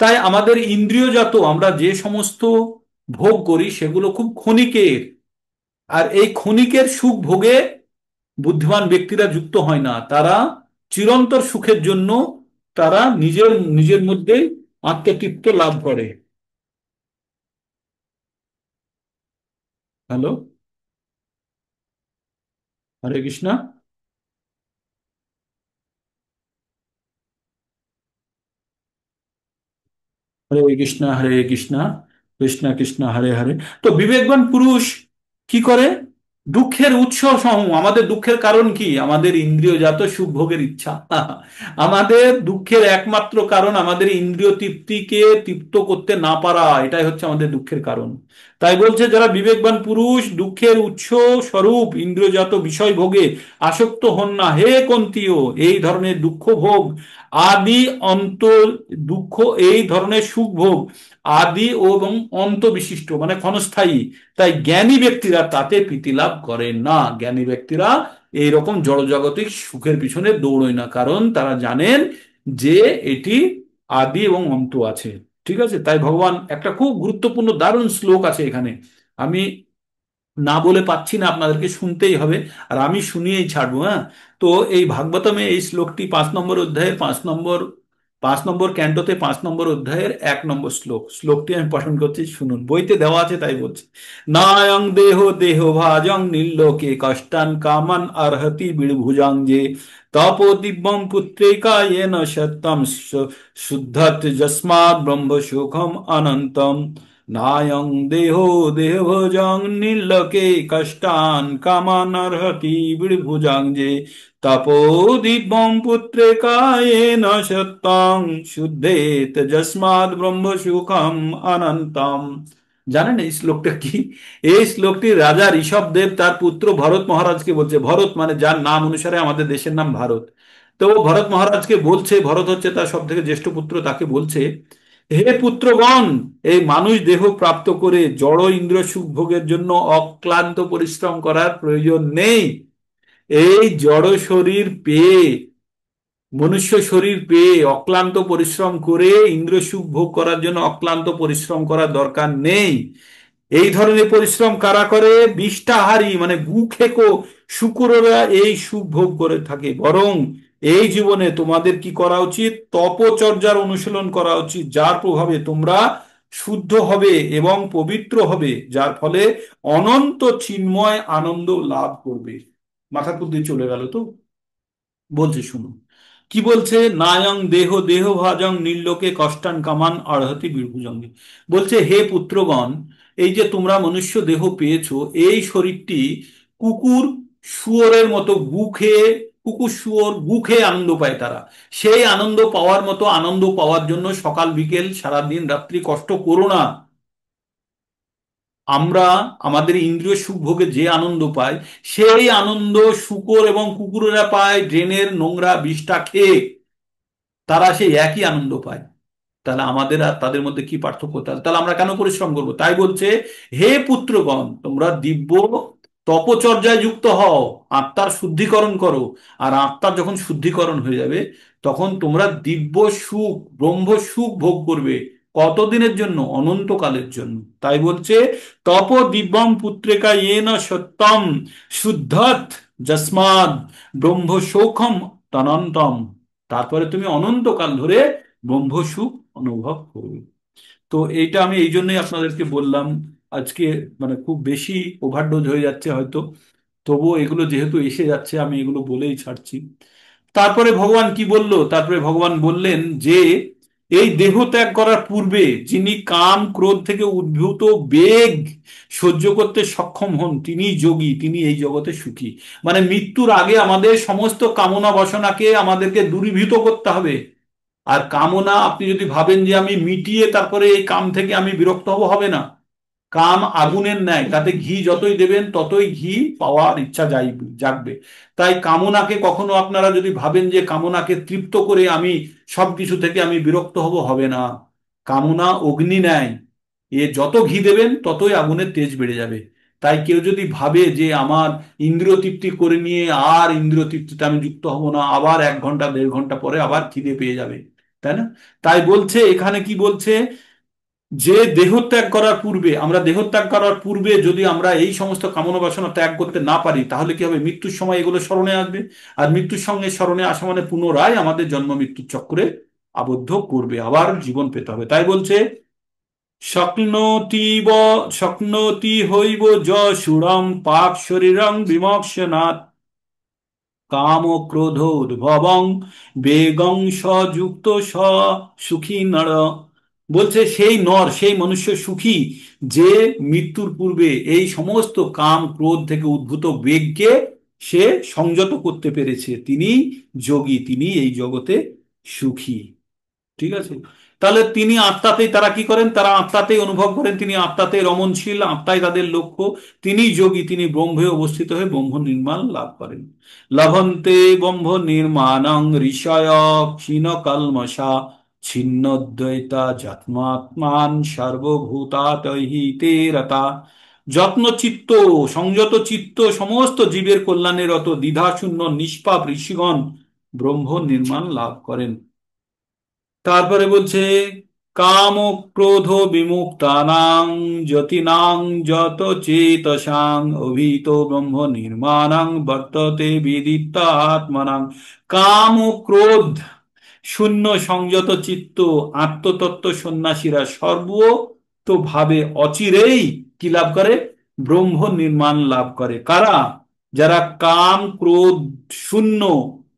তাই আমাদের ইন্দ্রিয়জাত আমরা যে সমস্ত ভোগ করি সেগুলো খুব ক্ষণিকের। আর এই ক্ষণিকের সুখ ভোগে বুদ্ধিমান ব্যক্তিরা যুক্ত হয় না, তারা চিরন্তর সুখের জন্য তারা নিজের নিজের মধ্যে আত্মতৃপ্ত লাভ করে। হ্যালো, হরে কৃষ্ণ। হরে কৃষ্ণ হরে কৃষ্ণ, কৃষ্ণ কৃষ্ণ হরে হরে। তো বিবেকবান পুরুষ কি করে? দুঃখের উৎস সমূহ, আমাদের দুঃখের কারণ কি? আমাদের ইন্দ্রিয়জাত সুখ ভোগের ইচ্ছা। আমাদের দুঃখের একমাত্র কারণ আমাদের ইন্দ্রিয় তৃপ্তিকে তৃপ্ত করতে না পারা, এটাই হচ্ছে আমাদের দুঃখের কারণ। তাই বলছে যারা বিবেকবান পুরুষ দুঃখের উৎস স্বরূপ ইন্দ্রিয়জাত বিষয় ভোগে আসক্ত হন না। হে কন্তীয়, এই ধরনের দুঃখ ভোগ আদি অন্ত, দুঃখ এই ধরনের সুখ ভোগ আদি এবং অন্ত বিশিষ্ট, মানে ক্ষণস্থায়ী। তাই জ্ঞানী ব্যক্তিরা তাতে প্রীতি লাভ করেন না। জ্ঞানী ব্যক্তিরা এইরকম জড়জাগতিক সুখের পিছনে দৌড়য় না, কারণ তারা জানেন যে এটি আদি এবং অন্ত আছে। ঠিক আছে, তাই ভগবান একটা খুব গুরুত্বপূর্ণ দারুণ শ্লোক আছে এখানে, আমি না বলে পাচ্ছি না, আপনাদেরকে শুনতেই হবে, আর আমি শুনিয়েই ছাড়বো। হ্যাঁ, তো এই ভাগবতমে এই শ্লোকটি 5 নম্বর অধ্যায়ের 5 নম্বর ক্যান্টোতে 5 নম্বর অধ্যায়ের 1 নম্বর শ্লোক, শ্লোকটি আমি পঠন করছি, শুনুন, বইতে দেওয়া আছে তাই বলছি। নায়ং দেহ দেহ ভাজং নির্লোকে কষ্টান কামান অর্হতি বিড়ভুজাং যে তপো দিব্যম পুত্রিকা येन সত্যম শুদ্ধত যস্মাৎ ব্রহ্ম সুখম অনন্তম। নায়ং দেহো দেহভোজং নির্লোকে কষ্টান কামানর্হতি বিভুজাং যে তপো দিব্যং পুত্রে কায়েন সত্যং শুদ্ধেত যস্মাৎ ব্রহ্ম সুখম অনন্তম। জানেন এই শ্লোকটা কি? এই শ্লোকটি রাজা ঋষভদেব তার পুত্র ভরত মহারাজকে বলছে। ভরত মানে যার নাম অনুসারে আমাদের দেশের নাম ভারত। তো ভরত মহারাজকে বলছে, ভরত হচ্ছে তার সব থেকে জ্যেষ্ঠ পুত্র, তাকে বলছে, হে পুত্রগণ, এই মানুষ দেহ প্রাপ্ত করে জড় ইন্দ্র সুখ ভোগের জন্য অক্লান্ত পরিশ্রম করার প্রয়োজন নেই। এই জড় শরীর পেয়ে, মনুষ্য শরীর পেয়ে অক্লান্ত পরিশ্রম করে ইন্দ্র সুখ ভোগ করার জন্য অক্লান্ত পরিশ্রম করার দরকার নেই। এই ধরনের পরিশ্রম কারা করে? বিষ্ঠাহারী মানে গুখেকো শুকুররা এই সুখ ভোগ করে থাকে। বরং এই জীবনে তোমাদের কি করা উচিত? তপচর্যার অনুশীলন করা উচিত, যার প্রভাবে তোমরা শুদ্ধ হবে এবং পবিত্র হবে, যার ফলে অনন্ত চিন্ময় আনন্দ লাভ করবে। মাথার মধ্যে চলে গেল তো? বলছে শুনুন কি বলছে। নায়ং দেহ দেহ ভাজং নির্লোকে কষ্টান কামান অর্হতি বিভুজঙ্গে। বলছে হে পুত্রগণ, এই যে তোমরা মনুষ্য দেহ পেয়েছো, এই শরীরটি কুকুর শুয়োরের মতো গু খেয়ে, কুকুর শুয়োর গু খেয়ে আনন্দ পায় তারা। সেই আনন্দ পাওয়ার মতো আনন্দ পাওয়ার জন্য সকাল বিকেল সারাদিন রাত্রি কষ্ট করো না। আমরা আমাদের ইন্দ্রিয় সুখ ভোগে যে আনন্দ পাই, সেই আনন্দ শূকর এবং কুকুরেরা পায় ড্রেনের নোংরা বিষটা খেয়ে, তারা সেই একই আনন্দ পায়। তাহলে আমাদের আর তাদের মধ্যে কি পার্থক্য? তাহলে তাহলে আমরা কেন পরিশ্রম করবো? তাই বলছে হে পুত্রগণ, তোমরা দিব্য তপচর্যায় যুক্ত হও, আত্মার শুদ্ধিকরণ করো। আর আত্মার যখন শুদ্ধিকরণ হয়ে যাবে, তখন তোমরা দিব্য সুখ ব্রহ্ম সুখ ভোগ করবে। কতদিনের জন্য? অনন্তকালের জন্য। তাই বলছে তপ দিব্যম পুত্রিকা ইয়েন সত্যম শুদ্ধত যস্মাদ ব্রহ্ম সৌখম তনন্তম। তারপরে তুমি অনন্তকাল ধরে ব্রহ্ম সুখ অনুভব করবে। তো এইটা আমি এই জন্যই আপনাদেরকে বললাম আজকে, মানে খুব বেশি ওভারডোজ হয়ে যাচ্ছে হয়তো, তবুও এগুলো যেহেতু এসে যাচ্ছে আমি এগুলো বলেই ছাড়ছি। তারপরে ভগবান কি বলল? তারপরে ভগবান বললেন যে এই দেহ ত্যাগ করার পূর্বে যিনি কাম ক্রোধ থেকে উদ্ভূত বেগ সহ্য করতে সক্ষম হন, তিনি যোগী, তিনি এই জগতে সুখী। মানে মৃত্যুর আগে আমাদের সমস্ত কামনা বাসনাকে আমাদেরকে দূরীভূত করতে হবে। আর কামনা আপনি যদি ভাবেন যে আমি মিটিয়ে তারপরে এই কাম থেকে আমি বিরক্ত হব, হবে না। কাম আগুনের ন্যায়, তাতে ঘি যতই দেবেন ততই ঘি পাওয়ার ইচ্ছা জাগবে। তাই কামনাকে কখনো আপনারা যদি ভাবেন যে কামনাকে তৃপ্ত করে আমি সবকিছু থেকে আমি বিরক্ত হব, হবে না। কামনা অগ্নি ন্যায়, এ যত ঘি দেবেন ততই আগুনের তেজ বেড়ে যাবে। তাই কেউ যদি ভাবে যে আমার ইন্দ্রিয় তৃপ্তি করে নিয়ে আর ইন্দ্রিয় তৃপ্তিতে আমি যুক্ত হব না, আবার 1 ঘন্টা 1.5 ঘন্টা পরে আবার খিদে পেয়ে যাবে, তাই না? তাই বলছে এখানে, কি বলছে, যে দেহত্যাগ করার পূর্বে, আমরা দেহত্যাগ করার পূর্বে যদি আমরা এই সমস্ত কামনা বাসনা ত্যাগ করতে না পারি, তাহলে কি হবে? মৃত্যুর সময় এগুলো স্মরণে আসবে, আর মৃত্যুর সঙ্গে স্মরণে আসা মানে পুনরায় আমাদের জন্ম মৃত্যুর চক্রে আবদ্ধ করবে, আবার জীবন পেতে হবে। তাই বলছে শক্নোতিব শক্নোতি হইব যশূরং পাপ শরীরং বিমোক্ষণাৎ কাম ক্রোধ উদ্ভবং বেগং সযুক্ত স সুখী নর। বলছে সেই নর, সেই মনুষ্য সুখী, যে মৃত্যুর পূর্বে এই সমস্ত কাম ক্রোধ থেকে উদ্ভূত বেগকে সে সংযত করতে পেরেছে, তিনি যোগী, তিনি এই জগতে সুখী। ঠিক আছে? তাহলে তিনি আত্মাতেই, তারা কি করেন, তারা আত্মাতেই অনুভব করেন, তিনি আত্মাতেই রমণশীল, আত্মাই তাদের লক্ষ্য, তিনি যোগী, তিনি ব্রহ্মে অবস্থিত হয়ে ব্রহ্ম নির্মাণ লাভ করেন। লভন্তে ব্রহ্ম নির্মাণং ঋষয় ক্ষীণ কল্মষা ছিন্নদ্বৈতা যত্মাত্মান সর্বভূতাতহি তে রতা। যত্ন চিত্ত, সংযত চিত্ত, সমস্ত জীবের কল্যাণে রত দ্বিধাশূন্য নিষ্পাপ ঋষিগণ ব্রহ্ম নির্মাণ লাভ করেন। তারপরে বলছে কাম ক্রোধ বিমুক্তানাং যতিনাং যত চেতসাং অভিত ব্রহ্ম নির্মাণাং বর্ততে বিদিত্বা আত্মনাং। কাম ও ক্রোধ শূন্য সংযত চিত্ত আত্মতত্ত্ব সন্ন্যাসীরা সর্বতোভাবে অচিরেই কি লাভ করে? ব্রহ্ম নির্মাণ লাভ করে। কারা? যারা কাম ক্রোধ শূন্য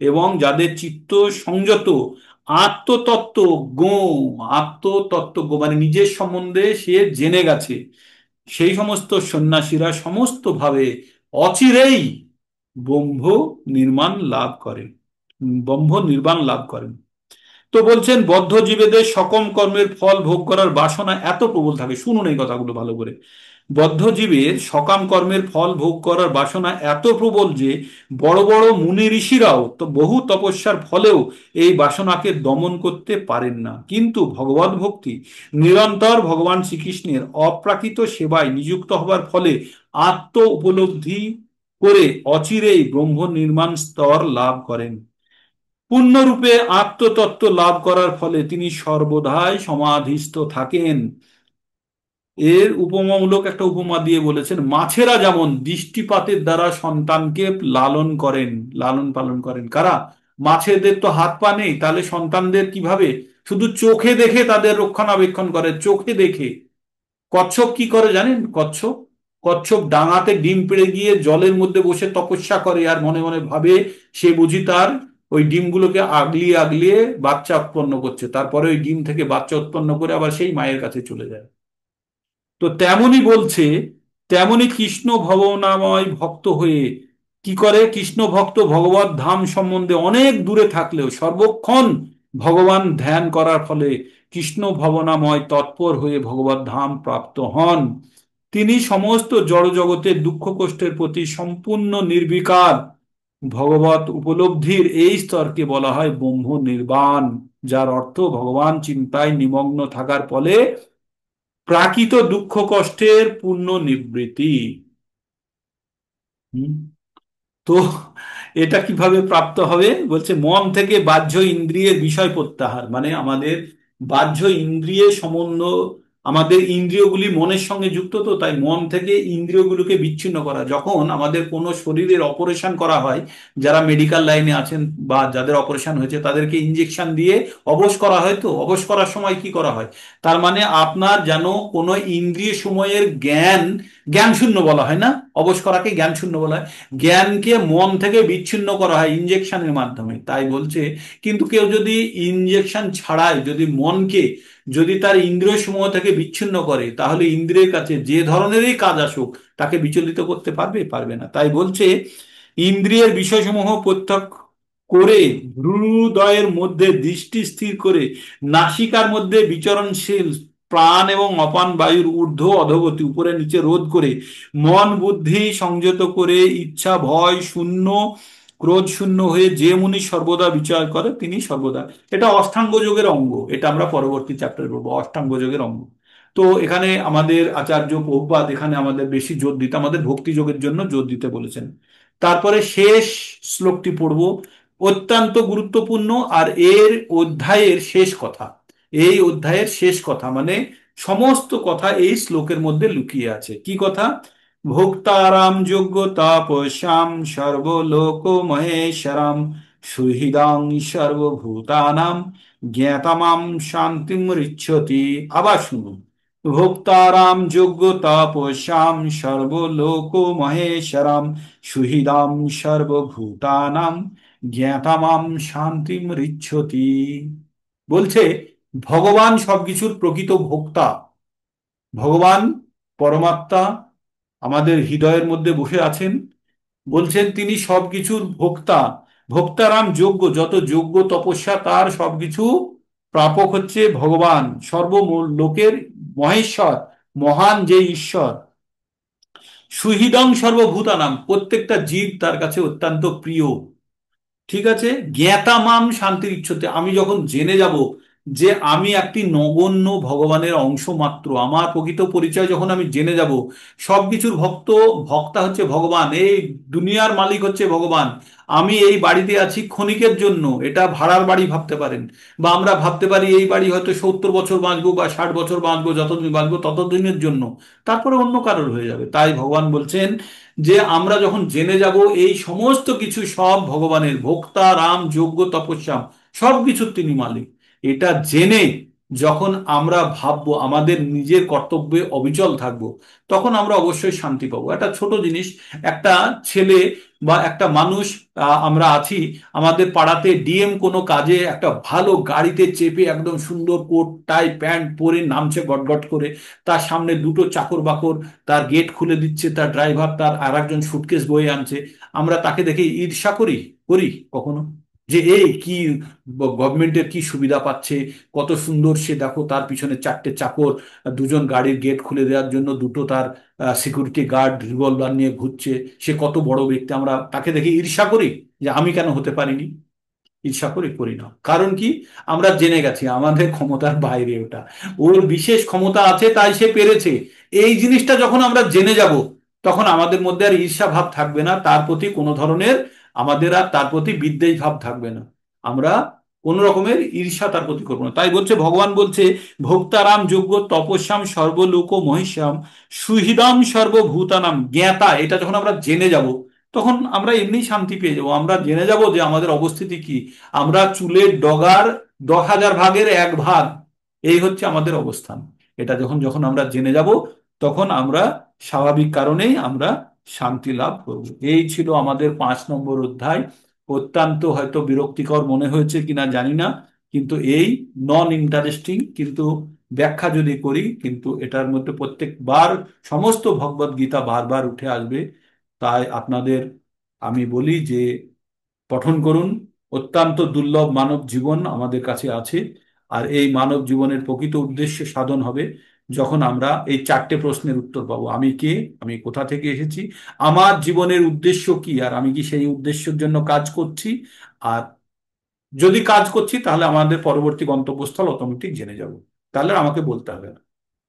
এবং যাদের চিত্ত সংযত, আত্মতত্ত্ব গো, আত্মতত্ত্ব গো মানে নিজের সম্বন্ধে সে জেনে গেছে, সেই সমস্ত সন্ন্যাসীরা সমস্ত ভাবে অচিরেই ব্রহ্ম নির্মাণ লাভ করে, ব্রহ্ম নির্বাণ লাভ করেন। তো বলছেন বদ্ধ জীবেদের সকম কর্মের ফল ভোগ করার বাসনা এত প্রবল থাকে, শুনুন এই কথাগুলো ভালো করে। বদ্ধ জীবের সকাম কর্মের ফল ভোগ করার বাসনা এত প্রবল যে বড় বড় মুনি ঋষিরাও তো বহু তপস্যার ফলেও এই বাসনাকে দমন করতে পারেন না। কিন্তু ভগবত ভক্তি, নিরন্তর ভগবান শ্রীকৃষ্ণের অপ্রাকৃত সেবায় নিযুক্ত হবার ফলে আত্ম উপলব্ধি করে অচিরেই ব্রহ্ম নির্মাণ স্তর লাভ করেন। পূর্ণরূপে আত্মতত্ত্ব লাভ করার ফলে তিনি সর্বদাই সমাধিস্থ থাকেন। এর উপমামূলক একটা উপমা দিয়ে বলেছেন, মাছেরা যেমন দৃষ্টিপাতের দ্বারা সন্তানকে লালন করেন, লালন পালন করেন। কারা? মাছেদের তো হাত পা নেই, তাহলে সন্তানদের কিভাবে? শুধু চোখে দেখে তাদের রক্ষণাবেক্ষণ করে, চোখে দেখে। কচ্ছপ কি করে জানেন? কচ্ছপ, কচ্ছপ ডাঙাতে ডিম পেড়ে গিয়ে জলের মধ্যে বসে তপস্যা করে, আর মনে মনে ভাবে সে বুঝি তার ওই ডিমগুলোকে আগলিয়ে আগলিয়ে বাচ্চা উৎপন্ন করছে, তারপরে ওই ডিম থেকে বাচ্চা উৎপন্ন করে আবার সেই মায়ের কাছে চলে যায়। তো তেমনি বলছে, তেমনি কৃষ্ণ ভবনাময় ভক্ত হয়ে কি করে? কৃষ্ণ ভক্ত ভগবত ধাম সম্বন্ধে অনেক দূরে থাকলেও সর্বক্ষণ ভগবান ধ্যান করার ফলে কৃষ্ণ ভবনাময় তৎপর হয়ে ভগবত ধাম প্রাপ্ত হন। তিনি সমস্ত জড় জগতের দুঃখ কষ্টের প্রতি সম্পূর্ণ নির্বিকার। ভগবত উপলব্ধির এই স্তরকে বলা হয় ব্রহ্ম নির্বাণ, যার অর্থ ভগবান চিন্তায় নিমগ্ন থাকার ফলে প্রাকৃত দুঃখ কষ্টের পূর্ণ নিবৃত্তি। হুম। তো এটা কিভাবে প্রাপ্ত হবে? বলছে মন থেকে বাহ্য ইন্দ্রিয়ের বিষয় প্রত্যাহার, মানে আমাদের বাহ্য ইন্দ্রিয় সম্বন্ধ, আমাদের ইন্দ্রিয়গুলি মনের সঙ্গে যুক্ত, তো তাই মন থেকে ইন্দ্রিয়গুলোকে বিচ্ছিন্ন করা। যখন আমাদের কোনো শরীরের অপারেশন করা হয়, যারা মেডিকেল লাইনে আছেন বা যাদের অপারেশন হয়েছে তাদেরকে ইঞ্জেকশন দিয়ে অবশ করা হয়, তো অবশ করার সময় কি করা হয়? তার মানে আপনার যেন কোনো ইন্দ্রিয় সময়ের জ্ঞান, জ্ঞান শূন্য বলা হয় না, অবশ করাকে জ্ঞান শূন্য বলা হয়, জ্ঞানকে মন থেকে বিচ্ছিন্ন করা হয় ইনজেকশনের মাধ্যমে। তাই বলছে, কিন্তু কেউ যদি ইনজেকশন ছাড়াই যদি মনকে, যদি তার ইন্দ্রিয় সমূহ থেকে বিচ্ছিন্ন করে, তাহলে ইন্দ্রিয়ের কাছে যে ধরনেরই কাজ আসুক তাকে বিচলিত করতে পারবে? পারবে না। তাই বলছে ইন্দ্রিয়ের বিষয়সমূহ প্রত্যক্ষ করে হৃদয়ের মধ্যে দৃষ্টি স্থির করে নাসিকার মধ্যে বিচরণশীল প্রাণ এবং অপান বায়ুর ঊর্ধ্ব অধোগতি উপরে নিচে রোধ করে মন বুদ্ধি সংযত করে ইচ্ছা ভয় শূন্য ক্রোধ শূন্য হয়ে যে মুনি সর্বদা বিচার করে তিনি সর্বদা। এটা অষ্টাঙ্গ যোগের অঙ্গ, এটা আমরা পরবর্তী চ্যাপ্টারে বলবো, অষ্টাঙ্গ যোগের অঙ্গ। তো এখানে আমাদের আচার্য প্রভুপাদ এখানে আমাদের বেশি জোর দিতে, আমাদের ভক্তি যোগের জন্য জোর দিতে বলেছেন। তারপরে শেষ শ্লোকটি পড়ব, অত্যন্ত গুরুত্বপূর্ণ। আর এর অধ্যায়ের শেষ কথা, এই অধ্যায়ের শেষ কথা মানে সমস্ত কথা এই শ্লোকের মধ্যে লুকিয়ে আছে। কি কথা? ভোক্তারাম যোগ্য তাপস্যাম সর্বলোক মহেশ্বরম সুহৃদং সর্বভূতানাম জ্ঞাতামাম শান্তিম ঋচ্ছতি। আবার শুনুন, ভোক্তারাম যোগ্য তাপস্যাম সর্বলোক মহেশ্বরম সুহৃদং সর্বভূতানাম জ্ঞাতামাম শান্তিম ঋচ্ছতি। বলছে ভগবান সবকিছুর প্রকৃত ভোক্তা, ভগবান পরমাত্মা আমাদের হৃদয়ের মধ্যে বসে আছেন। বলছেন তিনি সবকিছুর ভোক্তা। ভোক্তারাম যোগ্য, যত যোগ্য তপস্যা তার সবকিছু প্রাপক হচ্ছে ভগবান, সর্ব লোকের মহেশ্বর, মহান যে ঈশ্বর। সুহৃদং সর্বভূতানাম, প্রত্যেকটা জীব তার কাছে অত্যন্ত প্রিয়। ঠিক আছে, জ্ঞাতামাম শান্তির ইচ্ছতে, আমি যখন জেনে যাব যে আমি একটি নগণ্য ভগবানের অংশ মাত্র, আমার প্রকৃত পরিচয় যখন আমি জেনে যাব, সবকিছুর ভক্তা হচ্ছে ভগবান, এই দুনিয়ার মালিক হচ্ছে ভগবান। আমি এই বাড়িতে আছি ক্ষণিকের জন্য, এটা ভাড়ার বাড়ি ভাবতে পারেন, বা আমরা ভাবতে পারি এই বাড়ি হয়তো 70 বছর বাঁচবো বা 60 বছর বাঁচবো, যতদিন বাঁচবো ততদিনের জন্য, তারপরে অন্য কারোর হয়ে যাবে। তাই ভগবান বলছেন যে আমরা যখন জেনে যাব এই সমস্ত কিছু সব ভগবানের, ভোক্তা রাম যোগ্য তপস্যা, সব কিছুর তিনি মালিক, এটা জেনে যখন আমরা ভাববো, আমাদের নিজের কর্তব্যে অবিচল থাকবো, তখন আমরা অবশ্যই শান্তি পাবো। একটা ছোট জিনিস, একটা ছেলে বা একটা মানুষ, আমরা আছি, আমাদের পাড়াতে ডিএম কোনো কাজে একটা ভালো গাড়িতে চেপে একদম সুন্দর কোট টাই প্যান্ট পরে নামছে গটগট করে, তার সামনে দুটো চাকর বাকর তার গেট খুলে দিচ্ছে, তার ড্রাইভার তার আর একজন সুটকেস বয়ে আনছে, আমরা তাকে দেখে ঈর্ষা করি? করি কখনো? যে এই কি গভর্নমেন্টের কি সুবিধা পাচ্ছে, কত সুন্দর সে, দেখো তার পিছনে 4টে চাকর, দুজন গাড়ির গেট খুলে দেওয়ার জন্য দুটো তার সিকিউরিটি গার্ড রিভলভার নিয়ে ঘুরছে, সে কত বড় ব্যক্তি, আমরা তাকে দেখে ঈর্ষা করি যে আমি কেন হতে পারিনি? ঈর্ষা করি? করি না। কারণ কি? আমরা জেনে গেছি আমাদের ক্ষমতার বাইরে ওটা, ওর বিশেষ ক্ষমতা আছে তাই সে পেরেছে। এই জিনিসটা যখন আমরা জেনে যাব, তখন আমাদের মধ্যে আর ঈর্ষা ভাব থাকবে না, তার প্রতি কোনো ধরনের আমাদের আর তার প্রতি বিদ্বেষ ভাব থাকবে না, আমরা কোন রকমের ঈর্ষা তার প্রতি করবো না। তাই বলছে, ভগবান বলছে ভোক্তারাম যোগ্য তপস্যাম সর্বলোক মহিষ্যাম সুহৃদম সর্বভূতানাম জ্ঞাতা, এটা যখন আমরা জেনে যাব, তখন আমরা এমনি শান্তি পেয়ে যাবো। আমরা জেনে যাব যে আমাদের অবস্থিতি কি, আমরা চুলের ডগার 10,000 ভাগের 1 ভাগ, এই হচ্ছে আমাদের অবস্থান। এটা যখন যখন আমরা জেনে যাব, তখন আমরা স্বাভাবিক কারণেই আমরা শান্তি লাভ করব। এই ছিল আমাদের 5 নম্বর অধ্যায়। অত্যন্ত হয়তো বিরক্তিকর মনে হয়েছে কিনা জানি না, কিন্তু এই নন ইন্টারেস্টিং, কিন্তু ব্যাখ্যা যদি করি, কিন্তু এটার মধ্যে প্রত্যেকবার সমস্ত ভগবদ গীতা বারবার উঠে আসবে। তাই আপনাদের আমি বলি যে পঠন করুন। অত্যন্ত দুর্লভ মানব জীবন আমাদের কাছে আছে, আর এই মানব জীবনের প্রকৃত উদ্দেশ্য সাধন হবে যখন আমরা এই 4টে প্রশ্নের উত্তর পাবো। আমি কে, আমি কোথা থেকে এসেছি, আমার জীবনের উদ্দেশ্য কি, আর আমি কি সেই উদ্দেশ্যের জন্য কাজ করছি, আর যদি কাজ করছি তাহলে আমাদের পরবর্তী গন্তব্যস্থল অটোমেটিক জেনে যাব, তাহলে আর আমাকে বলতে হবে না।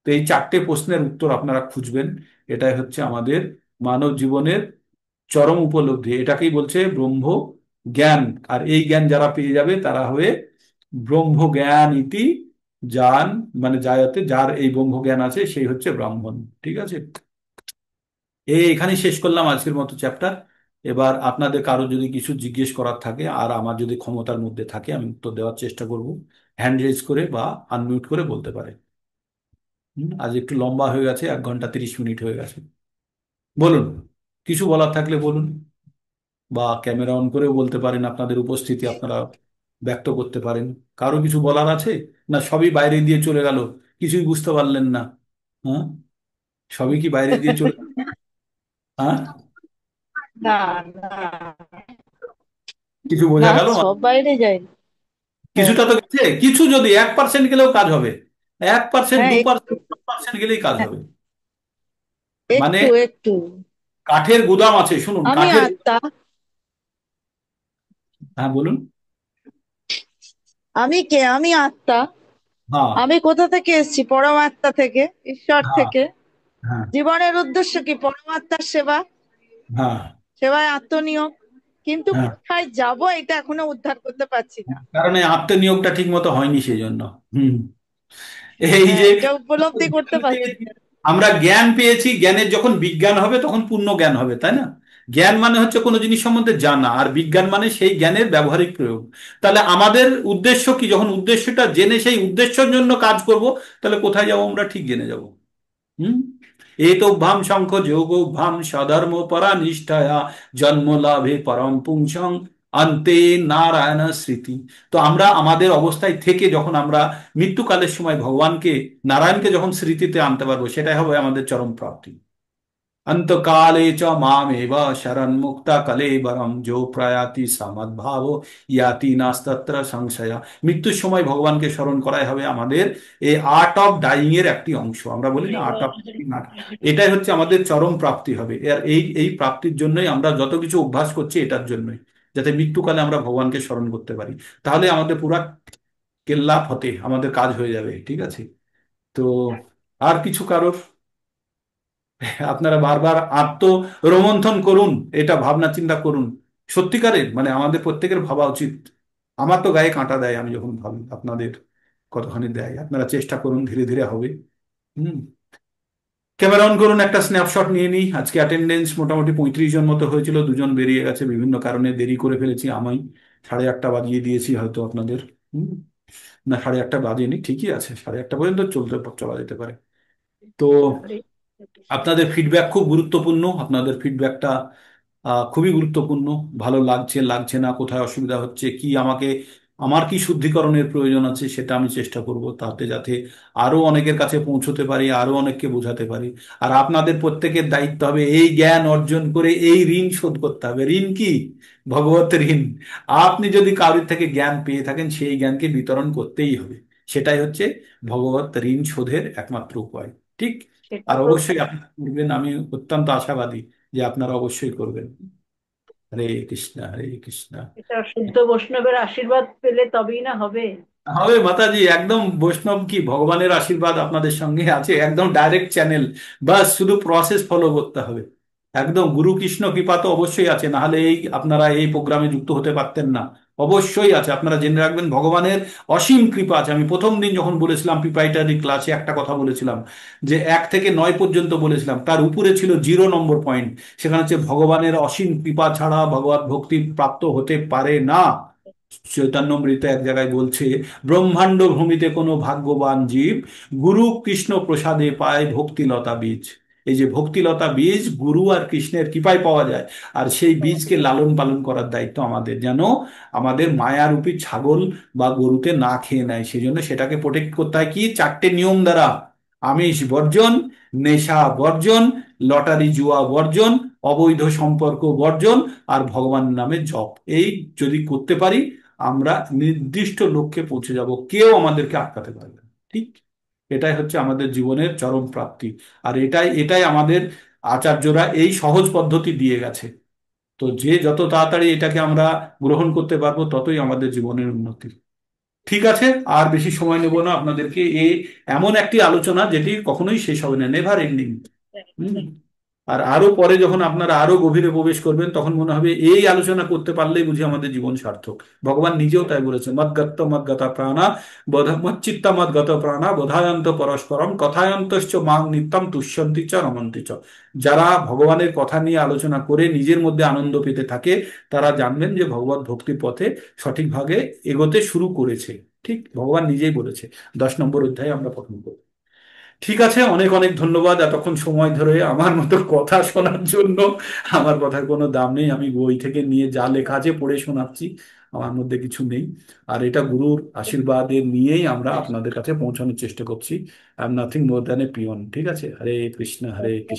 তো এই 4টে প্রশ্নের উত্তর আপনারা খুঁজবেন, এটাই হচ্ছে আমাদের মানব জীবনের চরম উপলব্ধি, এটাকেই বলছে ব্রহ্ম জ্ঞান। আর এই জ্ঞান যারা পেয়ে যাবে তারা হবে ব্রহ্ম জ্ঞান ইতি যান, মানে যাতে যার এই ব্রহ্ম জ্ঞান আছে সেই হচ্ছে ব্রাহ্মণ। ঠিক আছে, এই এখানেই শেষ করলাম আজকের মতো চ্যাপ্টার। এবার আপনাদের কারো যদি কিছু জিজ্ঞেস করার থাকে, আর আমার যদি ক্ষমতার মধ্যে থাকে, আমি উত্তর দেওয়ার চেষ্টা করব, হ্যান্ড রেজ করে বা আনমিউট করে বলতে পারে। আজ একটু লম্বা হয়ে গেছে, 1 ঘন্টা 30 মিনিট হয়ে গেছে। বলুন, কিছু বলার থাকলে বলুন, বা ক্যামেরা অন করেও বলতে পারেন, আপনাদের উপস্থিতি আপনারা ব্যক্ত করতে পারেন। কারো কিছু বলার আছে? না সবই বাইরে দিয়ে চলে গেল, কিছুই বুঝতে পারলেন না? হ্যাঁ, সবই কি বাইরে দিয়ে চলে, হ্যাঁ, না না কিছু বোঝা না, গেল? সব বাইরে যায়নি। হ্যাঁ কিছুটা তো গেছে, কিছু যদি 1% গেলেও কাজ হবে, 1% হ্যাঁ, 2% একটু। 1% গেলেই কাজ হ্যাঁ, হবে। মানে একটু একটু। কাঠের গুদাম আছে, শুনুন, আমি কাঠের, আত্মা। হ্যাঁ বলুন। আমি কে? আমি আত্মা। হ্যাঁ আমি কোথা থেকে এসেছি? পরমাত্মা থেকে, ঈশ্বর হ্যাঁ থেকে। হ্যাঁ জীবনের উদ্দেশ্য কি? পরমাত্মার সেবা, হ্যাঁ সেবায় আত্মনিয়োগ। কিন্তু হ্যাঁ। কোথায় যাব এটা এখনো উদ্ধার করতে পারছি না। কারণ এই আত্মনিয়োগটা ঠিক মতো হয়নি সেই জন্য। হুম। এই হ্যাঁ, যে এটা উপলব্ধি করতে জ্ঞান পারছি পেয়েছি, না। আমরা জ্ঞান পেয়েছি, জ্ঞানের যখন বিজ্ঞান হবে তখন পূর্ণ জ্ঞান হবে, তাই না? জ্ঞান মানে হচ্ছে কোনো জিনিস সম্বন্ধে জানা, আর বিজ্ঞান মানে সেই জ্ঞানের ব্যবহারিক প্রয়োগ। তাহলে আমাদের উদ্দেশ্য কি? যখন উদ্দেশ্যটা জেনে সেই উদ্দেশ্যের জন্য কাজ করব, তাহলে কোথায় যাব? আমরা ঠিক জেনে যাব। হুম। এতোভ্যাম শঙ্খ যোগোভ্যাম স্বধর্ম পরা নিষ্ঠায়া জন্ম লাভে পরম পুংসং অন্তে নারায়ণ স্মৃতি। তো আমরা আমাদের অবস্থায় থেকে যখন আমরা মৃত্যুকালের সময় ভগবানকে, নারায়ণকে যখন স্মৃতিতে আনতে পারবো, সেটাই হবে আমাদের চরম প্রাপ্তি। अंतकाले च मामेव शरणमुक्ता कलेबरम जो प्रयाति समद्भाव ইয়াতি নাস্তত্র সংশয়া। মৃত্যুর সময় ভগবানকে স্মরণ করাই হবে আমাদের এই আর্ট অফ ডাইং এর একটি অংশ। আমরা বলি না আর্ট অফ ডাইং, এটাই হচ্ছে আমাদের চরম প্রাপ্তি হবে। আর এই প্রাপ্তির জন্যই আমরা যত কিছু অভ্যাস করছি, এটার জন্যই, যাতে মৃত্যুকালে আমরা ভগবানকে স্মরণ করতে পারি। তাহলে আমাদের পুরা কেল্লা ফতে, আমাদের কাজ হয়ে যাবে। ঠিক আছে? তো আর কিছু কারোর? আপনারা বারবার আত্ম রোমন্থন করুন, এটা ভাবনা চিন্তা করুন। সত্যিকারের মানে আমাদের প্রত্যেকের ভাবা উচিত। আমার তো গায়ে কাঁটা দেয় আমি যখন ভাবি, আপনাদের কতখানি দেয়। আপনারা চেষ্টা করুন, ধীরে ধীরে হবে। হুম। ক্যামেরা অন করুন, একটা স্ন্যাপশট নিয়ে নিই। আজকে অ্যাটেন্ডেন্স মোটামুটি 35 জন মতো হয়েছিল, দুজন বেরিয়ে গেছে বিভিন্ন কারণে, দেরি করে ফেলেছি আমি। 8:30 বাজিয়ে দিয়েছি হয়তো আপনাদের। হুম। না, 8:30 বাজেনি, ঠিকই আছে, 8:30 পর্যন্ত চলা যেতে পারে। তো আপনাদের ফিডব্যাক খুব গুরুত্বপূর্ণ, আপনাদের ফিডব্যাকটা খুবই গুরুত্বপূর্ণ। ভালো লাগছে লাগছে না, কোথায় অসুবিধা হচ্ছে, কি আমাকে, আমার কি শুদ্ধিকরণের প্রয়োজন আছে, সেটা আমি চেষ্টা করব, তাতে যাতে আরো অনেকের কাছে পৌঁছতে পারি, আরো অনেককে বোঝাতে পারি। আর আপনাদের প্রত্যেকের দায়িত্ব হবে এই জ্ঞান অর্জন করে এই ঋণ শোধ করতে হবে। ঋণ কি? ভগবত ঋণ। আপনি যদি কারোর থেকে জ্ঞান পেয়ে থাকেন, সেই জ্ঞানকে বিতরণ করতেই হবে। সেটাই হচ্ছে ভগবত ঋণ শোধের একমাত্র উপায়। ঠিক? সেটা আর তো অবশ্যই আপনারা করবেন, আমি অত্যন্ত আশাবাদী যে আপনারা অবশ্যই করবেন। হরে কৃষ্ণ হরে কৃষ্ণ। এটা শুদ্ধ বৈষ্ণবের আশীর্বাদ পেলে তবেই না হবে। হবে মাতাজি, একদম বৈষ্ণব কি ভগবানের আশীর্বাদ আপনাদের সঙ্গে আছে, একদম ডাইরেক্ট চ্যানেল। বাস শুধু প্রসেস ফলো করতে হবে। একদম গুরু কৃষ্ণ কৃপা তো অবশ্যই আছে, না হলে এই আপনারা এই প্রোগ্রামে যুক্ত হতে পারতেন না। অবশ্যই আছে, আপনারা জেনে রাখবেন ভগবানের অসীম কৃপা আছে। আমি প্রথম দিন যখন বলেছিলাম প্রিপারেটরি ক্লাসে একটা কথা বলেছিলাম, যে 1 থেকে 9 পর্যন্ত বলেছিলাম, তার উপরে ছিল 0 নম্বর পয়েন্ট। সেখানে হচ্ছে ভগবানের অসীম কৃপা ছাড়া ভগবত ভক্তি প্রাপ্ত হতে পারে না। চৈতন্যমৃত এক জায়গায় বলছে, ব্রহ্মাণ্ড ভূমিতে কোনো ভাগ্যবান জীব গুরু কৃষ্ণ প্রসাদে পায় ভক্তিলতা বীজ। এই যে ভক্তিলতা বীজ গুরু আর কৃষ্ণের কৃপায় পাওয়া যায়। আর সেই বীজকে লালন পালন করার দায়িত্ব আমাদের, যেন আমাদের মায়ারূপী ছাগল বা গরুতে না খেয়ে নেয়। সেই জন্য সেটাকে প্রোটেক্ট করতে হয় কি 4টে নিয়ম দ্বারা: আমিষ বর্জন, নেশা বর্জন, লটারি জুয়া বর্জন, অবৈধ সম্পর্ক বর্জন, আর ভগবানের নামে জপ। এই যদি করতে পারি, আমরা নির্দিষ্ট লক্ষ্যে পৌঁছে যাব, কেউ আমাদেরকে আটকাতে পারবে না। ঠিক? এটাই হচ্ছে আমাদের জীবনের চরম প্রাপ্তি। আর এটাই এটাই আমাদের আচার্যরা এই সহজ পদ্ধতি দিয়ে গেছে। তো যে যত তাড়াতাড়ি এটাকে আমরা গ্রহণ করতে পারবো, ততই আমাদের জীবনের উন্নতি। ঠিক আছে, আর বেশি সময় নেব না আপনাদেরকে। এমন একটি আলোচনা যেটি কখনোই শেষ হবে না, নেভার এন্ডিং। আর আরো পরে যখন আপনারা আরো গভীরে প্রবেশ করবেন, তখন মনে হবে এই আলোচনা করতে পারলেই বুঝি আমাদের জীবন সার্থক। ভগবান নিজেও তাই বলেছেন, মদ্গত্ত মদ্গতা প্রাণা মচ্চিত্তা মদ্গত প্রাণা বোধায়ন্ত পরস্পরম কথায়ন্তশ্চ মাং নিত্যম তুষ্যন্তি চ রমন্তি চ। যারা ভগবানের কথা নিয়ে আলোচনা করে নিজের মধ্যে আনন্দ পেতে থাকে, তারা জানবেন যে ভগবত ভক্তির পথে সঠিকভাবে এগোতে শুরু করেছে। ঠিক ভগবান নিজেই বলেছে, 10 নম্বর অধ্যায়ে আমরা পঠন করি। ঠিক আছে, অনেক অনেক ধন্যবাদ এতক্ষণ সময় ধরে আমার মতো কথা শোনার জন্য। আমার কথার কোনো দাম নেই, আমি বই থেকে নিয়ে যা লেখা আছে পড়ে শোনাচ্ছি, আমার মধ্যে কিছু নেই। আর এটা গুরুর আশীর্বাদের নিয়েই আমরা আপনাদের কাছে পৌঁছানোর চেষ্টা করছি। I am nothing more than a peon. ঠিক আছে? হরে কৃষ্ণ হরে কৃষ্ণ।